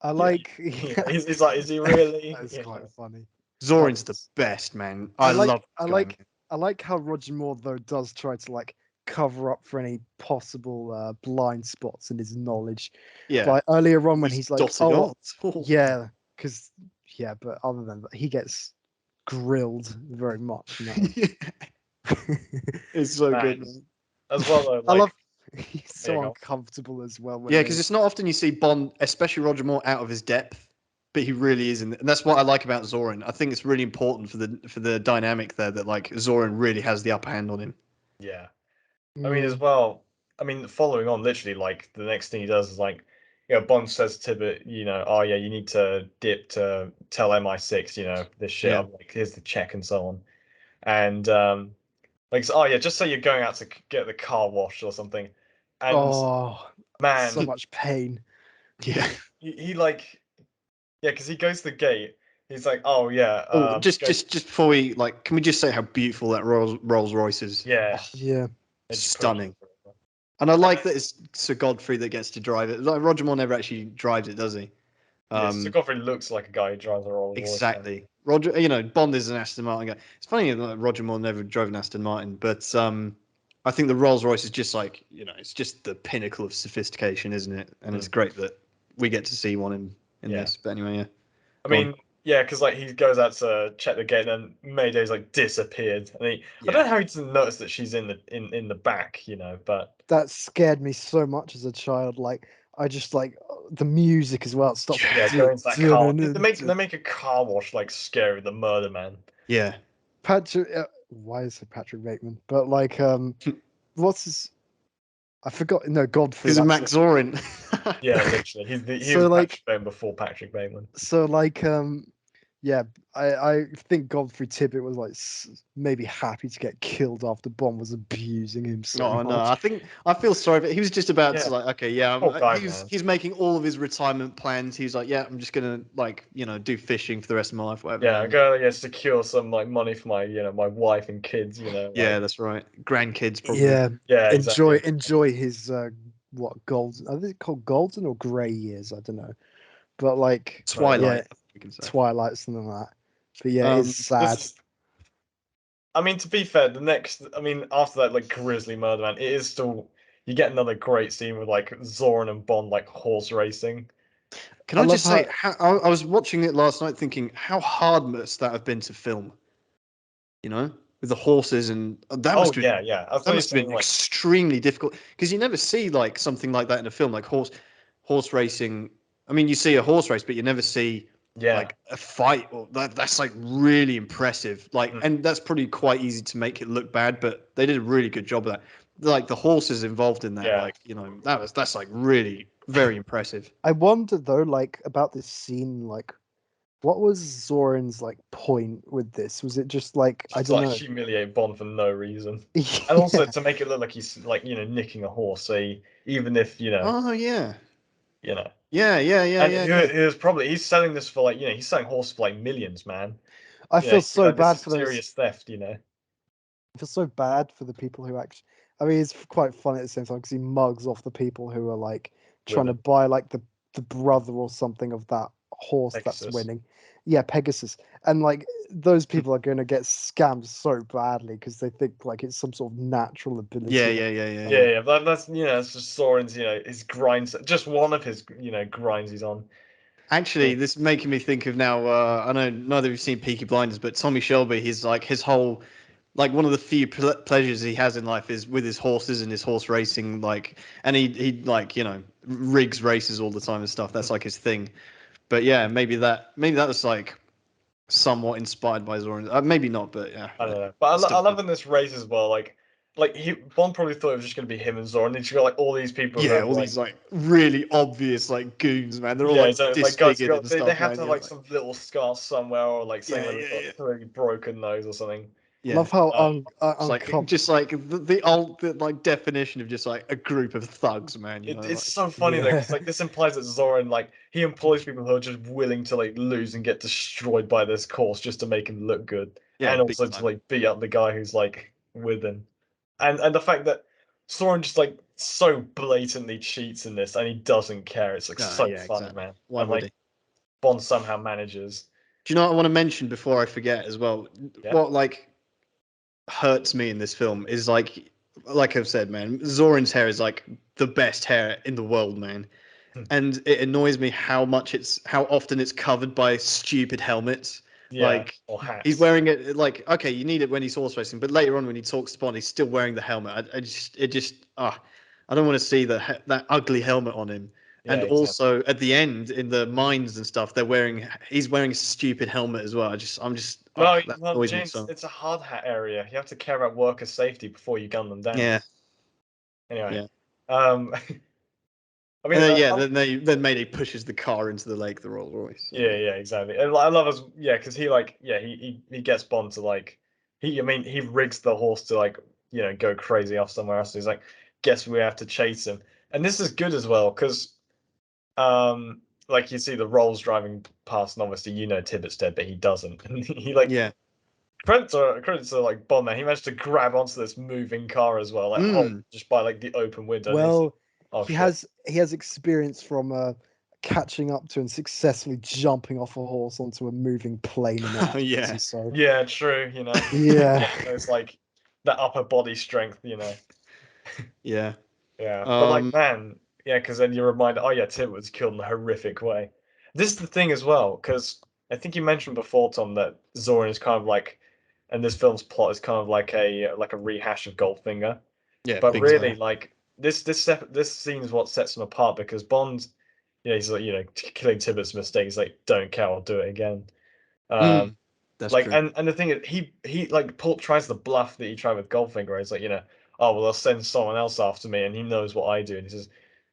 I like. He's like, is he really? That's quite funny. Zorin's the best, man. I like how Roger Moore though does try to like cover up for any possible blind spots in his knowledge. Yeah. But earlier on when he's like, yeah, because but other than that, he gets grilled very much. It's so good. As well, though. I love. He's so uncomfortable as well. Because it's not often you see Bond, especially Roger Moore, out of his depth, but he really is, and that's what I like about Zorin. I think it's really important for the dynamic there that like Zorin really has the upper hand on him. Yeah. I mean, as well, following on, literally, like, the next thing he does is, like, Bond says to Tibbet, oh, yeah, you need to dip to tell MI6, this shit. Yeah. Like, here's the check and so on. And, just say you're going out to get the car washed or something. And, man. So much pain. Yeah. He because he goes to the gate. He's like, oh, yeah. Just before we, like, can we just say how beautiful that Rolls Royce is? Yeah. Yeah. It's stunning. And I like that it's Sir Godfrey that gets to drive it. Like Roger Moore never actually drives it, does he? Sir Godfrey looks like a guy who drives a Rolls Royce. Exactly. Roger, Bond is an Aston Martin guy. It's funny that Roger Moore never drove an Aston Martin, but I think the Rolls Royce is just like, it's just the pinnacle of sophistication, isn't it? And it's great that we get to see one in this. But anyway, yeah. I mean, yeah, because like he goes out to check the gate, and then Mayday's like disappeared, and I don't know how he doesn't notice that she's in the back, but that scared me so much as a child. Like I just like the music as well. Stop. Yeah, going into that car. They make a car wash like scary, the murder man. Yeah. Patrick. Why is it Patrick Bateman? But like, what's his? I forgot. No, Godfrey. He's Max Zorin. Yeah, literally. He was Patrick Bateman before Patrick Bateman. So like, I think Godfrey Tibbet was like maybe happy to get killed after Bond was abusing him so much. No, I feel sorry, but he was just about to like, okay, he's making all of his retirement plans. He's like, yeah, I'm just gonna like, do fishing for the rest of my life, whatever. Yeah, I'm gonna secure some like money for my, my wife and kids, Yeah, that's right. Grandkids, probably. Yeah. Enjoy his golden? Are they called golden or grey years? I don't know, but like Twilight. We can say. Twilight, something like that. But yeah, it's sad. To be fair, after that like grisly murder man, it is still you get another great scene with like Zorin and Bond like horse racing. Can I just say, I was watching it last night thinking, how hard must that have been to film? With the horses and that must have been extremely difficult because you never see like something like that in a film, like horse racing. I mean, you see a horse race, but you never see like a fight. Or that's like really impressive. Like, and that's probably quite easy to make it look bad, but they did a really good job of that. Like the horses involved in that, like that's like really very impressive. I wonder though, like about this scene, like what was Zorin's like point with this? Was it just like I don't know, humiliate Bond for no reason, and also to make it look like he's like nicking a horse. So even if Oh yeah. Yeah. He was probably he's selling this for like he's selling horses for like millions, man. I feel so bad for serious theft, I feel so bad for the people who actually. I mean, it's quite funny at the same time because he mugs off the people who are like trying to buy like the brother or something of that horse that's winning. Yeah, Pegasus, and like those people are going to get scammed so badly because they think like it's some sort of natural ability. Yeah. That's it's just Zorin's his grinds, just one of his grinds he's on. Actually, this is making me think of now. I know neither of you've seen Peaky Blinders, but Tommy Shelby, he's like his whole. Like one of the few pleasures he has in life is with his horses and his horse racing. Like, and he like rigs races all the time and stuff. That's like his thing. But yeah, maybe that was like somewhat inspired by Zorin. Maybe not, but yeah. I don't know. But I love in this race as well. Like Bond probably thought it was just going to be him and Zorin. And you got like all these people. Yeah, all these like really obvious like goons, man. They're all like disfigured and stuff. They have to have like some little scar somewhere or like something like a really broken nose or something. Yeah. Love how It's like just like the old like definition of just like a group of thugs, man. You know, It's like, so funny though, yeah. because like this implies that Zoran like he employs people who are just willing to like lose and get destroyed by this course just to make him look good, yeah, and big also to time. like beat up the guy who's like with him, and the fact that Soren just like so blatantly cheats in this and he doesn't care. It's like so Yeah, funny, exactly. man. Why And would like he? Bond somehow manages. Do you know what I want to mention before I forget as well? Yeah. What like hurts me in this film is like I've said, man, Zoran's hair is like the best hair in the world, man. Hmm. And it annoys me how often it's covered by stupid helmets. Yeah, Like or hats. he's wearing it like okay, you need it when he's horse racing, but later on when he talks to Bond, he's still wearing the helmet. I don't want to see that ugly helmet on him. Yeah, And exactly. also at the end in the mines and stuff, he's wearing a stupid helmet as well. Well, that well, annoys me James, so. it's a hard hat area. You have to care about worker safety before you gun them down. Yeah, Anyway, yeah. I mean, Then Mayday pushes the car into the lake, the Rolls Royce. yeah, exactly. And I love us, yeah, because he like, yeah, he gets Bond to like, I mean, he rigs the horse to like, go crazy off somewhere else. He's like, guess we have to chase him, and this is good as well because, like you see the Rolls driving past, and obviously Tibbet's dead, but he doesn't, and he like Yeah. credits to like Bond man. He managed to grab onto this moving car as well, like just by like the open window. And he's like, Well, oh he shit. has experience from catching up to and successfully jumping off a horse onto a moving plane in that. Yeah. So Yeah, true. yeah. It's like that upper body strength. Yeah. Yeah, but like, man, yeah, because then you're reminded, oh yeah, Tim was killed in a horrific way. This is the thing as well, because I think you mentioned before, Tom, that Zoran is kind of like, and this film's plot is kind of like a rehash of Goldfinger. Yeah, But big really, time. like this scene is what sets him apart because Bond, he's like, killing Tibbet's mistake. He's like, don't care, I'll do it again. That's Like, true. and the thing is, he like Paul tries the bluff that he tried with Goldfinger. He's like, oh well, I'll send someone else after me, and he knows what I do. And he says,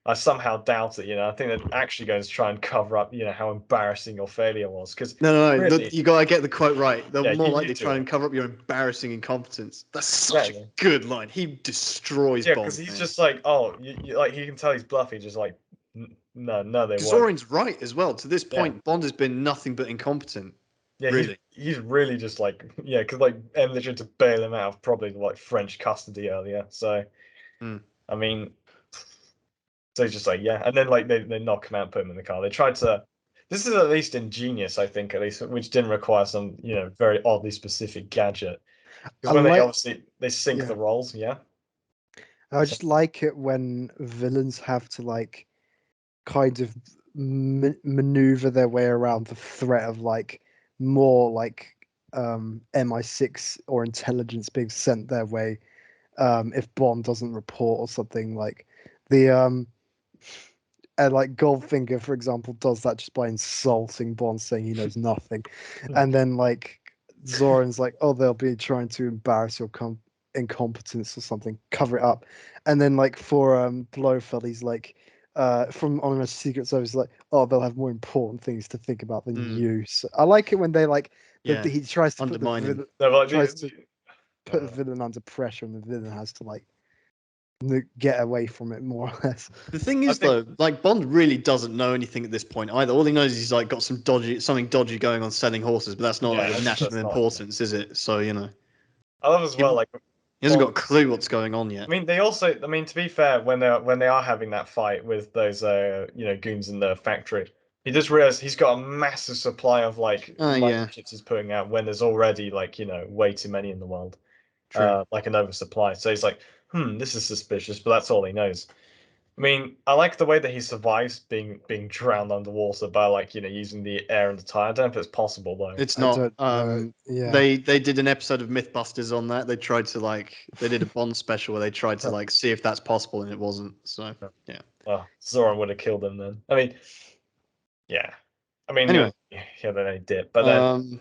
I somehow doubt it. I think they're actually going to try and cover up, how embarrassing your failure was. Because No. really, You gotta get the quote right. They're yeah, more you likely do try it. and cover up your embarrassing incompetence. That's such Exactly. a good line. He destroys Yeah, Bond. because he's Man. just like, oh, like he can tell he's bluffing. Just like, no, they won't. Zoran's right as well. To this Yeah. point, Bond has been nothing but incompetent. Yeah, Really. he's really just like, yeah, because like M literally to bail him out of probably like French custody earlier. So I mean, so he's just like, yeah, and then like they knock him out, and put him in the car. They tried to. This is at least ingenious, I think, at least, which didn't require some very oddly specific gadget. I Because when like they sync yeah. the roles, yeah. I just like it when villains have to like kind of maneuver their way around the threat of like more like MI6 or intelligence being sent their way if Bond doesn't report or something like the and like Goldfinger, for example, does that just by insulting Bond, saying he knows nothing, and then like Zoran's like, oh, they'll be trying to embarrass your incompetence or something, cover it up, and then like for Blofeld, he's like, from on a Secret Service, like, oh, they'll have more important things to think about than you. So I like it when they like Yeah. he tries to put the Undermining. villain, No, but like, tries to put the villain under pressure, and the villain has to like get away from it more or less. The thing is, though, like Bond really doesn't know anything at this point either. All he knows is he's like got something dodgy going on selling horses, but that's not like of national importance, is it? So I love as well, like he hasn't got a clue what's going on yet. I mean, to be fair, when they are having that fight with those goons in the factory, he just realized he's got a massive supply of like microchips he's putting out when there's already like way too many in the world, like an oversupply. So he's like, this is suspicious, but that's all he knows. I mean, I like the way that he survives being drowned underwater by like using the air and the tire. I don't know if it's possible though. It's I not. don't know. Yeah. They did an episode of MythBusters on that. They tried to they did a Bond special where they tried to see if that's possible, and it wasn't. So yeah. Well, Zoran would have killed him then. I mean, yeah. I mean, Anyway, then they did, but then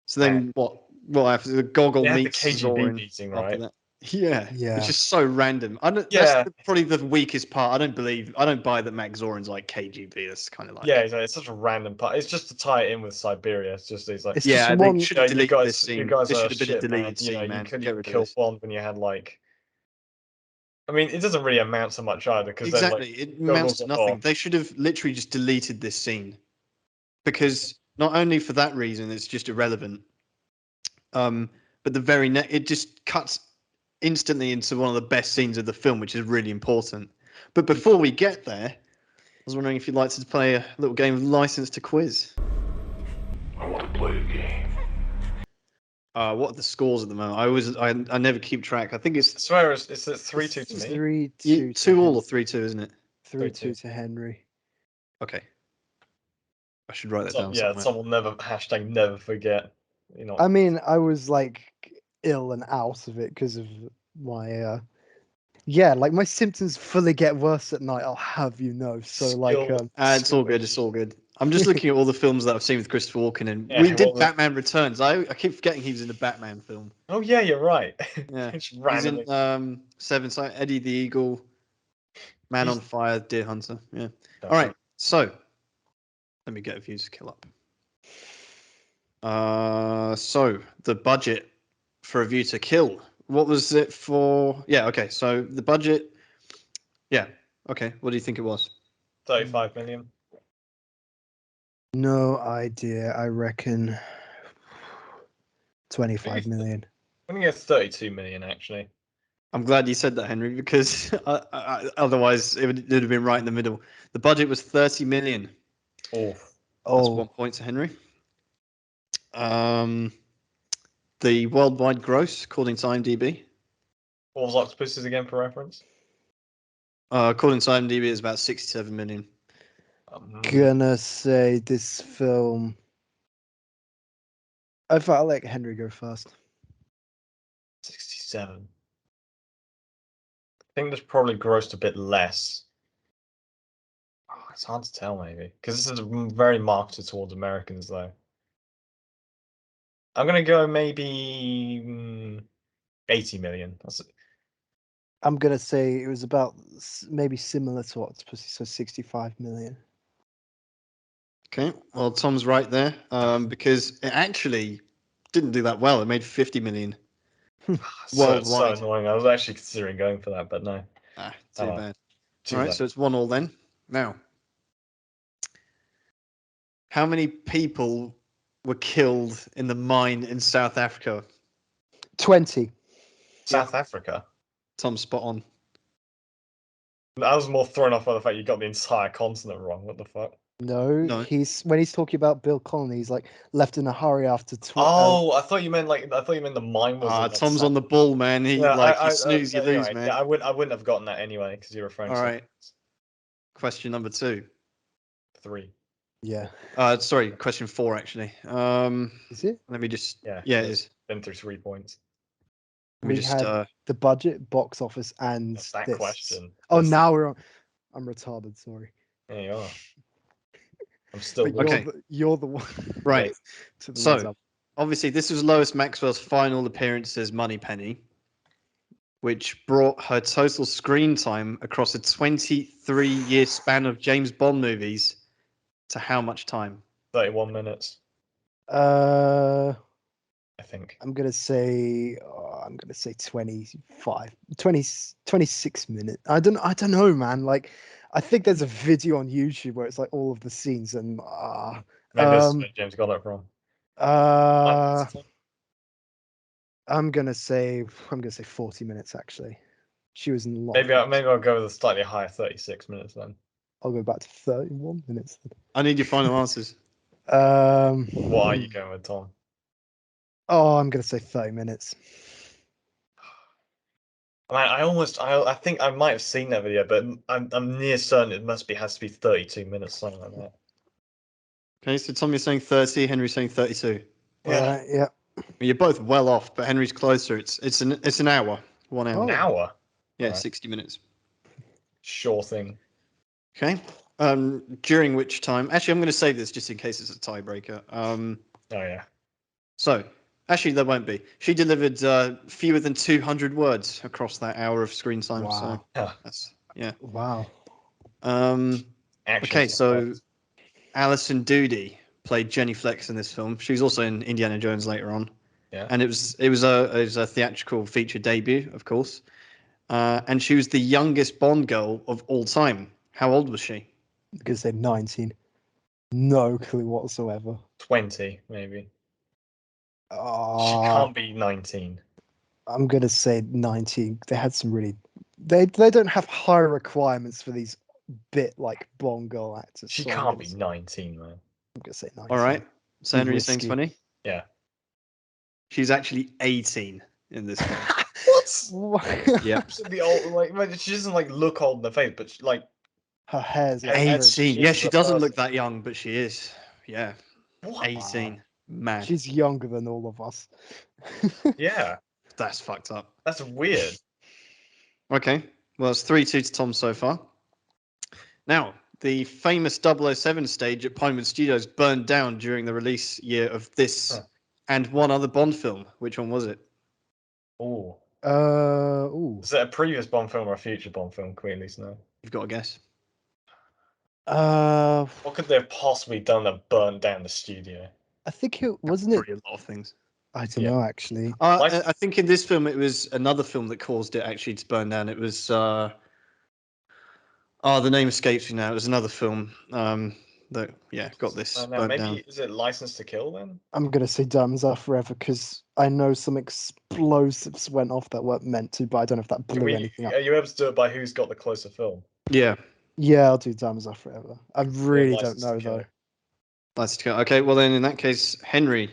so then what? Well, after the Goggle they had the meets KGB Zorin meeting, after right? that. Yeah, Yeah. it's just so random. Yeah. That's probably the weakest part. I don't buy that Max Zorin's like KGB. It's kind of like Yeah, it's such a random part. It's just to tie it in with Siberia. It's just these like, It's yeah, just they one. should you know, have deleted this you scene. guys This are should have been a shit, man. deleted You know, scene, you man. couldn't Get rid of kill this. Bond when you had like. I mean, it doesn't really amount to much either because then like Exactly, it Goggles amounts to are nothing. off. They should have literally just deleted this scene because not only for that reason it's just irrelevant, but the very it just cuts instantly into one of the best scenes of the film, which is really important. But before we get there, I was wondering if you'd like to play a little game of License to Quiz. I want to play a game. What are the scores at the moment? I never keep track. I think I it's swear it's 3-2 to It's me. 3-2. 2-2 or 3-2, isn't it? 3-2 to Henry. Okay. I should write that down Yeah, somewhere. Tom will never forget. You know. I mean, I was like ill and out of it because of my yeah, like my symptoms fully get worse at night. I'll have you know. So like, It's all good. It's all good. I'm just looking at all the films that I've seen with Christopher Walken, and Yeah, we did what was it? Batman Returns. I keep forgetting he was in the Batman film. Oh yeah, you're right. Yeah, It's he's randomly. in Seven Sight, Eddie the Eagle, Man He's- on Fire, Deer Hunter. Yeah. Gotcha. All right. So let me get a View to Kill up. So the budget for A View to Kill. What was it for? Yeah. Okay. So the budget. Yeah. Okay. What do you think it was? 35 million. no idea. I reckon 25 million. I think it's 32 million actually. I'm glad you said that, Henry, because otherwise it would have been right in the middle. The budget was 30 million. Oh, That's Oh, 1 point to Henry. The worldwide gross, according to IMDb. what was Octopuses again for reference? According to IMDb, is about 67 million. gonna say this film. I'll let Henry go first. 67. I think this probably grossed a bit less. Oh, it's hard to tell maybe because this is very marketed towards Americans though. I'm gonna go maybe 80 million. I'm gonna say it was about maybe similar to Octopussy, so 65 million. Okay, well, Tom's right there because it actually didn't do that well. It made 50 million So it's so worldwide. annoying. I was actually considering going for that, but no. Too well, bad. Too All right, late. so it's 1-1 then. Now, how many people were killed in the mine in South Africa? 20. South Africa. Tom's spot on. I was more thrown off by the fact you got the entire continent wrong. What the fuck? No, when he's talking about Bill Connolly, he's like left in a hurry after. Oh, I thought you meant the mine was. In, like, Tom's South- on the ball, man. He Yeah, you snooze, you lose, anyway, man. yeah, I wouldn't have gotten that anyway because you're referring All to right. Question number 2. 3. Yeah. Sorry, question 4 actually. Is it? Let me just. Yeah, Yeah, it is. been through 3 points. Let me We just. had the budget, box office, and That's that this. question. Oh, That's now we're on. I'm retarded. Sorry. There you are. I'm still. But Okay. you're the one. Right. to the So, ones up. obviously, this was Lois Maxwell's final appearance as Moneypenny, which brought her total screen time across a 23-year span of James Bond movies to how much time? 31 minutes, Uh, I think. I'm gonna say 25, 20, 26 minutes. I don't know, man. Like, I think there's a video on YouTube where it's like all of the scenes and Maybe this is where James got it from. I'm gonna say 40 minutes actually. She was in a lot. Maybe I'll go with a slightly higher 36 minutes then. I'll go back to 31 minutes. I need your final answers. What are you going with, Tom? Oh, I'm gonna say 30 minutes. I think I might have seen that video, but I'm near certain it has to be 32 minutes, something like that. Okay, so Tom, you're saying 30, Henry's saying 32. Yeah. Yeah. You're both well off, but Henry's closer. It's an hour. 1 hour. An hour? Yeah, Alright. 60 minutes. Sure thing. Okay. During which time, actually, I'm going to save this just in case it's a tiebreaker. Oh yeah. So, Actually, there won't be. She delivered fewer than 200 words across that hour of screen time. Wow. So Huh. that's yeah. Wow. Action Okay, so sequence. Alison Doody played Jenny Flex in this film. She was also in Indiana Jones later on. Yeah. And it was a theatrical feature debut, of course. And she was the youngest Bond girl of all time. How old was she? I'm gonna say 19. No clue whatsoever. 20, maybe. She Ah, can't be 19. I'm gonna say 19. They had some really. They don't have high requirements for these bit like Bond girl actors. She so I'm can't gonna be say- 19, man. I'm gonna say 19. All right. So Be Henry, you're saying risky. 20? Yeah. She's actually 18 in this film. What? Yeah. Absolutely old. Like, she doesn't like look old in the face, but she, like Her hair's As- like as 18. she Yeah, is she a doesn't person. look that young, but she is. Yeah. What? 18. Man, she's younger than all of us. Yeah, that's fucked up. that's weird. Okay. Well, it's 3-2 to Tom so far. Now, the famous 007 stage at Pinewood Studios burned down during the release year of this Huh. and one other Bond film. Which one was it? Oh, Ooh. is it a previous Bond film or a future Bond film? Can we at least know? You've got a guess. What could they have possibly done that burnt down the studio? I think it wasn't it. Pretty a lot of things. I don't Yeah. know actually. I think in this film it was another film that caused it actually to burn down. It was the name escapes me now. It was another film that got this Now burnt maybe down. is it License to Kill then? I'm gonna say Diamonds Are Forever because I know some explosives went off that weren't meant to, but I don't know if that blew anything up. Are you able to do it by who's got the closer film? Yeah. Yeah, I'll do Diamonds Are Forever. I really don't License to know Kill. though. Okay, well then in that case, Henry,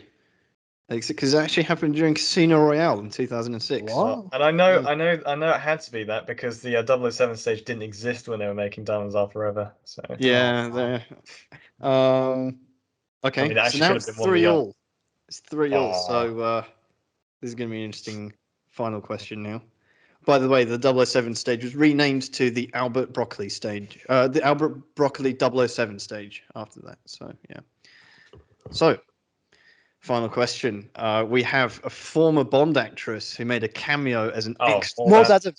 because it actually happened during Casino Royale in 2006. What? And I know it had to be that because the 007 stage didn't exist when they were making Diamonds Are Forever. So Yeah. There. Okay. I mean, it So actually now could it's have been one of the other. 3-3. It's 3-3. Aw. So this is going to be an interesting final question now. By the way, the 007 stage was renamed to the Albert Broccoli stage. The Albert Broccoli 007 stage after that. So yeah. So final question. We have a former Bond actress who made a cameo as an extra. Oh, No, that's- that's a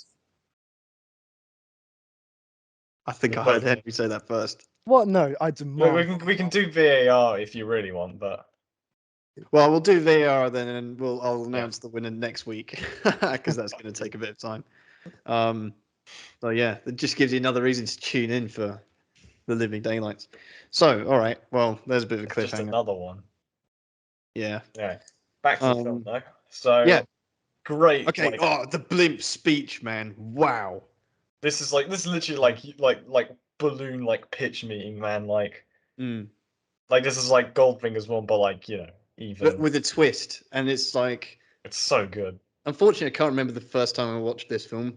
I think I Well, heard Henry say that first. what? No, I Look, demand. we can do VAR if you really want, but Well, we'll do VAR then, and I'll announce the winner next week because that's going to take a bit of time. So yeah, it just gives you another reason to tune in for the Living Daylights. So all right, well, there's a bit of a it's just cliffhanger. another one. Yeah. Yeah. Back to the film Um, though. So yeah. great. Okay. Like, Oh, the blimp speech, man! Wow. this is literally like balloon like pitch meeting, man. Like this is like Goldfinger's one, but like even. But with a twist, and it's like, It's so good. unfortunately, I can't remember the first time I watched this film,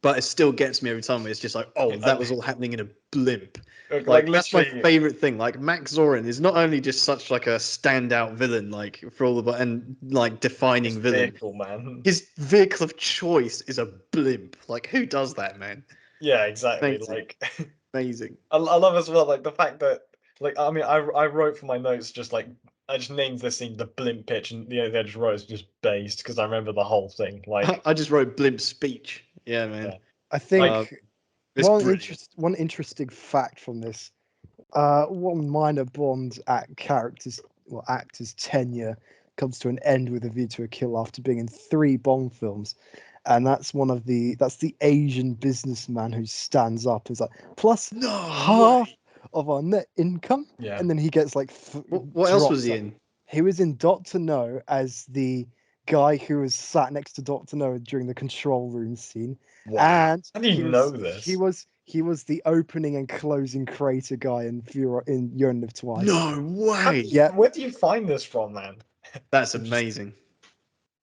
but it still gets me every time. It's just like, oh, that was all happening in a blimp. Like that's my literally, favorite thing. Like Max Zorin is not only just such like a standout villain, like for all the and like defining his villain. vehicle, man. His vehicle of choice is a blimp. Like who does that, man? Yeah, exactly. Amazing. Like Amazing. I love as well like the fact that like I mean I wrote for my notes just like I just named this thing the blimp pitch and I just wrote just based because I remember the whole thing. Like I just wrote blimp speech. Yeah, man. Yeah. I think It's brilliant. one interesting fact from this, one minor Bond actor's tenure comes to an end with A View to a Kill after being in 3 Bond films, and that's the Asian businessman who stands up and is like plus half of our net income, Yeah. and then he gets like What else was he dropped. in? He was in Doctor No as the guy who was sat next to Doctor No during the control room scene. wow. And How do you know this? He was the opening and closing crater guy in You Only Live Twice. No way. Yeah. Where do you find this from, man? That's amazing.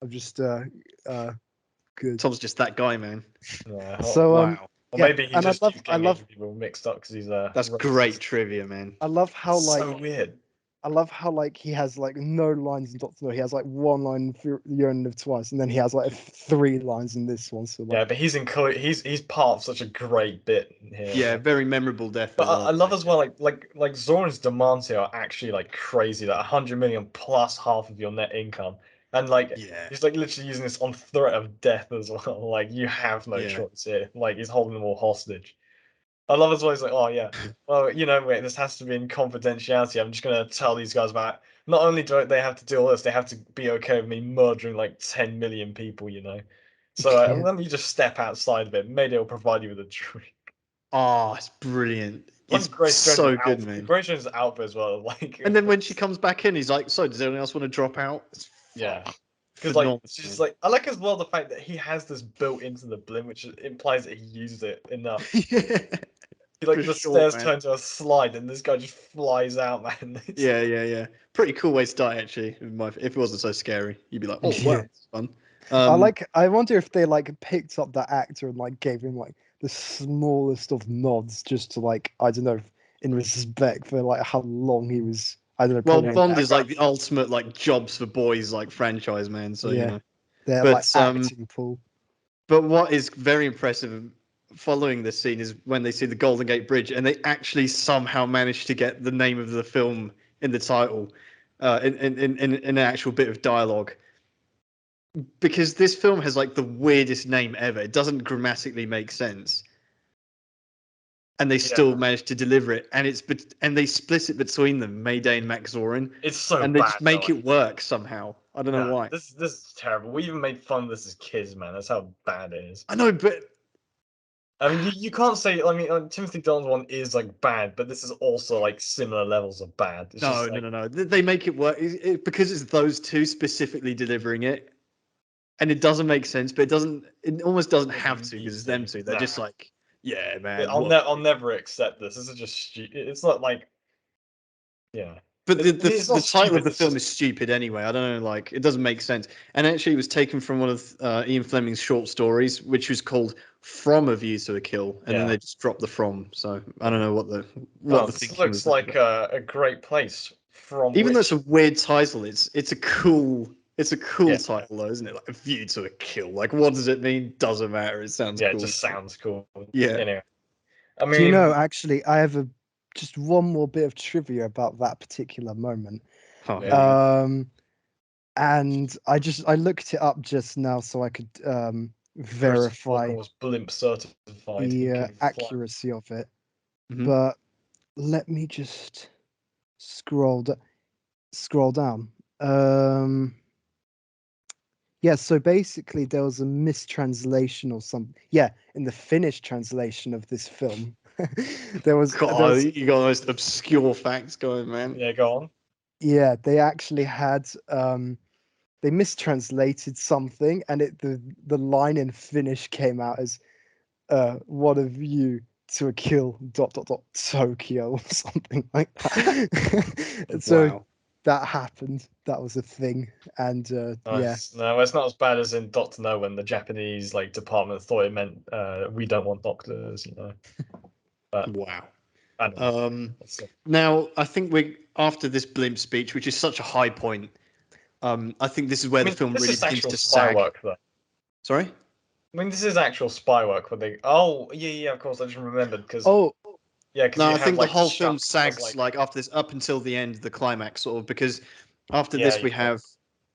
I'm just good. Tom's just that guy, man. Yeah. So Wow. Or yeah, maybe he and just keeps I getting love Asian people mixed up because he's a That's racist. great trivia, man. I love how like so weird. I love how like he has like no lines in Doctor No. He has like one line in You Only Live Twice, and then he has like 3 lines in this one. So like, Yeah, but he's part of such a great bit here. Yeah, very memorable death. But as well. I love as well like Zoran's demands here are actually like crazy, like 100 million plus half of your net income. And like Yeah. he's like literally using this on threat of death as well. Like you have no Yeah. choice here. Like he's holding them all hostage. I love as well. He's like, oh yeah, well wait, this has to be in confidentiality. I'm just gonna tell these guys about. Not only do they have to do all this, they have to be okay with me murdering like 10 million people. So Yeah. let me just step outside of it. Maybe it'll provide you with a drink. Oh, it's brilliant. Like It's Grace Jones' so good, outfit. man. Grace Jones' outfit as well. Like, And then when she comes back in, he's like, "So, does anyone else want to drop out?" It's yeah, oh, because like phenomenal. she's like, I like as well the fact that he has this built into the blimp, which implies that he used it enough. Yeah, He, like for the sure, stairs man. turn to a slide, and this guy just flies out, man. Yeah. Pretty cool way to die, actually. If it wasn't so scary, you'd be like, "Oh, wow, Yeah. it's fun." I wonder if they like picked up that actor and like gave him like the smallest of nods just to like, I don't know, in respect for like how long he was, I don't know, Well, putting in Bond that. is like the ultimate like jobs for boys like franchise, man. So you Yeah. know. Their like But acting pool. but what is very impressive following this scene is when they see the Golden Gate Bridge and they actually somehow manage to get the name of the film in the title, in an actual bit of dialogue. Because this film has like the weirdest name ever. It doesn't grammatically make sense. And they still manage to deliver it, and they split it between them, Mayday and Max Zorin, It's so and they bad. just make though. it work somehow. I don't know Nah, why. this is terrible. We even made fun of this as kids, man. That's how bad it is. I know, but I mean, you can't say. I mean, Timothy Dalton's one is like bad, but this is also like similar levels of bad. It's just like no. They make it work because it's those two specifically delivering it, and it doesn't make sense. But it doesn't. It almost doesn't have to because it's them two. They're just like, yeah, man. I'll never accept this. This is just stupid. It's not like, yeah. But It's the not title of stupid. the It's film just is stupid anyway. I don't know, like it doesn't make sense. And actually, it was taken from one of Ian Fleming's short stories, which was called "From a View to a Kill," and then yeah. they just dropped the "from." So I don't know what the Oh, this thinking looks was there. like But a great place from even though it's which. a weird title, it's a cool Yeah, title though, isn't it? Like "A View to a Kill." Like what does it mean? Doesn't matter. It sounds yeah, it cool. just sounds cool. Yeah. Anyway, I Do you know, mean, actually, I have just one more bit of trivia about that particular moment. Oh, yeah. And I looked it up just now so I could Christopher verify Walken was blimp certified. He the can fly. accuracy of it. Mhm. But let me just scroll down. Yeah, so basically there was a mistranslation or something. Yeah, in the Finnish translation of this film, there was God, you got the most obscure facts going, man. Yeah, go on. yeah, they actually had they mistranslated something, and the line in Finnish came out as one of you to a kill Tokyo or something like that. So Wow. that happened. That was a thing, and yeah, No, it's not as bad as in Doctor No when the Japanese like department thought it meant we don't want doctors. But Wow. I don't know. Now, I think we after this blimp speech, which is such a high point, I think this is where I the mean, film this really is begins actual to spy sag. work, though. Sorry? I mean, this is actual spy work. Where they? Oh, yeah, of course. I just remembered because oh because No, you I have think the like whole film Chuck as sags like like after this up until the end, the climax sort of because after yeah, this we have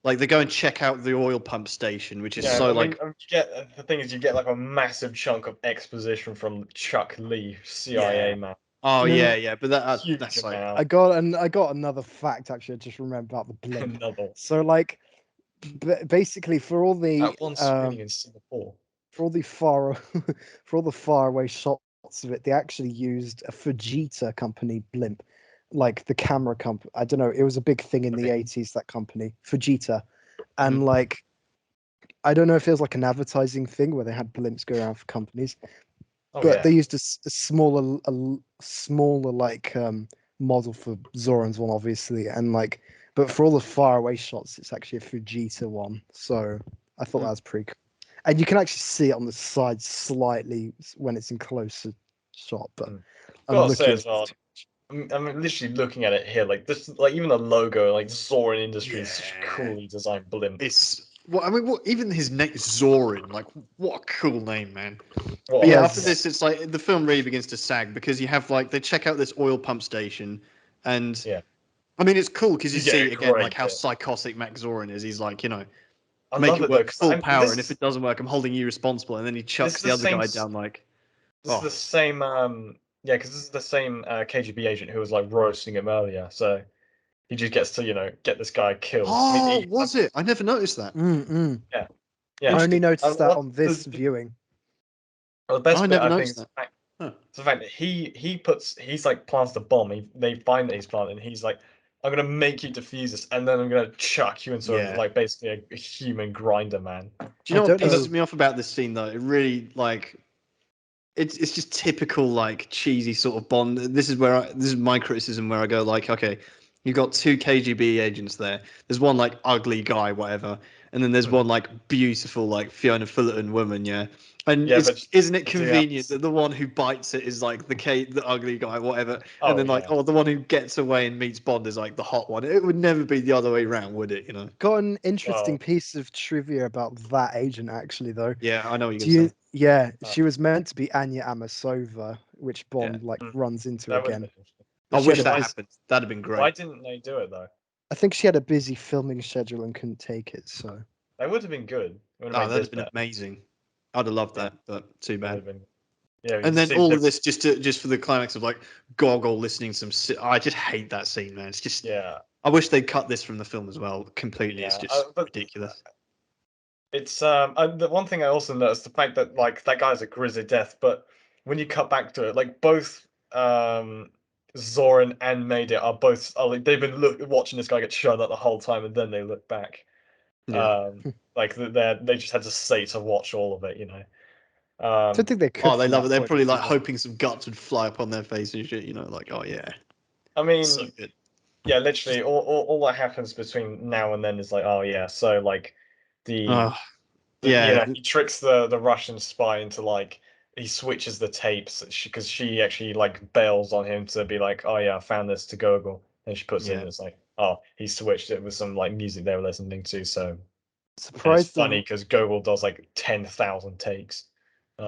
like they go and check out the oil pump station, which is yeah. so I mean, like you get the thing is you get like a massive chunk of exposition from Chuck Lee, CIA yeah. man. Oh no, yeah, but Huge that's like amount. I got another fact actually. I just remembered about the blimp. Another So like basically for all the at one screening in Singapore. for all the far for all the faraway shots of it, they actually used a Fujita company blimp, like the camera company. I don't know. It was a big thing in the Okay. 80s. That company, Fujita, and Mhm. like I don't know if it was like an advertising thing where they had blimps go around for companies, Oh but yeah. they used a smaller like model for Zoran's one, obviously, and like but for all the faraway shots, it's actually a Fujita one. So I thought that was pretty cool. And you can actually see it on the side slightly when it's in closer shot, but I'm Gotta say looking. as well. I'm literally looking at it here. Like this, like even the logo, like Zoran Industries, is such a yeah. coolly designed blimp. It's well, I mean, even his name Zorin, like what a cool name, man. What But yeah, Yeah, after this, it's like the film really begins to sag because you have like they check out this oil pump station, and Yeah. I mean, it's cool because you You get see a again great like how bit. psychotic Max Zorin is. He's like, I make love it it though, work 'cause full power, and if it doesn't work, I'm holding you responsible. And then he this chucks is the the other same guy down like, this is the same yeah, because this is the same KGB agent who was like roasting him earlier. So he just gets to get this guy killed. I mean, oh, was it? I never noticed that. Mm-mm. yeah. I only noticed that Well, on this viewing. the best I bit never I think noticed is that. Huh. the fact that he's like plants the bomb. They find that he's planted, and he's like, "I'm gonna make you defuse this, and then I'm gonna chuck you into Yeah. like basically a human grinder, man." Do you know I what don't pisses know. me off about this scene though? It really like it's just typical like cheesy sort of Bond. This is my criticism where I go like, okay, you've got two KGB agents there. There's one like ugly guy, whatever, and then there's one like beautiful like Fiona Fullerton woman, yeah. And Yeah, but isn't it the two convenient others- that the one who bites it is like the ugly guy, whatever, Oh, and then like yeah. the one who gets away and meets Bond is like the hot one. It would never be the other way around, would it? Got an interesting Well, piece of trivia about that agent actually though. Yeah, I know what Do you're gonna you? say. Yeah, Uh, she was meant to be Anya Amasova, which Yeah. Bond like Mm. runs into that would have again. been interesting. I She had wish a that bus- happened. That'd have been Why great. didn't they do it though? I think she had a busy filming schedule and couldn't take it. So That would have been good. It would have Oh, made that'd this have been better. amazing. I'd have loved Yeah. that, but too It would bad. have been. Yeah, And you then see all the- of this just for the climax of like Gogol listening to some. I just hate that scene, man. It's just. Yeah, I wish they'd cut this from the film as well. Completely, it's yeah. just But ridiculous. it's the one thing I also noticed the fact that like that guy's a grisly death, but when you cut back to it, like both Zoran and Mayday are like they've been watching this guy get shot at the whole time, and then they look back. Yeah. Like they just had to stay to watch all of it, you know. I don't think they could. Oh, they from love that it. They're point of probably like view. hoping some guts would fly up on their face and shit. Like oh yeah, I mean, so good. yeah, literally all that happens between now and then is like, oh yeah, so like the Oh, yeah. he tricks the Russian spy into like he switches the tapes because she actually like bails on him to be like, oh yeah, I found this to Gogol, and she puts it in. Yeah. It's like, oh, he switched it with some like music they were listening to. So and it's Surprised funny because Gogol does like 10,000 takes.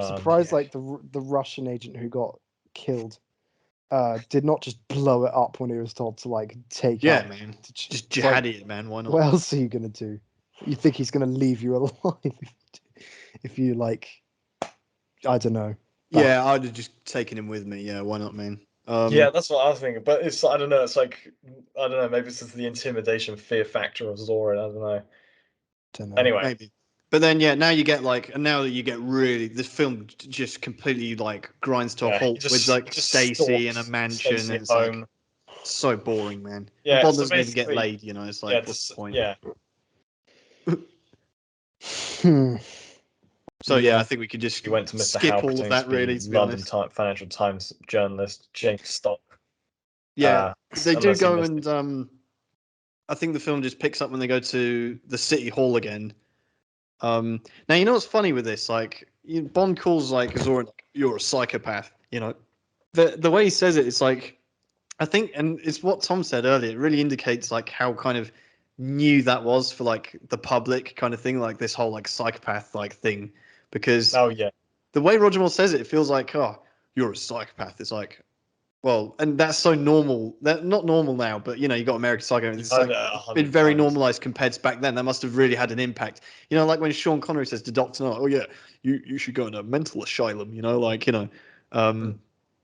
surprised Yeah. like the Russian agent who got killed did not just blow it up when he was told to like take Yeah, out. man. Just It's like, jihadi it, man. Why not? what else are you gonna do? You think he's gonna leave you alive if you like? I don't know. Yeah, I'd have just taken him with me. Yeah, why not, man? Yeah, that's what I was thinking. But it's I don't know. It's like I don't know. Maybe it's just the intimidation, fear factor of Zoran. I don't know. Don't know. Anyway, maybe. But then, yeah, now you get like, and now that you get really, this film just completely like grinds to a yeah, halt with like he just Stacy in a stalks mansion. Stacey And it's home. like so boring, man. And Yeah, Bond so doesn't even get basically, laid. It's yeah, like, what's the point? yeah. Hmm. So yeah, Yeah. I think we could just He went to Mr. skip all Halpert, of that, really, to be London honest. Financial Times journalist James Stock. Yeah, they do unless he go missed and I think the film just picks up when they go to the city hall again. Now you know what's funny with this? Like Bond calls like Zoran, "You're a psychopath." The way he says it, it's like I think, and it's what Tom said earlier. It really indicates like how kind of new that was for like the public kind of thing, like this whole like psychopath like thing, because Oh yeah, the way Roger Moore says it, it feels like, oh, you're a psychopath. It's like, well, and that's so normal. That not normal now, but you got American Psycho. you've It's heard like it it's been very 100 times. normalized compared to back then. That must have really had an impact. Like when Sean Connery says to Doctor No, oh yeah, you should go in a mental asylum.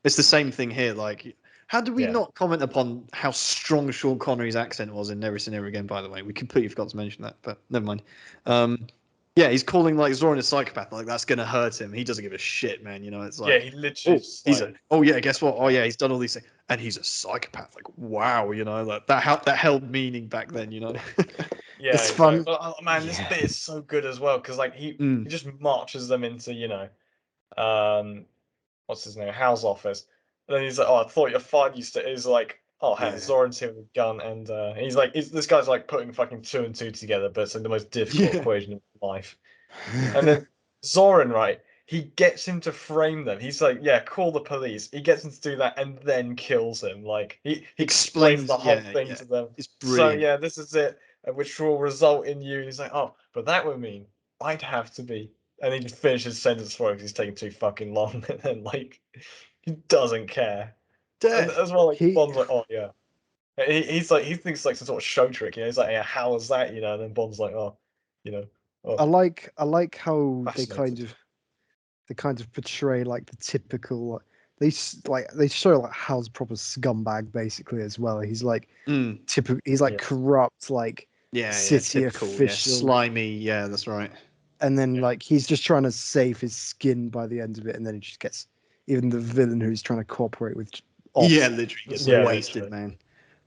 It's the same thing here. Like, how do we Yeah. not comment upon how strong Sean Connery's accent was in Never Say Never Again? By the way, we completely forgot to mention that, but never mind. Yeah, he's calling like Zoran a psychopath. Like that's gonna hurt him. He doesn't give a shit, man. It's like Yeah, he literally. oh yeah, guess what? Oh yeah, he's done all these things, and he's a psychopath. Like wow, like that held meaning back then. Yeah, It's exactly. fun. But, oh, man, this Yeah. bit is so good as well because like he Mm. just marches them into what's his name, Hal's office. And then he's like, "Oh, I thought your father used to." He's like, "Oh, Yeah. Zoran's here with a gun," and he's like, "This guy's like putting fucking two and two together, but it's like the most difficult Yeah. equation in life." And then Zoran, right? He gets him to frame them. He's like, "Yeah, call the police." He gets him to do that and then kills him. Like he explains the whole thing yeah. to them. It's So brilliant. yeah, this is it, which will result in you. He's like, "Oh, but that would mean I'd have to be," and he just finishes his sentence for it because he's taking too fucking long, and then like he doesn't care. And Death. as well, like He- Bond's like, "Oh yeah." He's like he thinks it's like some sort of show trick. You know, he's like, yeah, how is that? You know, and then Bond's like, oh, you know, I oh, like how fascinated. they kind of portray like the typical they show like Hal's proper scumbag basically as well. He's like typical. He's like Yeah. corrupt, like Yeah, city typical, official, slimy. Yeah, that's right. and then Yeah. like he's just trying to save his skin by the end of it, and then he just gets even the villain who's trying to cooperate with. Yeah, Off. literally gets Yeah, wasted, literally. man.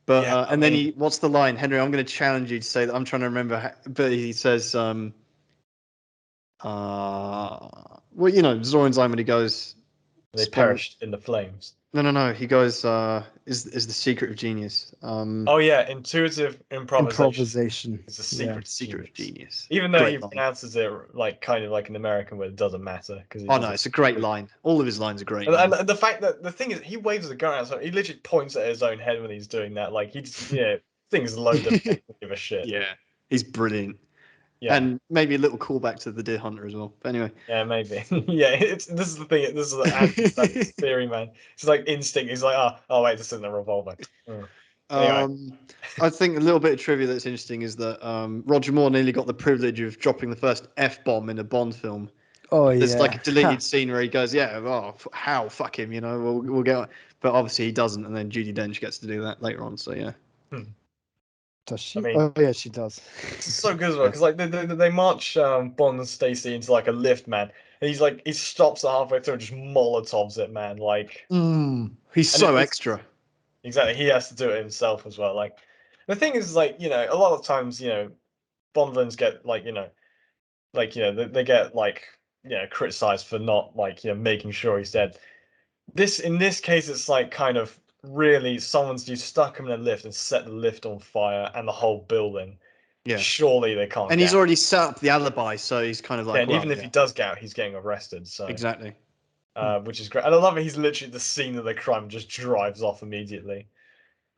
But Yeah, I and then mean, what's the line, Henry? I'm going to challenge you to say that. I'm trying to remember, but he says, well, Zoran's line when he goes, they Spawn. perished in the flames. No. He goes, is the secret of genius. Oh yeah, intuitive improvisation Improvisation. is the Yeah. secret of Secret of genius. genius. Even though he Great line. pronounces it like kind of like an American word, it doesn't matter because he Oh does no, it. it's a great line. All of his lines are great, And, man. and the fact that the thing is, he waves the gun out, so he literally points at his own head when he's doing that. Like he just, things load of give a shit. Yeah, he's brilliant. Yeah, And maybe a little callback to the Deer Hunter as well. But anyway. yeah, maybe. Yeah, this is the thing. This is the anti theory, man. It's like instinct. He's like, oh wait, this isn't a revolver. Oh. Anyway, I think a little bit of trivia that's interesting is that Roger Moore nearly got the privilege of dropping the first F-bomb in a Bond film. Oh There's like yeah. a deleted scene where he goes, "Yeah, how fuck him," we'll get on. But obviously he doesn't, and then Judi Dench gets to do that later on. So yeah. Does I she? mean, Oh yeah, she does. it's so good as well because like they march Bond and Stacy into like a lift, man, and he's like he stops it halfway through and just molotovs it, man. Like, He's and so it's extra. exactly he has to do it himself as well. Like, the thing is, like a lot of times Bond villains get they get like criticized for not like making sure he's dead. In this case, it's like kind of really someone's you stuck him in a lift and set the lift on fire and the whole building. Yeah. Surely they can't And get he's out. already set up the alibi, so he's kind of Yeah, like, and well, even if he does get out, he's getting arrested. So exactly. which is great. And I love it. He's literally the scene of the crime just drives off immediately.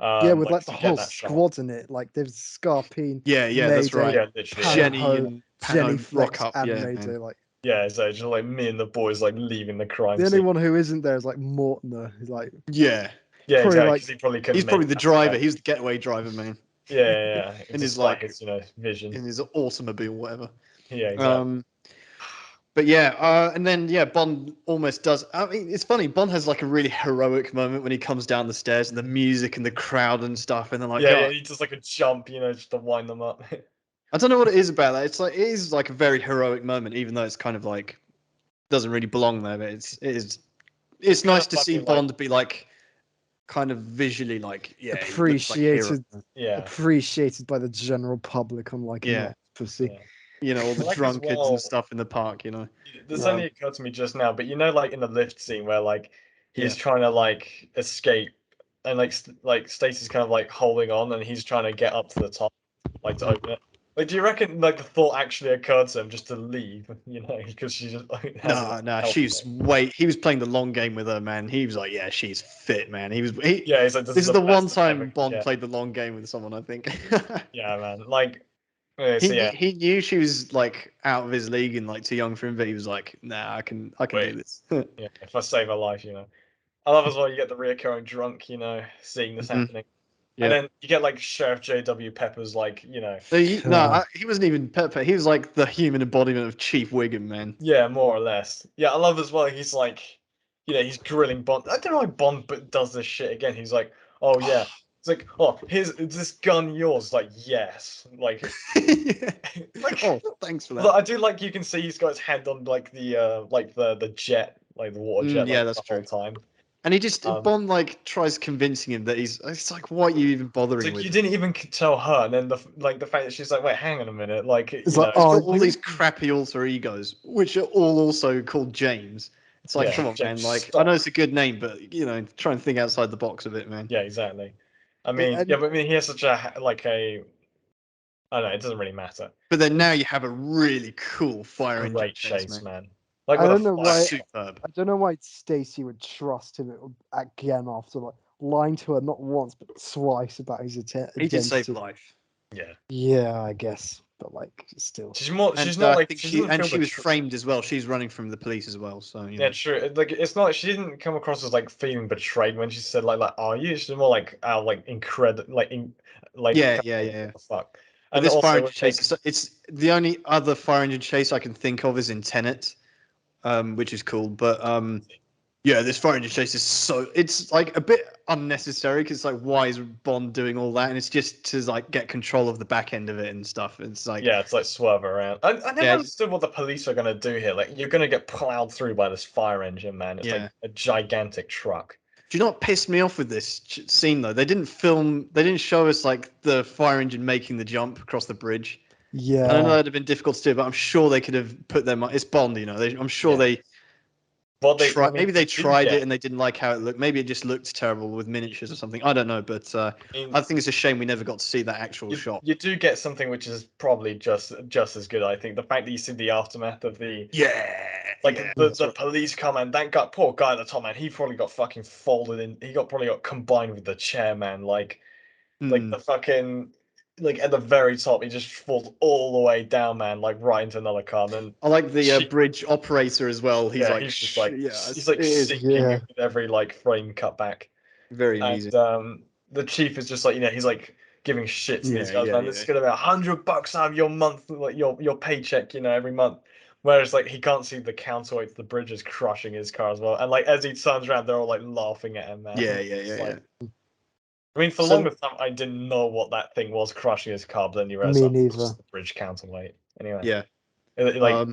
Yeah, with Like like the to get whole that shot. squad in it. Like there's Scarpine, Yeah, that's right. Yeah, literally. Jenny and Jenny Pano Flex, rock up, and yeah, Mayday. man. Like Yeah, so just like me and the boys like leaving the crime the only scene. one who isn't there is like Mortner. He's like Yeah. Yeah, probably exactly. like Because he probably couldn't He's make probably the that driver. step. He was the getaway driver, man. Yeah. In his Despite like his vision. in his automobile, whatever. Yeah, exactly. But yeah, and then Bond almost does. I mean, it's funny. Bond has like a really heroic moment when he comes down the stairs and the music and the crowd and stuff, and then like, Yeah, he does like a jump, just to wind them up. I don't know what it is about that. It is like a very heroic moment, even though it's kind of like doesn't really belong there. But it's nice to see Bond be like kind of visually like he looks like a hero. appreciated by the general public, unlike an pussy. All the like drunk kids well, and stuff in the park. This only occurred to me just now, but like in the lift scene where like he's trying to like escape, and like Stacey's kind of like holding on, and he's trying to get up to the top, like to open it. Like, do you reckon like the thought actually occurred to him just to leave? Because she just like no, he was playing the long game with her, man. He was like, yeah, she's fit, man. He's like, this is the one time Bond played the long game with someone, I think. Yeah, man. Like, he knew she was like out of his league and like too young for him, but he was like, nah, I can do this. Yeah, if I save her life, I love as well. You get the reoccurring drunk, seeing this happening. And then you get like Sheriff J.W. Pepper's like, he wasn't even Pepper. He was like the human embodiment of Chief Wiggum, man. Yeah, more or less. Yeah, I love as well. He's like, he's grilling Bond. I don't know why Bond does this shit again. He's like, oh yeah. It's like, oh, is this gun yours? Like, yes. Like, like, oh, thanks for that. I do like you can see he's got his hand on like the jet, like the water jet, that's the true. whole time. And he just Bond like tries convincing him that it's like, what are you even bothering with? You didn't even tell her, and then the fact that she's like, wait, hang on a minute, like it's like, all these crappy alter egos, which are all also called James. It's like, come on, James, man. Like, stop. I know it's a good name, but try and think outside the box a bit, man. Yeah, exactly. I mean, but he has such a I don't know, it doesn't really matter. But then now you have a really cool fire engine chase, man. Like, I don't know why. Superb. I don't know why Stacy would trust him again after like lying to her not once but twice about his identity. He did save life. Yeah. Yeah, I guess. but like still. She's more. And She's not I like think she she doesn't feel was betrayed. framed as well. She's running from the police as well. So you Yeah, know. true. Like it's not. She didn't come across as like feeling betrayed when she said like are you? She's more like like incredible, like Yeah, kind yeah, of, yeah. what the fuck. But And this fire also engine chase, it's the only other fire engine chase I can think of is in Tenet, which is cool. But yeah, this fire engine chase is it's like a bit unnecessary because like why is Bond doing all that? And it's just to like get control of the back end of it and stuff. It's like yeah, it's like swerve around. I never yeah, understood what the police are gonna do here. Like you're gonna get plowed through by this fire engine, man. It's yeah. like a gigantic truck. Do you know what pissed me off with this scene though? They didn't show us like the fire engine making the jump across the bridge. And I know Yeah, that'd have been difficult to do, but I'm sure they could have put them. It's Bond, you know. I'm sure Yeah. they What they, I tried. mean, Maybe we they didn't tried get. it and they didn't like how it looked. Maybe it just looked terrible with miniatures or something. I don't know, but I mean, I think it's a shame we never got to see that actual shot. you do get something which is probably just as good. I think the fact that you see the aftermath of the Yeah, like yeah, the that's the right. police come and that guy, poor guy at the top, man, he probably got fucking folded in. He got probably got combined with the chairman, like Hmm. the fucking like at the very top, he just falls all the way down, man, like right into another car. Then I like the she, bridge operator as well. He's yeah, like, he's just yeah, he's like it is sinking yeah, with every like frame cut back. very And amusing. the chief is just like, he's like giving shit to these Yeah, guys, yeah, man. This is yeah, gonna be $100 out of your month, like your paycheck, every month. Whereas like he can't see the counterweight to the bridge is crushing his car as well. And like as he turns around, they're all like laughing at him, man. yeah, yeah, It's yeah, yeah. like, I mean, for the So longest time, I didn't know what that thing was crushing his car, but then you realize me oh, it's neither. just the bridge counterweight. Anyway, yeah. like,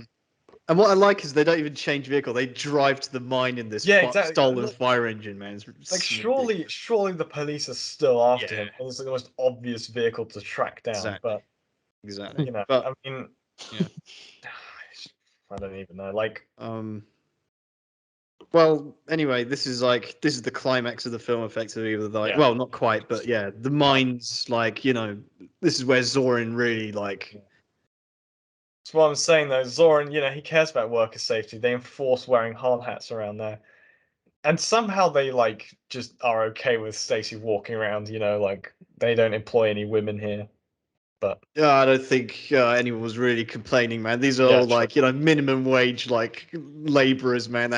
And what I like is they don't even change vehicle. They drive to the mine in this yeah, exactly. stolen fire engine, man. Like, It's ridiculous. surely the police are still after Yeah, him, and it's like the most obvious vehicle to track down. exactly, But exactly. I But mean, yeah, I don't even know. Like, um, well, anyway, this is the climax of the film, effectively. With like, yeah, well, not quite, but yeah, the mines, like this is where Zorin really like. that's what I'm saying though. Zoran, he cares about worker safety. They enforce wearing hard hats around there, and somehow they like just are okay with Stacy walking around. Like they don't employ any women here. But Yeah, I don't think anyone was really complaining, man. These are yeah, all true. like minimum wage like laborers, man. They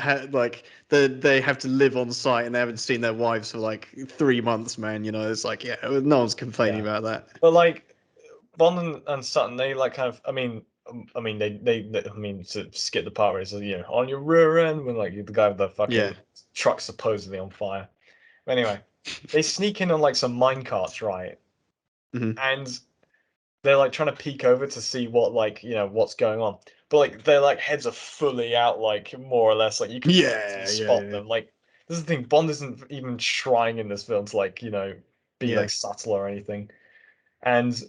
have to live on site and they haven't seen their wives for like 3 months, man. It's like yeah, no one's complaining Yeah, about that. but like Bond and Sutton, they like kind of. I mean, I mean, to skip the part where it's on your rear end when like the guy with the Yeah, fucking truck supposedly on fire. Anyway, they sneak in on like some mine carts, right? hmm And they're like trying to peek over to see what like what's going on. But like their like heads are fully out, like more or less. Like you can easily yeah, yeah, spot yeah, them. Like this is the thing, Bond isn't even trying in this film to like, be yeah, like subtle or anything. And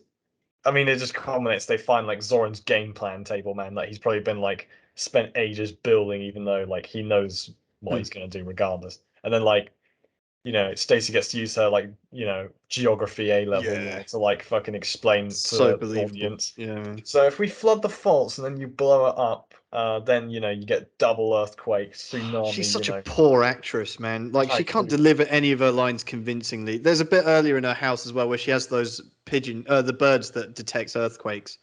I mean it just culminates, they find like Zoran's game plan table, man. Like he's probably been like spent ages building, even though like he knows what Mm. he's gonna do regardless. And then like Stacey gets to use her like, geography A level, Yeah. to like fucking explain to So the believable. audience. Yeah, man. So if we flood the faults and then you blow it up, then you get double earthquake, She's tsunami, such a poor actress, man. Like she like can't deliver any of her lines convincingly. There's a bit earlier in her house as well where she has those the birds that detects earthquakes,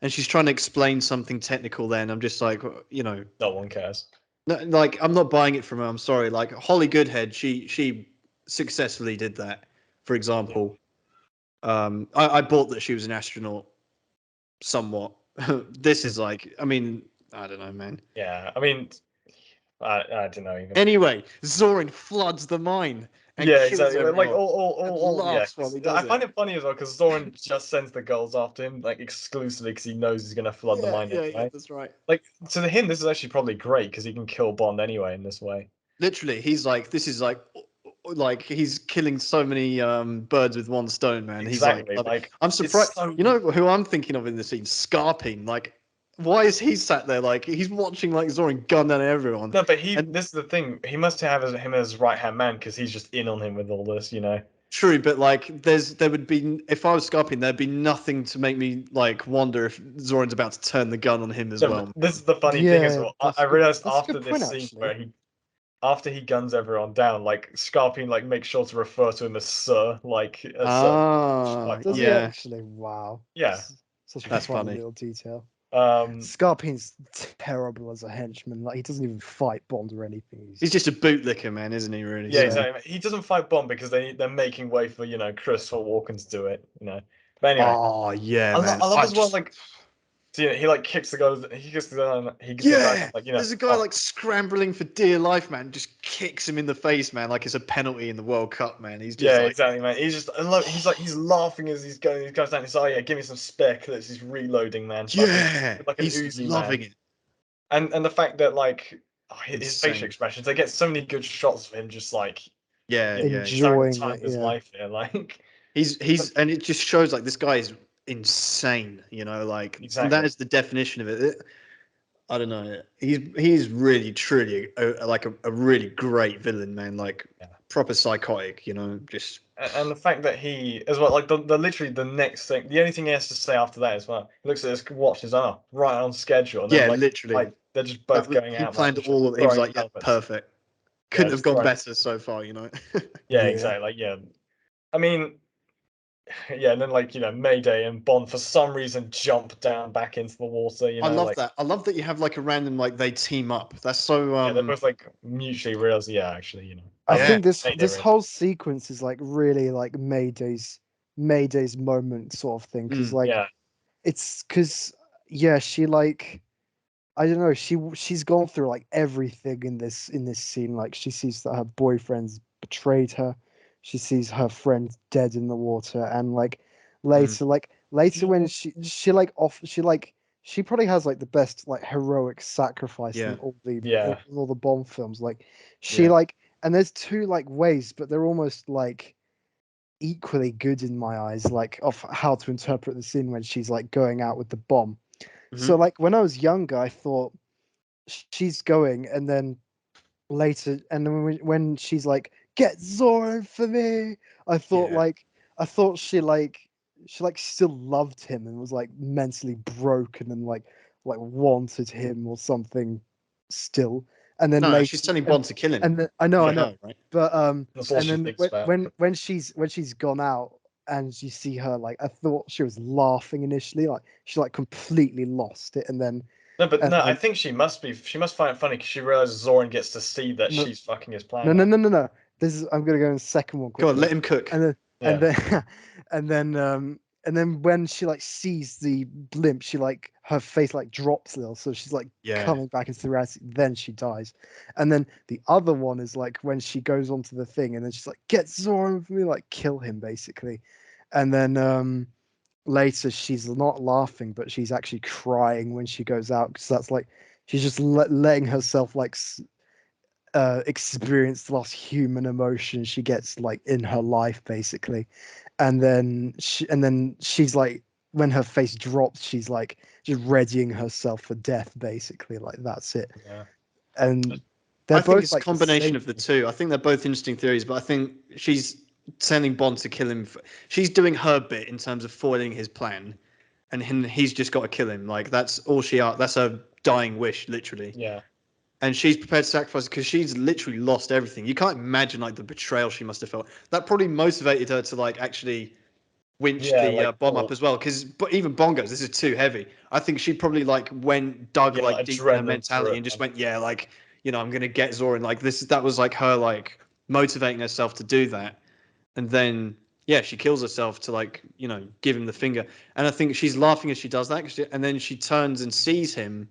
and she's trying to explain something technical. Then I'm just like, no one cares. no, like I'm not buying it from her. I'm sorry. Like Holly Goodhead, she successfully did that. For Yeah. example, I bought that she was an astronaut somewhat. This is like, I mean, I don't know, man. Yeah, I mean, I don't know even. Anyway, Zorin floods the mine and Yeah, kills exactly. Like everyone and yeah. laughs while he I does it. find it funny as well because Zoran just sends the girls after him like exclusively because he knows he's gonna flood the Yeah, mine yeah, yeah, anyway. that's right. Like to him, this is actually probably great because he can kill Bond anyway in this way. Literally, he's like, this is like he's killing so many birds with one stone, man. He's like, Exactly. love it. Like I'm it's surprised. so. You know who I'm thinking of in the scene? Scarpine. Like, why is he sat there? Like, he's watching like Zorin gun down everyone. No, but And this is the thing. He must have him as right hand man because he's just in on him with all this. true, but like, there would be if I was Scarpine, there'd be nothing to make me like wonder if Zorin's about to turn the gun on him as No, but well. this is the funny thing as Yeah, well. I that's realized that's a after good this point scene actually. where after he guns everyone down, like Scarpine like makes sure to refer to him as Sir, like as Ah, quite Does funny. he yeah. actually? Wow. Yeah. Such a That's funny funny. little detail. Um, Scarpin's terrible as a henchman. Like he doesn't even fight Bond or anything. He's just a bootlicker, man, isn't he? Really? yeah, Yeah. exactly. He doesn't fight Bond because they're making way for Christopher Walken to do it. But anyway, Oh yeah, I, man. I love as well just... like. So, he like kicks the guy. He kicks the guy Yeah, like there's a guy like scrambling for dear life, man. Just kicks him in the face, man, like it's a penalty in the World Cup, man. He's just yeah, like, exactly, man. He's just he's laughing as he's going. He goes down. He's like, oh yeah, give me some spare clips. He's reloading, man. yeah, like an he's Uzi, loving man. it. And the fact that like his Insane. facial expressions, they get so many good shots of him, just like Yeah, yeah. he's having the Enjoying time it. of his Yeah. life here. Like He's and it just shows like this guy is insane, like and that exactly. is the definition of it. I don't know. He's really truly a really great villain, man. Like Yeah. proper psychotic, just And the fact that he as well, like the literally the next thing, the only thing he has to say after that as well, he looks at his watch, is right on schedule, and yeah, then literally. they're just both going He out planned like all of it. He was throwing like, yeah, helmets. perfect. Yeah, Couldn't have just gone throwing. better so far, Yeah, Yeah. exactly. Like yeah, I mean. Yeah, and then Mayday and Bond for some reason jump down back into the water. I love like that. I love that you have like a random like they team up. That's so yeah, they're both like mutually realize. Yeah, actually, I Yeah. think this Mayday this really. whole sequence is like really like Mayday's moment sort of thing because like Yeah, it's because yeah she like I don't know she's gone through like everything in this scene. Like she sees that her boyfriend's betrayed her, she sees her friend dead in the water, and like later when she probably has like the best like heroic sacrifice Yeah. Yeah. in all the Bond films. Like she Yeah. like and there's two like ways, but they're almost like equally good in my eyes, like of how to interpret the scene when she's like going out with the bomb. So Mhm. like when I was younger, I thought she's going, and then later, and then when she's like, "Get Zoran for me," I thought Yeah. like she like still loved him and was like mentally broken and like wanted him or something still. And then No, later, she's telling Bond to kill him. and then I For know, her, right? but That's all and she then thinks about. when she's gone out and you see her, like I thought she was laughing initially, like she like completely lost it, and then No, but and no, I then think she must be. She must find it funny because she realizes Zoran gets to see that no she's fucking his no plan no up. no no no. This is I'm gonna go in the second one Go on, quickly, let him cook. and then and Yeah. then and then and then when she like sees the blimp, she like her face like drops a little, so she's like Yeah. coming back into the reality. Then she dies, and then the other one is like when she goes onto the thing, and then she's like, "Get Zoran for me," like kill him basically, and then later she's not laughing, but she's actually crying when she goes out because that's like she's just letting herself like experience the last human emotion she gets like in her life basically, and then she's like when her face drops she's like just readying herself for death basically, like that's it. Yeah. And they're I think both it's a like the combination same of the two. I think they're both interesting theories, but I think she's sending Bond to kill him. She's doing her bit in terms of foiling his plan, and he's just got to kill him. Like that's all she are. That's her dying wish, literally. Yeah. And she's prepared to sacrifice because she's literally lost everything. You can't imagine like the betrayal she must have felt. That probably motivated her to like actually winch Yeah. the Like bomb up as well. Because but even Bond goes, this is too heavy. I think she probably like went dug yeah, like like deep in her adrenaline through mentality it, and just man. went, yeah, like I'm gonna get Zoran. Like this, that was like her like motivating herself to do that. And then yeah, she kills herself to like give him the finger. And I think she's laughing as she does that. And then she turns and sees him,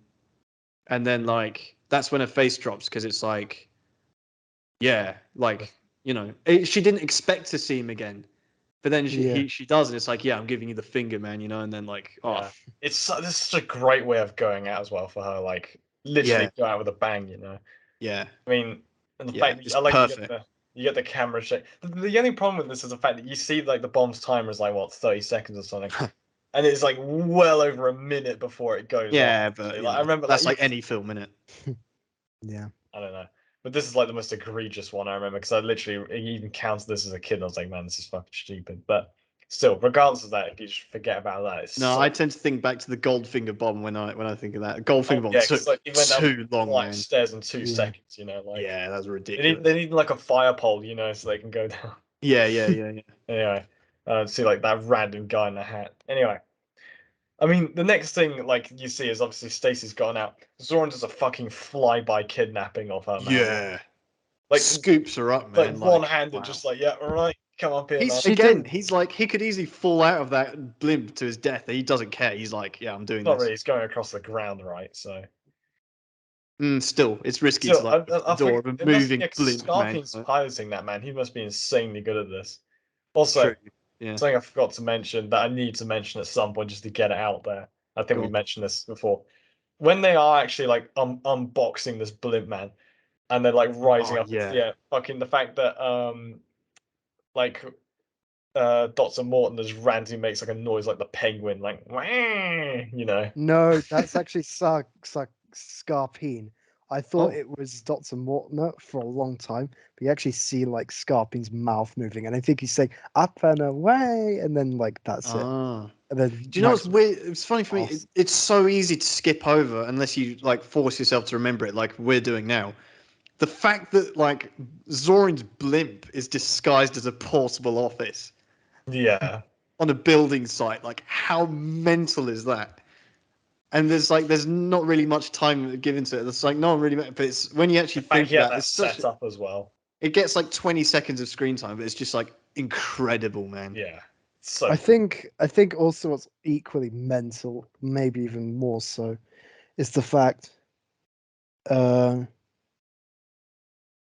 and then like that's when her face drops because it's like yeah, like she didn't expect to see him again. But then yeah she does, and it's like, yeah, I'm giving you the finger, man, and then like, oh, Yeah. This is such a great way of going out as well for her. Like literally yeah, go out with a bang. yeah, I mean, and the yeah, fact that it's I like perfect. you get the camera shake. The only problem with this is the fact that you see like the bomb's timer is like what 30 seconds or something, and it's like well over a minute before it goes off. Yeah, but Like, I remember that's like like any film, innit? yeah I don't know, but this is like the most egregious one I remember because I literally even counted this as a kid and I was like, man, this is fucking stupid. But still, regardless of that, if you just forget about that, it's No, so I tend to think back to the Goldfinger bomb when I think of that. Goldfinger bomb yeah, took because like he went down too long, flight of man. stairs in 2 yeah seconds. Like Yeah, that's they need ridiculous. they need like a fire pole, so they can go down. Yeah, yeah, yeah, yeah. Anyway, see like that random guy in the hat. Anyway, I mean, the next thing like you see is obviously Stacy's gotten out. Zoran does a fucking flyby kidnapping of her, man. Yeah. Like Scoops her up, like man. one-handed, wow. just like, yeah, all right, come up here, man. He's like, he could easily fall out of that blimp to his death. He doesn't care. He's like, yeah, I'm doing Not this. really. He's going across the ground, right? So Still, it's risky still, to like open the door of a moving blimp, man. Scarpion's piloting that, man. He must be insanely good at this. Also, True. Yeah. something I forgot to mention that I need to mention at some point just to get it out there. I think Go we on. mentioned this before. When they are actually like unboxing this blimp, man, and they're like rising Oh, up, yeah. fucking the fact that like Dr. Morton as randomly makes like a noise like the penguin, like wah, you know. No, that's actually Scarpine. I thought Oh. it was Dr. Mortimer for a long time, but you actually see like Scarpine's mouth moving, and I think he's saying up and away, and then like that's it. Ah. And then Do you know what's Max weird? It's funny for me. laughs. It's so easy to skip over unless you like force yourself to remember it, like we're doing now. The fact that like Zoran's blimp is disguised as a portable office Yeah. on a building site, like how mental is that? And there's not really much time given to it. It's like no one really, but it's when you actually In fact, think he had about it, that it's such. set up as well. It gets like 20 seconds of screen time, but it's just like incredible, man. Yeah. So I think also what's equally mental, maybe even more so, is the fact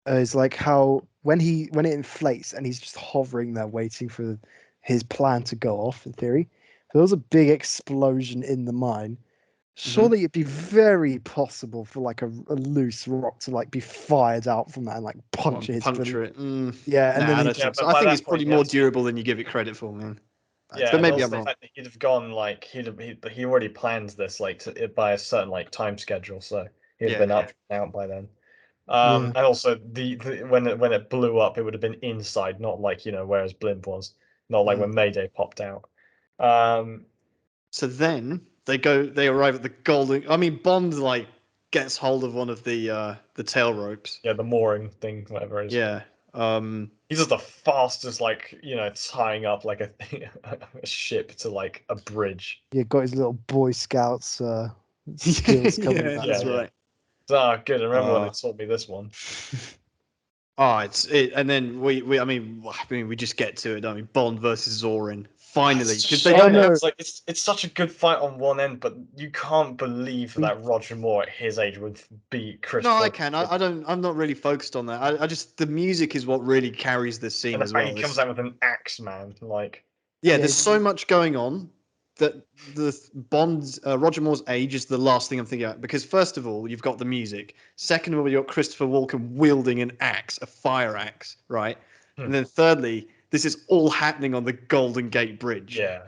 is like how when it inflates and he's just hovering there waiting for his plan to go off in theory, if there was a big explosion in the mine, surely it'd be very possible for like a loose rock to like be fired out from that and like puncture his Puncture it. yeah, and Nah, then I he don't think so. but I by think that it's point, probably he more has- durable than you give it credit for, man. Yeah, But and maybe also I'm the wrong. fact that he'd have gone like he already planned this like by a certain like time schedule, so he'd have Yeah, been up and out by then. Yeah. And also when it blew up, it would have been inside, not like where his blimp was, not like when Mayday popped out. So then they arrive at the golden. I mean, Bond like gets hold of one of the tail ropes. Yeah, the mooring thing, whatever it is. Yeah. He's just the fastest, like tying up like a ship to like a bridge. Yeah, got his little Boy Scouts skills coming Yeah, back. that's Yeah. right. Good. I remember when they taught me this one. Oh, and then I mean we just get to it. I mean, Bond versus Zorin finally It's because just they shame. don't. It's like it's such a good fight on one end, but you can't believe that Roger Moore at his age would beat No, I Christopher. can. I don't. I'm not really focused on that. I just the music is what really carries this scene And the as fact well. he comes out with an axe, man, like Yeah, Yeah, there's so much going on that the Bond's Roger Moore's age is the last thing I'm thinking about because first of all you've got the music, second of all you've got Christopher Walken wielding an axe, a fire axe, right? And then thirdly, this is all happening on the Golden Gate Bridge. yeah.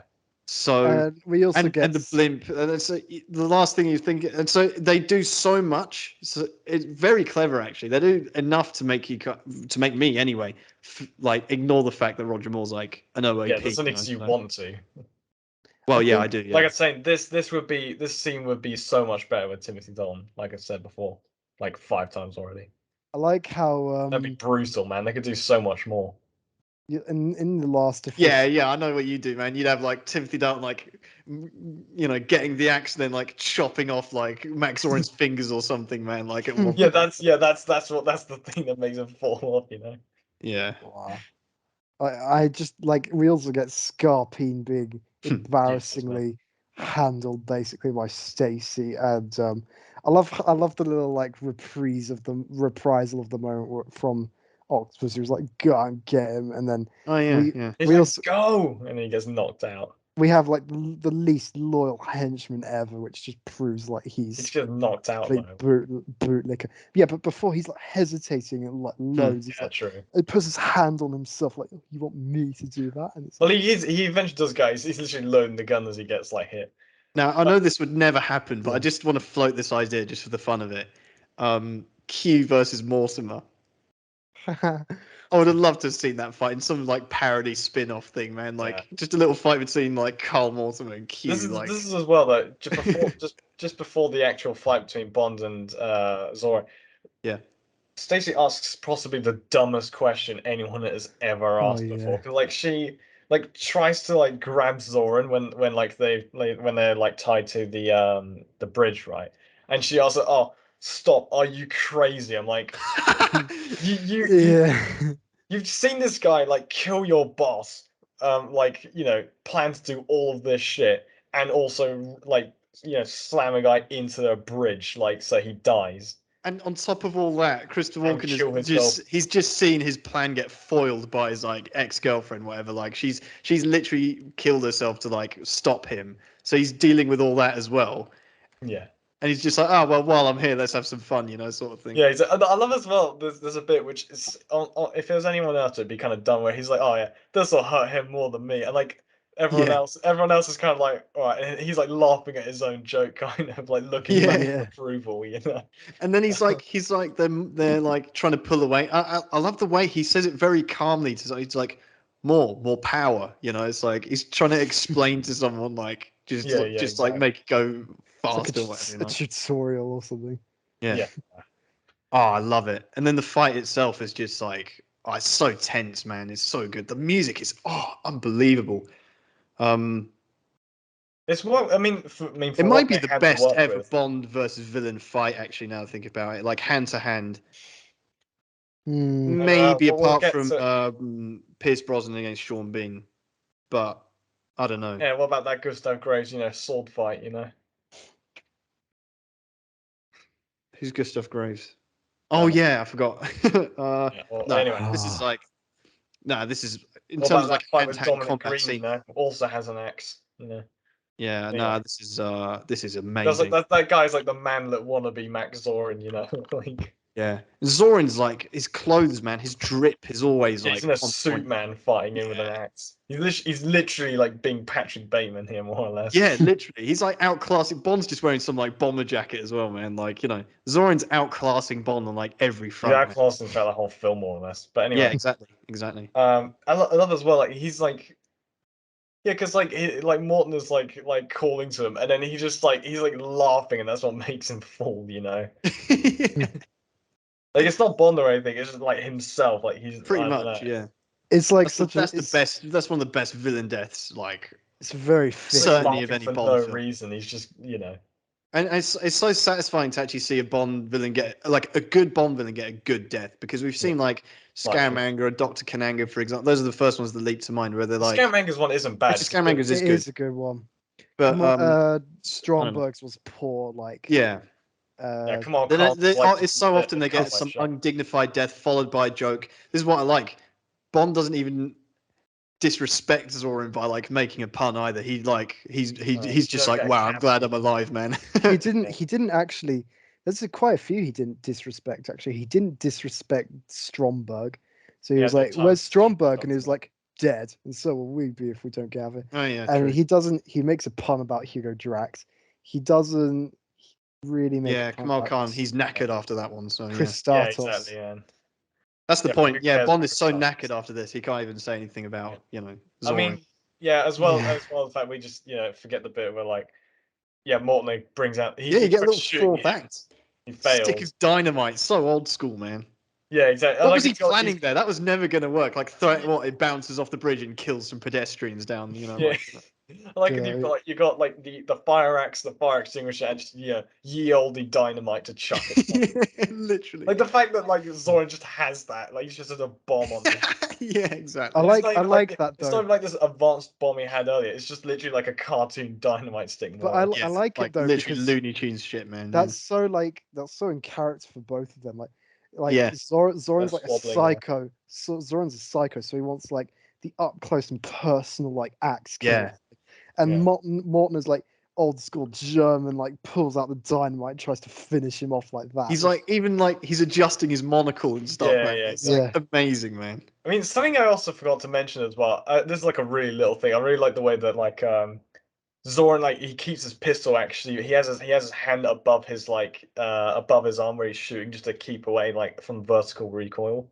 So we also get and the blimp, and it's the last thing you think. And so they do so much. So it's very clever, actually. They do enough to make to make me anyway, like ignore the fact that Roger Moore's like an OAP. Yeah, that's something you so- want to. Well, I yeah, think- I do. Yeah. Like I was saying, this scene would be so much better with Timothy Dalton, like I said before, like 5 times already. I like how That'd be brutal, man. They could do so much more. in the last Yeah, I know what you do, man. You'd have like Timothy Dalton, like getting the axe, and then like chopping off like Max Zorin's fingers or something, man. Like at one Yeah, point. that's the thing that makes him fall off. Yeah. Wow. I just like we also get Scarpine being embarrassingly handled basically by Stacy, and I love the little like reprisal of the moment from Octopus. He was like, "Go and get him," and then Oh yeah, we yeah. He's we like, also go, and he gets knocked out. we have like the least loyal henchman ever, which just proves like He he's just gets knocked out complete though. bootlicker. Yeah, but before he's like hesitating and like loads, he's Yeah, like true. he puts his hand on himself like, "You want me to do that?" And it's Well, like, he eventually does, guys. He's literally loading the gun as he gets like hit. Now I know this would never happen, but I Yeah. just want to float this idea just for the fun of it. Q versus Mortimer. I would have loved to have seen that fight in some like parody spin-off thing, man. Like just a little fight between like Carl Mortimer and Q. This like is as well though. Just before the actual fight between Bond and Zora. Yeah. Stacey asks possibly the dumbest question anyone has ever Oh, asked yeah. before. Because like like tries to like grab Zoran when like when they're like tied to the bridge, right? And she also, oh, stop! Are you crazy? I'm like, you Yeah. you've seen this guy like kill your boss, like plan to do all of this shit, and also like slam a guy into the bridge like so he dies And on top of all that, Christopher and Walken kill is himself. he's just seen his plan get foiled by his like ex-girlfriend, whatever. Like she's literally killed herself to like stop him. So he's dealing with all that as well. Yeah. And he's just like, oh well, while I'm here, let's have some fun, sort of thing. Yeah, I love as well. There's a bit which is if it was anyone else, it'd be kind of dumb. Where he's like, "Oh yeah, this will hurt him more than me," and like Yeah. everyone else is kind of like, "All right," and he's like laughing at his own joke, kind of like looking Yeah. back Yeah. with approval, you know. And then he's like they're like trying to pull away. I love the way he says it very calmly. He's like more power. It's like he's trying to explain to someone like just Yeah, just exactly. like make it go It's like faster or whatever. a tutorial or something. Yeah. Oh, I love it. And then the fight itself is just like, oh, it's so tense, man. It's so good. The music is unbelievable. It's what I mean. It For might what be they the had to best work ever with. Bond versus villain fight. Actually, now I think about it, like hand to hand. Hmm. Maybe We'll apart get from to. Pierce Brosnan against Sean Bean, but I don't know. Yeah, what about that Gustav Graves, sword fight, Who's Gustav Graves? Oh yeah, I forgot. Yeah, well, No, anyway. this is like this is in What terms about of that like fight hand with to hand Dominic combat Green, scene. also has an axe, Yeah, Anyway. no, this is That's like amazing. that guy's like the manlet wannabe Max Zorin, like Yeah, Zoran's like his clothes, man. His drip is always he's like in a on suit point. man fighting in with an Yeah. axe. He's literally like being Patrick Bateman here, more or less. Yeah, literally. He's like outclassing Bond's just wearing some like bomber jacket as well, man. Like, Zoran's outclassing Bond on like every Yeah, front, man. outclassing throughout the whole film, more or less. But Yeah, anyway, exactly. Exactly. I love as well. Like he's like, yeah, because like Morton is like calling to him, and then he's like laughing, and that's what makes him fall. Yeah, Like it's not Bond or anything. It's just like himself. Like he's pretty I don't much, know. yeah. It's like That's the, such a that's the best. That's one of the best villain deaths, like it's very He's fit. like certainly of laughing any for no Bond film. reason. He's just And it's so satisfying to actually see a Bond villain get like a good Bond villain get a good death because we've seen like Scaramanga or Dr. Kananga, for example. Those are the first ones that leap to mind where they're like Scamander's one isn't bad. actually Scamanga's is It good. is a good one. But I don't know. Stromberg's was poor. Like Yeah. Yeah, Kamal Then Khan was like it's so often a they get cutaway some shot. undignified death followed by a joke. This is what I like. Bond doesn't even disrespect Zorin by like making a pun either. He's just like, wow, I'm glad I'm alive, man. he didn't actually. There's quite a few he didn't disrespect. Actually, he didn't disrespect Stromberg. So he Yeah, was the like, time "Where's Stromberg?" stuff, And he was yeah. like, "Dead." And so will we be if we don't gather. Oh yeah, And true. he doesn't. He makes a pun about Hugo Drax. He doesn't really make. Yeah, a pun Kamal about Khan, he's knackered after that one, so yeah. Chris Yeah, Statos. exactly. Yeah. That's the Yeah, point. who Yeah, cares Bond about is so Chris knackered Statos? after this, he can't even say anything about, I Zorin. mean, yeah, as well Yeah. the fact we just forget the bit where like Morton brings out Yeah, you he get a tries little shooting fourth him, act. he Stick fails. of dynamite, so old school, man. Yeah, exactly. What Like was he he's got planning there? That was never going to work. Like, it bounces off the bridge and kills some pedestrians down, Yeah. Like and Yeah. you got like the fire axe, the fire extinguisher, and just ye olde dynamite to chuck it. Yeah, literally. Like the fact that like Zoran just has that, like he's just has a bomb on him. Yeah, exactly. I And it's not I even like that it's though. not even like this advanced bomb he had earlier. It's just literally like a cartoon dynamite stick. But More. I like it though literally because Looney Tunes shit, man. that's so in character for both of them. Like Yeah. Zoran's like a Squabbling, yeah. psycho. So Zoran's a psycho, so he wants like the up close and personal like axe kill. Yeah. And Yeah. Morton is like old school German, like pulls out the dynamite and tries to finish him off like that. He's like, even like, he's adjusting his monocle and stuff, Yeah, man. yeah, It's like exactly. amazing, man. I mean, something I also forgot to mention as well. This is like a really little thing. I really like the way that like Zoran like he keeps his pistol. Actually, he has his hand above his above his arm where he's shooting just to keep away like from vertical recoil.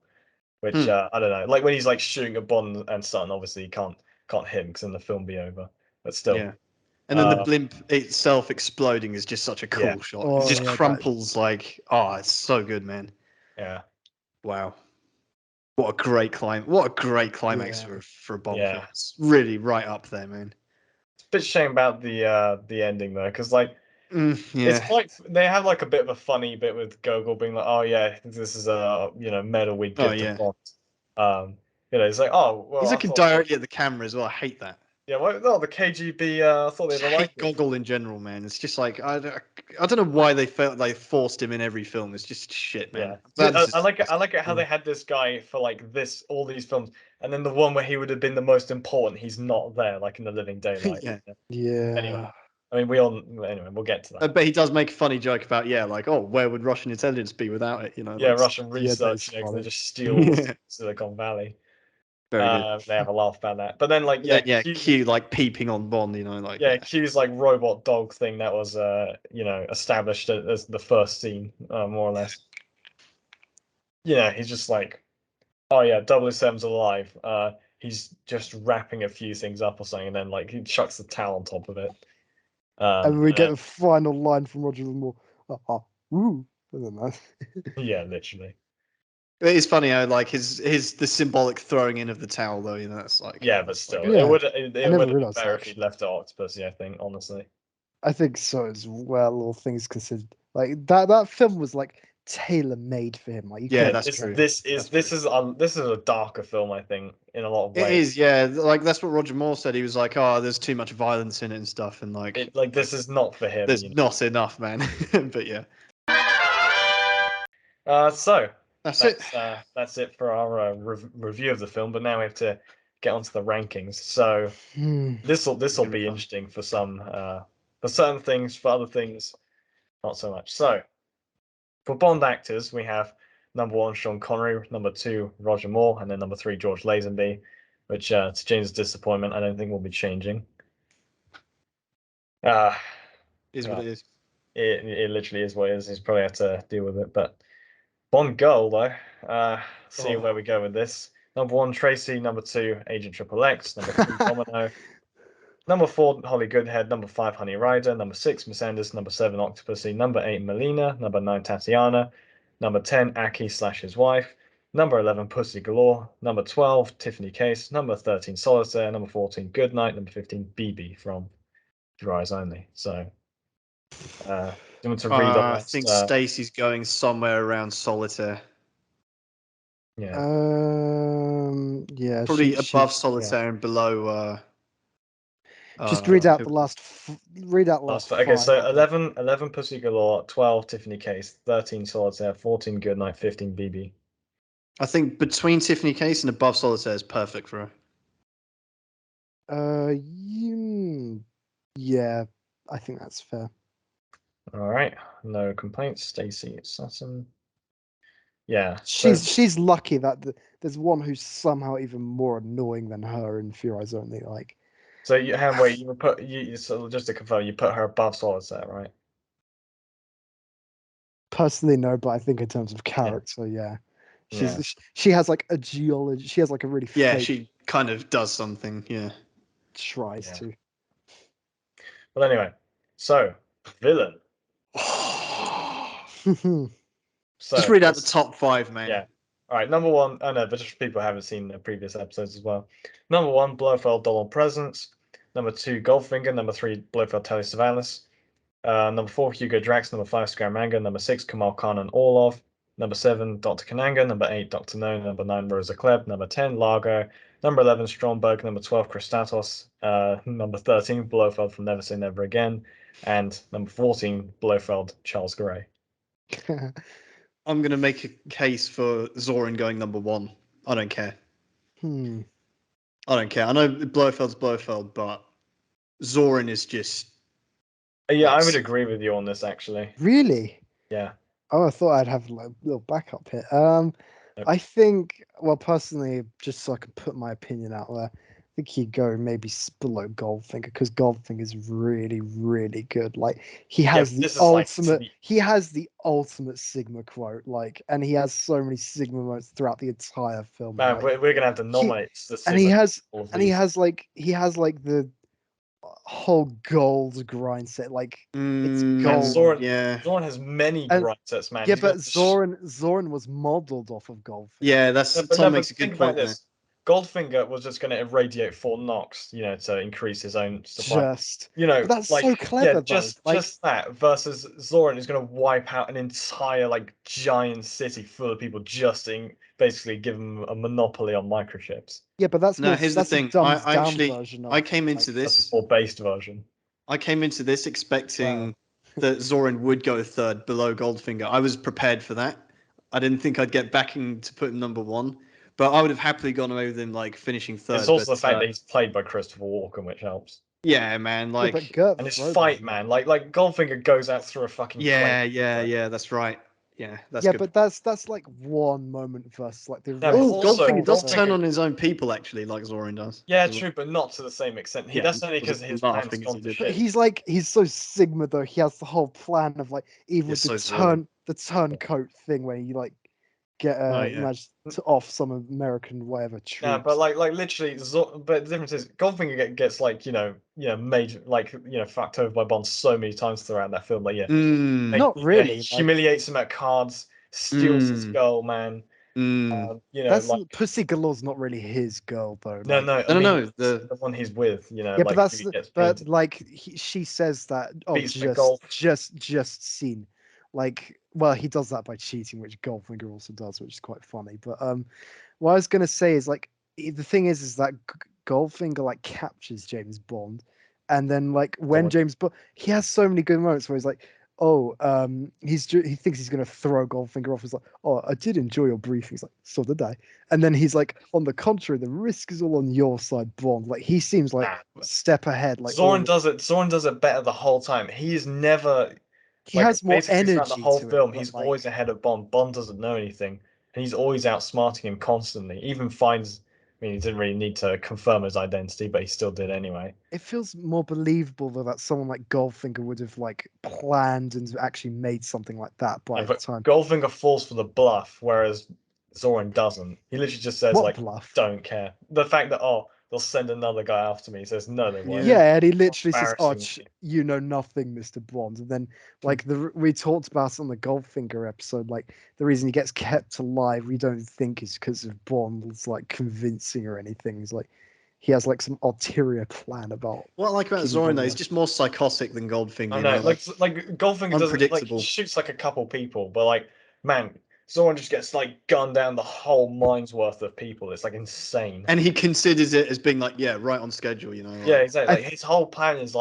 Which I don't know. Like when he's like shooting at Bond and Son, obviously he can't hit him because then the film be over. But still, Yeah. And then the blimp itself exploding is just such a cool Yeah. shot. Oh, it just yeah, that- crumples like, oh, it's so good, man. yeah. Wow. What a great climax Yeah. for a Bond Yeah. film. It's really right up there, man. It's a bit shame about the ending though, because like it's Yeah. quite. They have like a bit of a funny bit with Gogol being like, "Oh yeah, this is a medal we'd Oh give to yeah. Bond." It's like, "Oh well, He's I looking thought directly at the camera as well. I hate that. yeah, well, no, the KGB. I thought I they'd just like hate it." Goggle in general, man. It's just like I don't know why they felt they forced him in every film. It's just shit, man. Yeah, I'm glad this I is like it. I disgusting. like it how they had this guy for like all these films, and then the one where he would have been the most important, he's not there, like in the Living Daylight. Yeah. Anyway, Yeah. I mean, anyway, we'll get to that. But he does make a funny joke about like, oh, where would Russian intelligence be without it? Yeah, Like Russian Yeah, that research, is 'cause they funny. just steal Yeah. Silicon Valley. Very good. They have a laugh about that, but then like And then, Q, Q like peeping on Bond, like Q's like robot dog thing that was established as the first scene, more or less. Yeah, he's just like, oh yeah, 007's alive. He's just wrapping a few things up or something, and then like he chucks the towel on top of it. And we And get the final line from Roger Moore. Ooh. I don't know. yeah, literally. It is funny how like the symbolic throwing in of the towel though, that's like Yeah, but that's still, good. Yeah, it I never would have been realised better that, if he'd left it Octopussy, I think, honestly. I think so as well, all things considered. Like that film was like tailor made for him. Like you Yeah, couldn't that's just true. This is That's this is a darker film, I think, in a lot of It ways. is, yeah. Like that's what Roger Moore said. He was like, "Oh, there's too much violence in it and stuff," and like, This is not for him, there's not enough, man. But yeah, So that's it. that's it for our review of the film. But now we have to get onto the rankings. So Hmm. this will Gonna be be fun. interesting for some for certain things, for other things not so much. So for Bond actors, we have number 1 Sean Connery, number 2 Roger Moore, and then number 3 George Lazenby, which to James' disappointment, I don't think will be changing. Uh, Is what well, it is. it literally is what it is. He's probably had to deal with it. But Bond girl though, see where we go with this. Number 1 Tracy, number 2 Agent Triple X, number 3 Domino, number 4 Holly Goodhead, number 5 Honey Rider, number 6 Miss Anderson, number 7 Octopussy, number 8 Melina, number 9 Tatiana, number 10 Aki / his wife, number 11 Pussy Galore, number 12 Tiffany Case, number 13 Solitaire, number 14 Goodnight, number 15 BB from Your Eyes Only. So do you want to read the I last? think Stacy's going somewhere around Solitaire. Yeah. Yeah, Probably she above Solitaire and below. just read out who- the read out the last Okay, so five. 11 Pussy Galore, 12 Tiffany Case, 13 Solitaire, 14 Goodnight, 15 BB. I think between Tiffany Case and above Solitaire is perfect for her. Yeah, I think that's fair. All right, no complaints. Stacey Sutton. Yeah, so She's lucky that there's one who's somehow even more annoying than her in Fear Eyes Only. Like, wait, you put so just to confirm, you put her above Solitaire, right? personally, no, but I think in terms of Yeah. character, yeah. Yeah. She has like a geology. She has like a really Yeah, fake she kind of does something. Yeah. tries Yeah. to. Well, anyway, so villain. So Just read out the top 5, man. Yeah. All right. Number 1. Oh no, but just people haven't seen the previous episodes as well. Number 1, Blofeld Donald Presence. Number 2, Goldfinger. Number 3, Blofeld Telly Savalas. Number 4, Hugo Drax. Number 5, Scaramanga. Number 6, Kamal Khan and Orlov. Number 7, Dr. Kananga. Number 8, Dr. No. Number 9, Rosa Klebb. Number 10, Largo. Number 11, Stromberg. Number 12, Christatos. Number 13, Blofeld from Never Say Never Again. And number 14, Blofeld Charles Gray. I'm going to make a case for Zorin going number 1. I don't care. I don't care. I know Blofeld's Blofeld, but Zorin is just. Yeah, I would agree with you on this actually. Really? Yeah. Oh, I thought I'd have like a little backup here. Yep. I think, well, personally, just so I can put my opinion out there, I think he'd go maybe below Goldfinger because Goldfinger is really, really good. Like he has the this is like ultimate, he has the ultimate Sigma quote, like, and he has so many Sigma moments throughout the entire film. Man, Like, we're gonna have to nominate the and he Sigma has, all of and he these. has like the whole gold grind set. Like it's Mm, gold. Zoran, yeah. Zoran has many And- grind sets, man. Yeah, He's but got Zoran was modeled off of Goldfinger. Yeah, that's No, Tom but makes a think good about point there. this. Goldfinger was just going to irradiate 4 knocks, to increase his own supply. But that's like so clever, yeah, though. Like, just that versus Zoran is going to wipe out an entire giant city full of people just in basically give them a monopoly on microchips. yeah, but that's No, here's the that's a thing. dumbed I down actually version of. I came like, into That's a this. more based version. I came into this expecting that Zoran would go third below Goldfinger. I was prepared for that. I didn't think I'd get backing to put him number one, but I would have happily gone away with him finishing third. It's also but, the fact that he's played by Christopher Walken, which helps. yeah, man, yeah, but like Gert And his Fröbe, fight, man, like Goldfinger goes out through a fucking yeah, plane. yeah, that's right. Yeah, that's yeah, good. but that's like one moment versus like the Yeah, rest. but Oh, also, Goldfinger does Goldfinger- turn on his own people actually, like Zoran does. Yeah, as well. true, but not to the same extent. Yeah, That's only it was because a his laughing plan's as gone he to did. But shit. he's so Sigma though. He has the whole plan of like even Yeah, with the so Zoran. turncoat thing where you like get Oh, yeah. manage to off some American whatever troops. Yeah, but like literally, but the difference is Goldfinger gets made fucked over by Bond so many times throughout that film. Mm, Not really, he like- humiliates him at cards, steals his girl, man. mm. That's Pussy Galore's not really his girl though. No, like- no, I No, mean, no, it's the- the one he's with, Yeah, like but that's who he gets but painted. like she says that Beats the golf. just seen, like well he does that by cheating, which Goldfinger also does, which is quite funny. But what I was gonna say is like the thing is that Goldfinger like captures James Bond, and then like when Bond. James Bond he has so many good moments where he's like. Oh, he thinks he's gonna throw Goldfinger off. He's like, oh, I did enjoy your briefing. He's like, so did I. And then he's like, on the contrary, the risk is all on your side, Bond. Like he seems like Nah, step ahead. Like Zoran does it. Zoran does it better the whole time. He's never he has more basically throughout the energy whole to film. it. but, He's like, always ahead of Bond. Bond doesn't know anything, and he's always outsmarting him constantly. Even finds. I mean, he didn't really need to confirm his identity, but he still did anyway. it feels more believable though that someone like Goldfinger would have like planned and actually made something like that by Yeah, the but time. Goldfinger falls for the bluff, whereas Zoran doesn't. He literally just says What bluff? "Don't care." The fact that they'll send another guy after me. He says, "No, they won't." Yeah, and he literally says, "Oh, Embarrassing. you know nothing, Mr. Bond." And then, like we talked about on the Goldfinger episode, like the reason he gets kept alive, we don't think is because of Bond's like convincing or anything. He's like, he has like some ulterior plan about. What I like about Keep Zoran Bond though, he's alive. just more psychotic than Goldfinger. I you know, know, like Goldfinger doesn't he unpredictable. shoots like a couple people, but man, Zoran just gets gunned down the whole mine's worth of people. It's insane. And he considers it as being right on schedule. You know. Yeah, exactly. His whole plan is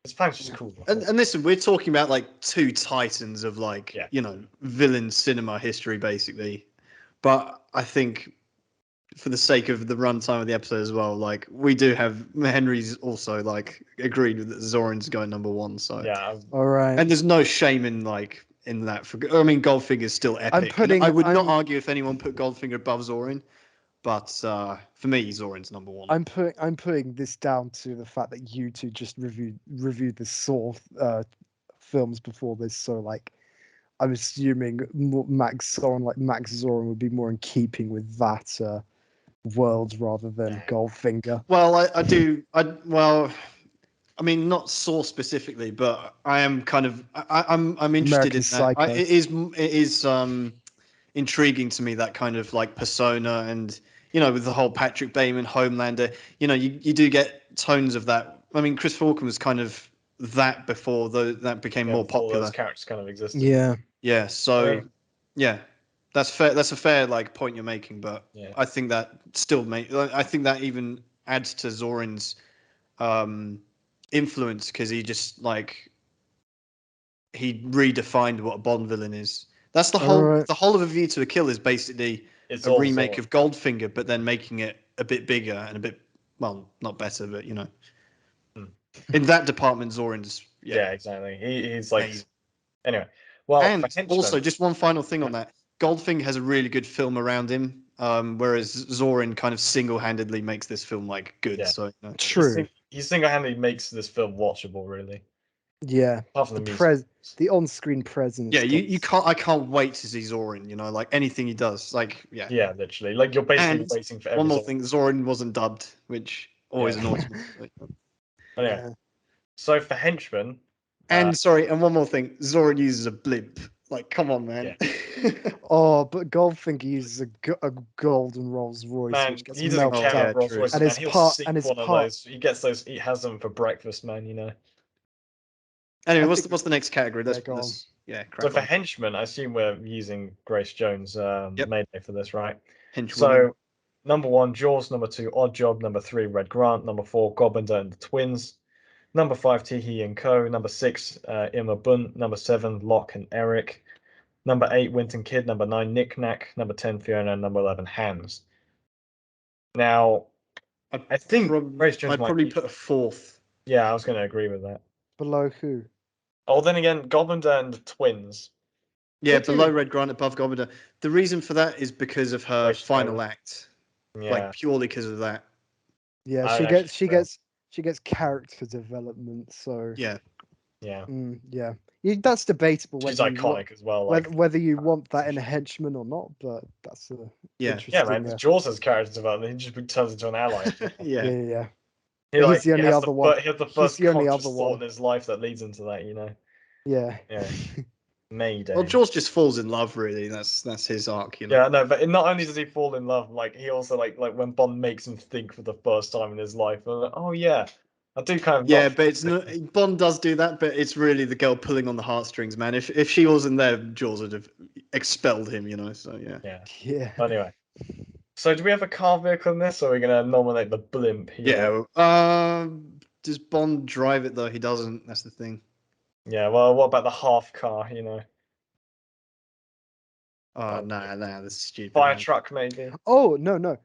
his plan's just cool. And listen, we're talking about two titans of Yeah. Villain cinema history, basically. But I think, for the sake of the runtime of the episode as well, we do have Henry's also agreed with that Zoran's going number one. So Yeah, All right. and there's no shame in in that. I mean, Goldfinger's still epic. I would not argue if anyone put Goldfinger above Zoran, but for me, Zoran's number one. I'm putting this down to the fact that you two just reviewed the Saw films before this, so I'm assuming Max Zoran would be more in keeping with that world rather than Goldfinger. Well, I do. I mean, not Saw specifically, but I am kind of. I'm interested American in that. Psycho. It is intriguing to me, that kind of persona, and with the whole Patrick Bateman Homelander. You do get tones of that. I mean, Chris Walken was kind of that before that became more before popular. those characters kind of existed. Yeah. Yeah. So yeah, that's fair. That's a fair point you're making, but Yeah. I think that still I think that even adds to Zoran's influence, because he just he redefined what a Bond villain is. That's the whole. Alright. The whole of A View to a Kill is basically It's a all remake Zoran. of Goldfinger, but then making it a bit bigger and a bit, well, not better, but in that department, Zoran's Yeah, exactly. He's amazing. anyway. Well, And for henchmen, also, just one final thing on that: Goldfinger has a really good film around him, whereas Zoran kind of single-handedly makes this film good. Yeah. So True. he single-handedly makes this film watchable, really. Yeah. Apart from the music. The on-screen presence. yeah, you can't. I can't wait to see Zoran. Anything he does, yeah. Yeah, literally. You're basically And waiting for every one more Zoran. thing: Zoran wasn't dubbed, which always Yeah. annoys me. Anyway, Yeah. so for henchmen, And sorry, and one more thing, Zora uses a blimp. Like, come on, man. Oh, but Goldfinger uses a golden Rolls Royce, man, which gets he doesn't melted care yeah, out. about Rolls true. Royces, And man. his He'll part- seek and his one of part- those. He gets those. He has them for breakfast, man. Anyway, I what's think- what's the next category? Yeah, go on. Let's So crack for on. henchmen, I assume we're using Grace Jones' Yep. Mayday for this, right? Henchwoman. So number 1, Jaws. Number 2, Odd Job. Number 3, Red Grant. Number 4, Gobinder and the Twins. Number 5, Teehee and Co. Number 6, Irma Bunt. Number 7, Locke and Eric. Number 8, Winton Kid. Number 9, Knick Knack. Number 10, Fiona. And number 11, Hans. Now, I think Grace Jones I'd might probably be. put a fourth. Yeah, I was going to agree with that. Below who? Oh, then again, Gobinder and the Twins. Yeah, What do you- below Red Grant, above Gobinder. The reason for that is because of her Grace final Jones. act. Yeah. Like purely because of that. Yeah, I she actually gets she feel- gets she gets character development. So Yeah. Yeah. yeah, that's debatable. She's Whether you iconic as well. Like, whether you want that in a henchman or not, but that's a Yeah. interesting. yeah, man. Jaws has character development. He just turns into an ally. Yeah. Yeah. He He's like the only he has other the, one. He has the He's first the only conscious other thought one. in his life that leads into that. Yeah. Yeah. Mayday. Well, Jaws just falls in love, really. That's his arc, Yeah, no, but not only does he fall in love, like he also like when Bond makes him think for the first time in his life, and like, oh yeah, I do kind of. Yeah, love but it's not. Bond does do that, but it's really the girl pulling on the heartstrings, man. If she wasn't there, Jaws would have expelled him, So yeah. Yeah. Yeah. Anyway, so do we have a car vehicle in this, or are we gonna nominate the blimp? Yeah. Does Bond drive it though? He doesn't. That's the thing. Yeah. Well, what about the half car? Oh no, that's stupid. Fire man. truck maybe. Oh no, the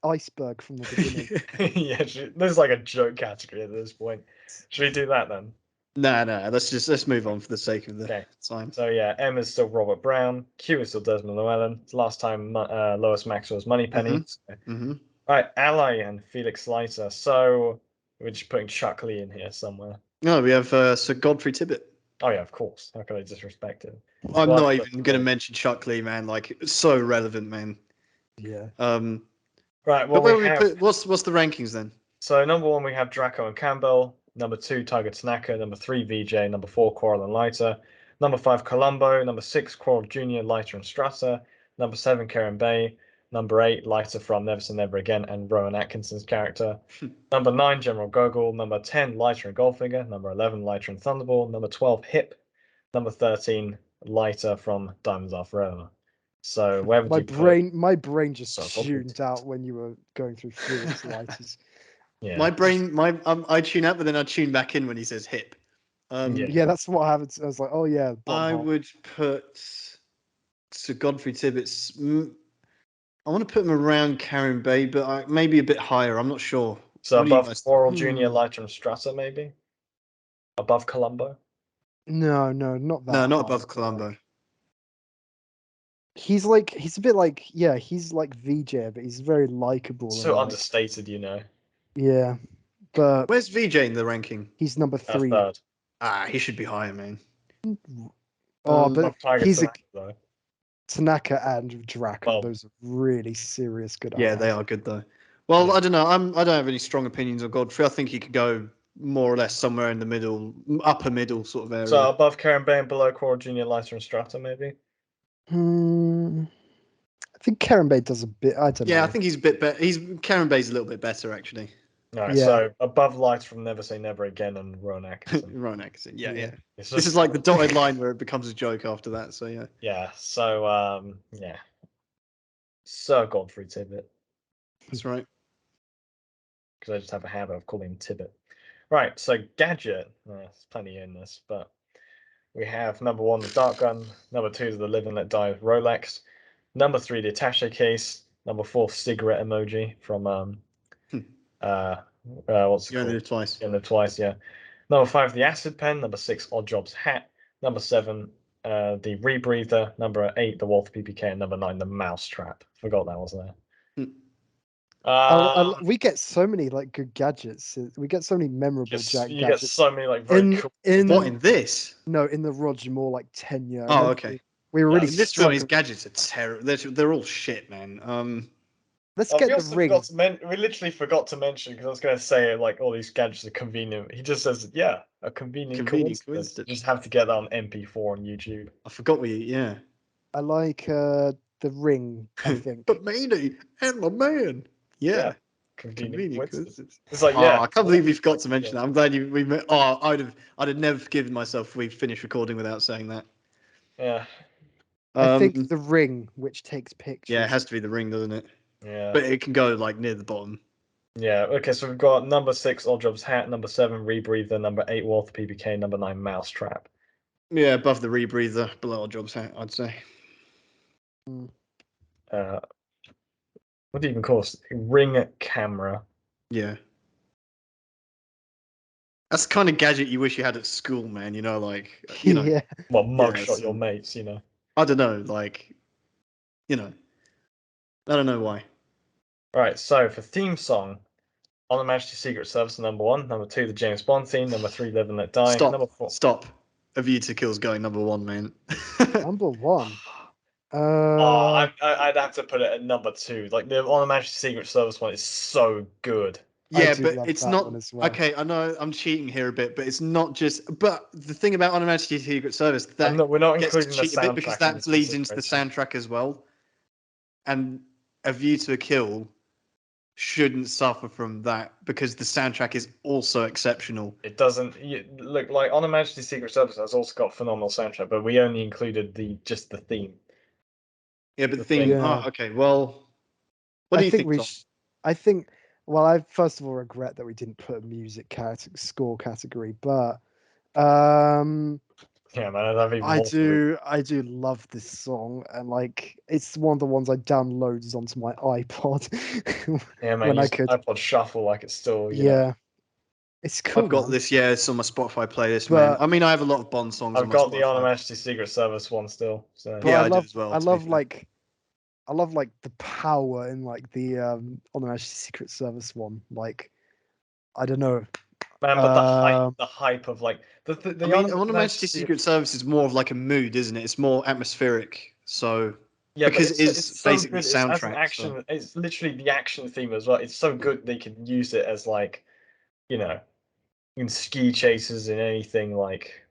iceberg from the beginning. Yeah, this is like a joke category at this point. Should we do that then? No. Let's move on for the sake of the Okay. time. So yeah, M is still Robert Brown. Q is still Desmond Llewellyn. Last time Lois Maxwell's Moneypenny. Mm-hmm. Right, Ally and Felix Leiter. So we're just putting Chuck Lee in here somewhere. No, we have Sir Godfrey Tibbett. Oh yeah, of course. How could I disrespect him? I'm Well, not even going to mention Chuck Lee, man. Like, so relevant, man. Yeah. Right, But well, where we put, what's the rankings then? So number 1 we have Draco and Campbell. Number 2 Tiger Tanaka. Number 3 VJ. Number 4 Quarrel and Leiter. Number 5 Columbo. Number 6 Quarrel Jr. Leiter and Strata. Number 7 Karen Bay. Number 8 Leiter from Never Say Never Again and Rowan Atkinson's character. Number 9 General Gogol. Number 10 Leiter and Goldfinger. Number 11 Leiter and Thunderball. Number 12 Hip. Number 13 Leiter from Diamonds Are Forever. So where would My brain just So, tuned out when you were going through Felix Leiter's. Yeah. My brain, I tune out, but then I tune back in when he says hip. Yeah, that's what happened. I was like, oh yeah. I would put Sir Godfrey Tibbetts. I want to put him around Karen Bay, but maybe a bit higher. I'm not sure. So What do you above guys Quarrel Jr., Leiter and Strata, maybe? Above Columbo? No, not that. No, not high, above but, Columbo. like, he's a bit like he's like VJ, but he's very likable. So and, understated, Yeah, but Where's VJ in the ranking? he's number 3. Third. He should be higher, man. Oh, but Tiger he's Tanaka, though. Tanaka and Draco. Well, Those are really serious good. Yeah, they are good though. Well, Yeah. I don't know. I don't have any strong opinions on Godfrey. I think he could go more or less somewhere in the middle, upper middle sort of area. So above Karen Bay and below Quarrel Jr., Leiter and Strata, maybe? I think Karen Bay does a bit. I don't know. Yeah, I think he's a bit better. Karen Bay's a little bit better actually. All right, Yeah. so above Lights from Never Say Never Again and Rowan Atkinson. Right, Atkinson. Yeah. It's This just- is like the dotted line where it becomes a joke after that. So yeah. Yeah, so, yeah. Sir Godfrey Tibbett, That's right. because I just have a habit of calling him Tibbet. Right, so Gadget. There's plenty in this, but we have number 1, the Dart Gun. Number 2 is the Live and Let Die with Rolex. Number 3, the attaché case. Number 4, cigarette emoji from what's it You only called? live twice. You only live twice, yeah. Number 5, the acid pen. Number 6, Odd Job's hat. Number 7, the rebreather. Number 8, the Walther PPK, and number 9, the mousetrap. Forgot that was there. We get so many like good gadgets. We get so many memorable Jack you get gadgets. so many like very cool. What in this? No, in the Roger Moore like tenure. Oh, okay. We were really In this film, his struggling. gadgets are terrible. They're all shit, man. Let's Oh, get we the also ring. forgot to we literally forgot to mention because I was going to say like all these gadgets are convenient. He just says, "Yeah, a convenient coincidence." You coincidence. just have to get that on MP4 on YouTube. I forgot yeah. I like the ring, I think. But Maney and my man. Yeah. Convenient coincidence. Coincidence. It's like, Oh, yeah, I can't believe we forgot to mention that. I'm glad we met. Oh, I'd have never forgiven myself if we finished recording without saying that. Yeah, I think the ring, which takes pictures. Yeah, it has to be the ring, doesn't it? yeah, But it can go like near the bottom. yeah. Okay, so we've got number 6, Oddjob's hat, number 7, Rebreather, number 8, Wolf PBK, number 9, Mousetrap. Yeah, above the rebreather, below our job's hat, I'd say. What do you even call it? Ring camera. Yeah. That's the kind of gadget you wish you had at school, man. You know, like Yeah. Well, mugshot so- your mates, you know. I don't know, like I don't know why. Right, so for theme song, On Her Majesty's Secret Service number 1, number 2, the James Bond theme, number 3, Live and Let Die, number 4. Stop. A View to Kill's going number 1, man. Number 1. I'd have to put it at number 2. Like the On Her Majesty's Secret Service one is so good. Yeah, do but love it's that not one as well. okay. I know I'm cheating here a bit, but it's not just. But the thing about On Her Majesty's Secret Service that We're not gets to including the cheat a bit because soundtrack in that this bleeds into the consideration. soundtrack as well. And A View to a Kill shouldn't suffer from that because the soundtrack is also exceptional. It doesn't look like On Her Majesty's Secret Service has also got phenomenal soundtrack, but we only included just the theme. Yeah, but The the theme. thing. Yeah. Oh, okay, well, what do you think, Tom? I think. Well, I first of all regret that we didn't put a music score category, but Yeah, man, I'd have even I more to do love this song, and like it's one of the ones I downloaded onto my iPod Yeah, man, when I use could. iPod Shuffle like it's still, you know. Yeah, it's cool. I've got man. this. Yeah, it's on my Spotify playlist, man. But I mean, I have a lot of Bond songs on I've my got the On Her Spotify. Majesty's Secret Service one still. So but Yeah, I I do love as well, I to be love fair. like I love like the power in like the on the Majesty's Secret Service one. Like I don't know. man, but the hype of like the I mean, On Her Majesty's Secret Service is more of like a mood, isn't it? It's more atmospheric. So yeah, because but it is it's so basically good. It's as an soundtrack. action. So. It's literally the action theme as well. It's so good they can use it as like, you know, in ski chases and anything like.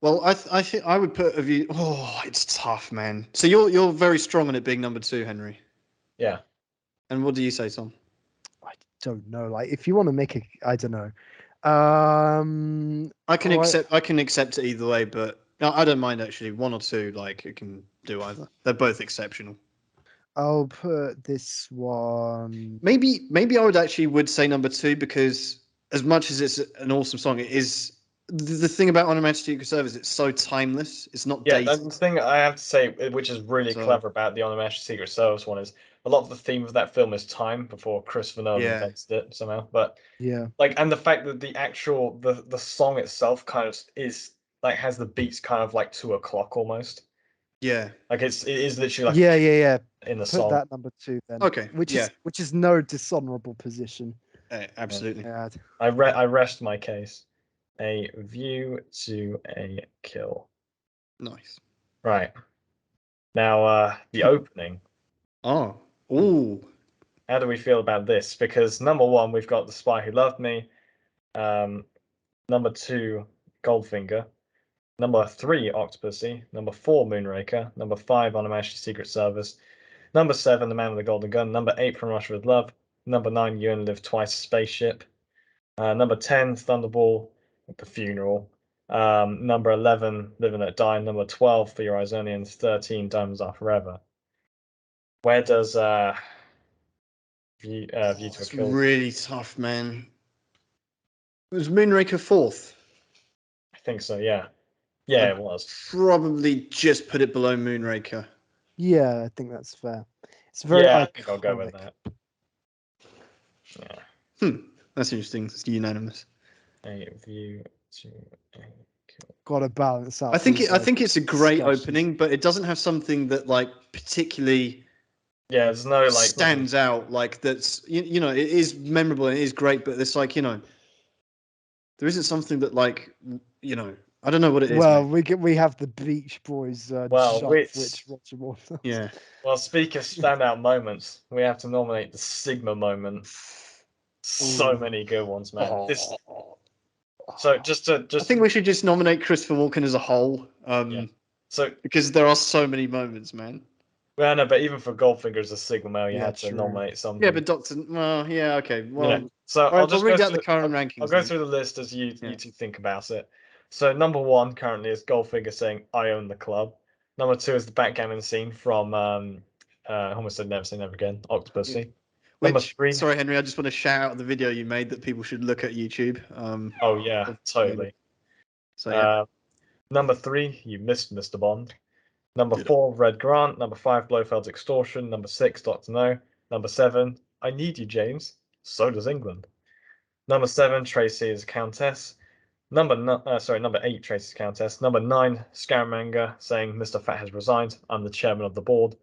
Well, I think I would put A View. Oh, it's tough, man. So you're very strong on it being number 2, Henry. Yeah. And what do you say, Tom? I don't know. Like if you want to make I don't know. I can accept it either way, but no, I don't mind actually. 1 or 2, like it can do either. They're both exceptional. I'll put this one. Maybe I would say number 2 because as much as it's an awesome song, it is the thing about On Her Majesty's Secret Service. It's so timeless. It's not Yeah, dated. the thing I have to say, which is really So- clever about the On Her Majesty's Secret Service one, is a lot of the theme of that film is time before Christopher Nolan Yeah. invented it somehow. But Yeah. like, and the fact that the actual the song itself kind of is like has the beats kind of like 2 o'clock almost. Yeah. Like it is literally like Yeah. in the Put song. that number 2 then. Okay. Which yeah. is no dishonorable position. Absolutely. Yeah. I rest my case. A View to a Kill. Nice. Right. Now the opening. Oh. Ooh. How do we feel about this? Because number 1, we've got The Spy Who Loved Me. Number 2, Goldfinger. Number 3, Octopussy. Number 4, Moonraker. Number 5, On Her Majesty's Secret Service. Number 7, The Man with the Golden Gun. Number 8, From Russia with Love. Number 9, You Only Live Twice, Spaceship. Number 10, Thunderball, The Funeral. Number 11, Live and Let Die. Number 12, For Your Eyes Only. And 13, Diamonds Are Forever. Where does View to a It's Kill? really tough, man. Was Moonraker 4th? I think so, yeah. Yeah, I'd it was. Probably just put it below Moonraker. Yeah, I think that's fair. It's very Yeah, iconic. I think I'll go with that. Yeah. That's interesting. It's unanimous. A View to a Kill. Got to balance out. I think these, it's a great discussions. opening, but it doesn't have something that like particularly Yeah, there's no like stands out. Like that's you know it is memorable and it is great, but it's like there isn't something that like I don't know what it is. Well, Mate. we have the Beach Boys Well, jump, which which Roger Moore does. Yeah. well, speak of standout moments, we have to nominate the Sigma moment. So Ooh. many good ones, man. This Oh. so just to I think we should just nominate Christopher Walken as a whole. yeah. So Because there are so many moments, man. well, no, but even for Goldfinger as a Sigma male, you Yeah, had to true. nominate something. Yeah, but Doctor. Well, yeah, okay. Well, So all right, I'll just we'll read go out the through. current I'll rankings. go then. through the list as you Yeah. two think about it. So number one currently is Goldfinger saying "I own the club." Number two is the backgammon scene from I almost said Never Say Never Again, Octopussy. Number Which, three. sorry, Henry, I just want to shout out the video you made that people should look at YouTube. Oh yeah, totally. So yeah, Number three, You Missed Mr. Bond. Number Did I? 4, Red Grant. Number 5, Blofeld's Extortion. Number 6, Doctor No. Number 7, I Need You, James. So does England. Number 7, Tracy is Countess. Number 8, Tracy's Countess. Number 9, Scaramanga saying Mr. Fat has resigned. I'm the chairman of the board.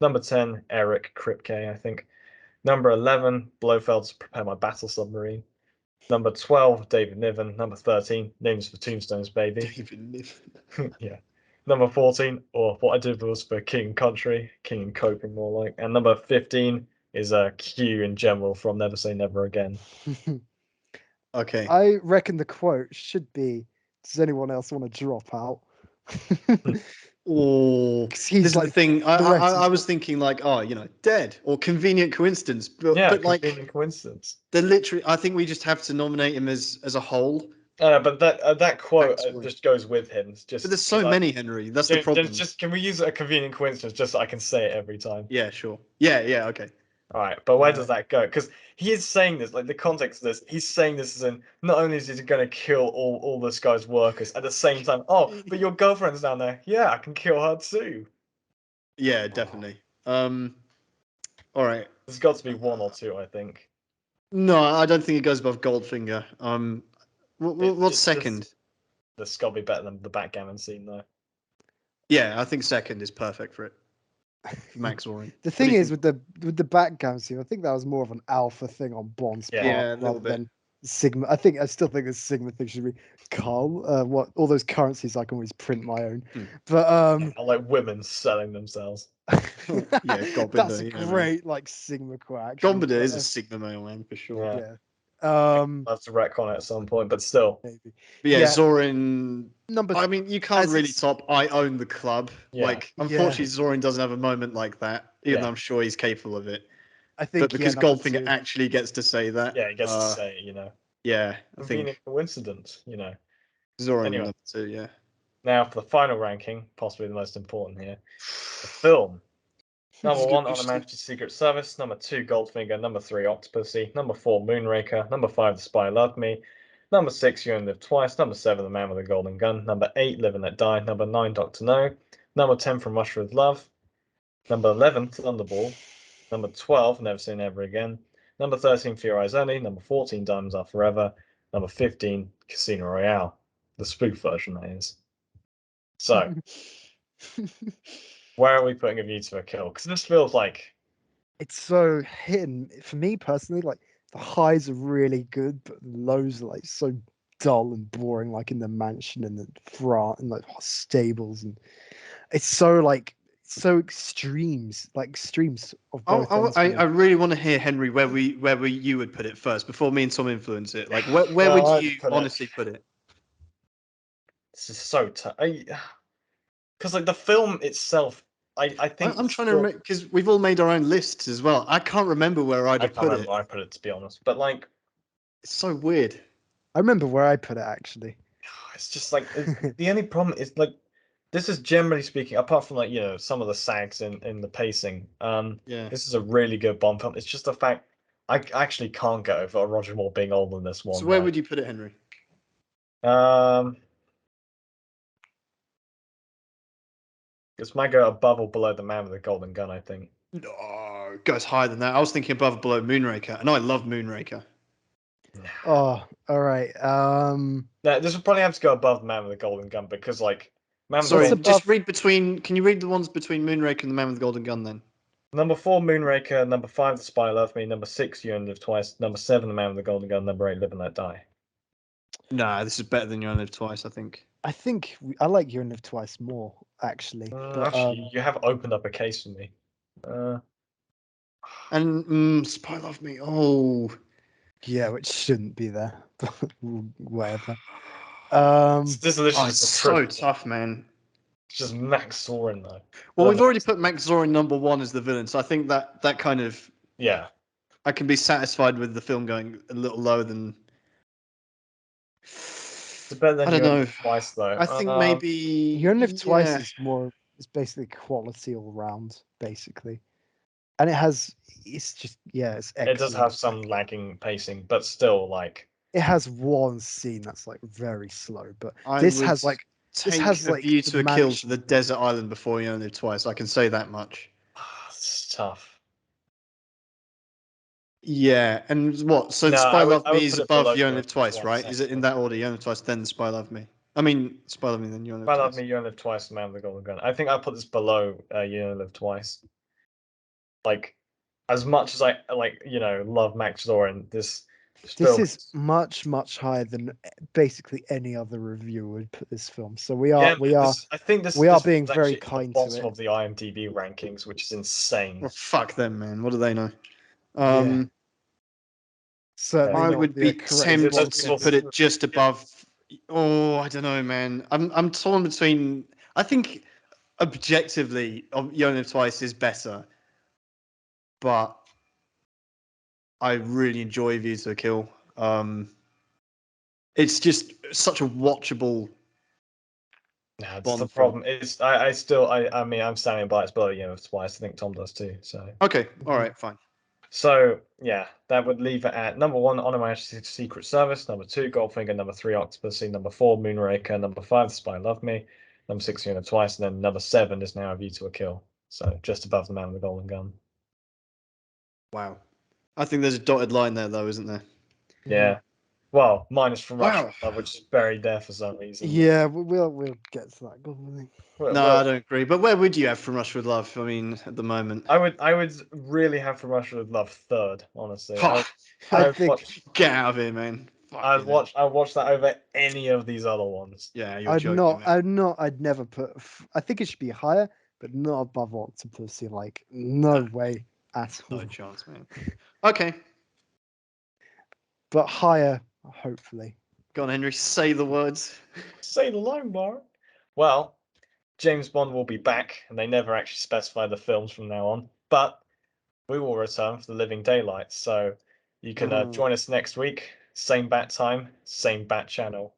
Number 10, Eric Kripke, I think. Number 11, Blofeld's Prepare My Battle Submarine. Number 12, David Niven. Number 13, Names for Tombstones, Baby. David Niven. Yeah. Number 14, or What I Did Was for King and Country, King and Coping more like. And number 15 is Q in general from Never Say Never Again. Okay. I reckon the quote should be, "Does anyone else want to drop out?" Or 'Cause this he's is the like, thing. the rest I is- was thinking like, oh, dead or convenient coincidence. But Yeah, like, convenient coincidence. they're literally. I think we just have to nominate him as a whole. But that quote Backstory. just goes with him. It's just But there's so many, Henry. That's the problem. Just can we use a convenient coincidence just so I can say it every time? Yeah, sure. Yeah, okay. All right, but where does that go? Because he is saying this, like the context of this, he's saying this as in not only is he going to kill all this guy's workers at the same time. Oh, but your girlfriend's down there. Yeah, I can kill her too. Yeah, definitely. All right. There's got to be one or two, I think. No, I don't think it goes above Goldfinger. What's second? This got to be better than the backgammon scene, though. Yeah, I think second is perfect for it. Max Oren. The thing is with the backgammon scene, I think that was more of an alpha thing on Bond's part Yeah, a little rather bit. than Sigma. I still think the Sigma thing should be Carl. What all those currencies I can always print my own. But I like women selling themselves. Yeah, Goldbinder, that's a yeah, great like Sigma quote. Actually, Goldbinder is but, a Sigma male man for sure. Yeah. yeah. I'll have to retcon it at some point, but still. Maybe. But yeah, Yeah. Zorin. Number. I mean, you can't as really it's- top I own the club. Yeah. Like, unfortunately, Zorin doesn't have a moment like that, even though I'm sure he's capable of it. I think But because number Goldfinger two. actually gets to say that. Yeah, he gets to say it, Yeah, I Convenient think coincidence, Zorin Anyway. number two, yeah. Now for the final ranking, possibly the most important here. The film. Number 1, On a Majesty's Secret Service. Number 2, Goldfinger. Number 3, Octopussy. Number 4, Moonraker. Number 5, The Spy Loved Me. Number 6, You Only Live Twice. Number 7, The Man with the Golden Gun. Number 8, Live and Let Die. Number 9, Doctor No. Number 10, From Russia with Love. Number 11, Thunderball. Number 12, Never Say Never Again. Number 13, For Your Eyes Only. Number 14, Diamonds Are Forever. Number 15, Casino Royale. The spoof version, that is. So, where are we putting A View to a Kill? Because this feels like It's so hidden for me personally. Like the highs are really good, but the lows are like so dull and boring. Like in the mansion and the front and like stables, and it's so like so extremes, like extremes of both. ends for me. I really want to hear, Henry, where you would put it first before me and Tom influence it. Like, where Well, would I'd you put it- honestly put it? this is so tough. Because like the film itself, I think I'm trying to remember because we've all made our own lists as well. I can't remember where I'd I have can't put remember it. where I put it, to be honest. But like, It's so weird. I remember where I put it actually. it's just like the only problem is like this is generally speaking, apart from like some of the sags in the pacing. Yeah. This is a really good Bond film. It's just the fact I actually can't get over Roger Moore being older than this one. So where would you put it, Henry? This might go above or below The Man with the Golden Gun, I think. No, it goes higher than that. I was thinking above or below Moonraker, and I love Moonraker. Oh, all right. No, this would probably have to go above The Man with the Golden Gun because like Man with the Sorry, Golden just read between. Can you read the ones between Moonraker and the Man with the Golden Gun then? Number 4, Moonraker. Number 5, The Spy Loved Me. Number 6, You Only Live Twice. Number 7, The Man with the Golden Gun. Number 8, Live and Let Die. Nah, this is better than You Only Live Twice, I think. I think I like You Only Live Twice more, actually. But Actually, you have opened up a case for me. And Spy Love Me. Oh, yeah, which shouldn't be there. But whatever. This is literally it's just a so triple. tough, man. It's just Max Zorin though. Well, we've already put Max Zorin number 1 as the villain, so I think that kind of Yeah. I can be satisfied with the film going a little lower than. It's better than I don't You Only know. Live Twice though. I think maybe You Only Live Twice yeah. is more. It's basically quality all round, basically, and it has. It's just it's it excellent. does have some lagging pacing, but still like It has one scene that's like very slow, but I this would has like take has, A like, View the to a Kill to mansion- the desert island before You Only Live Twice. I can say that much. it's tough. Yeah, and what? So No, Spy Love I would Me is put it above below You You Only Only Live Live Twice, Twice, right? Is it in actually. that order? You Only Live Twice, then Spy Love Me. I mean, Spy Love Me, then You Only If I Live Love Twice. Me, You Only Live Twice, Man with the Golden Gun. I think I put this below You Only Live Twice. Like, as much as I love Max Zorin, this This film is much higher than basically any other reviewer would put this film. So we yeah, are I think this we are this being is very actually at the kind to bottom it. of the IMDb rankings, which is insane. Well, fuck them, man. What do they know? Yeah. Certainly I not would the be correct tempted response. to put it just above. Oh, I don't know, man. I'm torn between. I think objectively, You Only Live Twice is better, but I really enjoy View to a Kill. It's just such a watchable. Nah, it's the Bond problem. It's I mean I'm standing by it's below You Only Live Twice. I think Tom does too. So. Okay, all right, fine. So yeah, that would leave it at number 1, Honor My Secret Service. Number 2, Goldfinger. Number 3, Octopussy. Number 4, Moonraker. Number 5, The Spy Love Me. Number 6, You Know Twice, and then number 7 is now A View to a Kill. So just above The Man with the Golden Gun. Wow. I think there's a dotted line there, though, isn't there? Yeah. Well, minus From Russia Wow. with Love, which is buried there for some reason. Yeah, we'll get to that. Go on, No, I don't agree. But where would you have From Russia with Love? I mean, at the moment. I would really have From Russia with Love third, honestly. I I I'd think watch Get out of here, man. I'd watch that over any of these other ones. Yeah, you're joking, man. I'd never put. I think it should be higher, but not above Octopussy. Like, no way at all. No chance, man. Okay. But higher, hopefully. Go on, Henry. Say the words. Say the line, Bar. Well, James Bond will be back, and they never actually specify the films from now on. But we will return for the Living Daylights, so you can join us next week. Same bat time, same bat channel.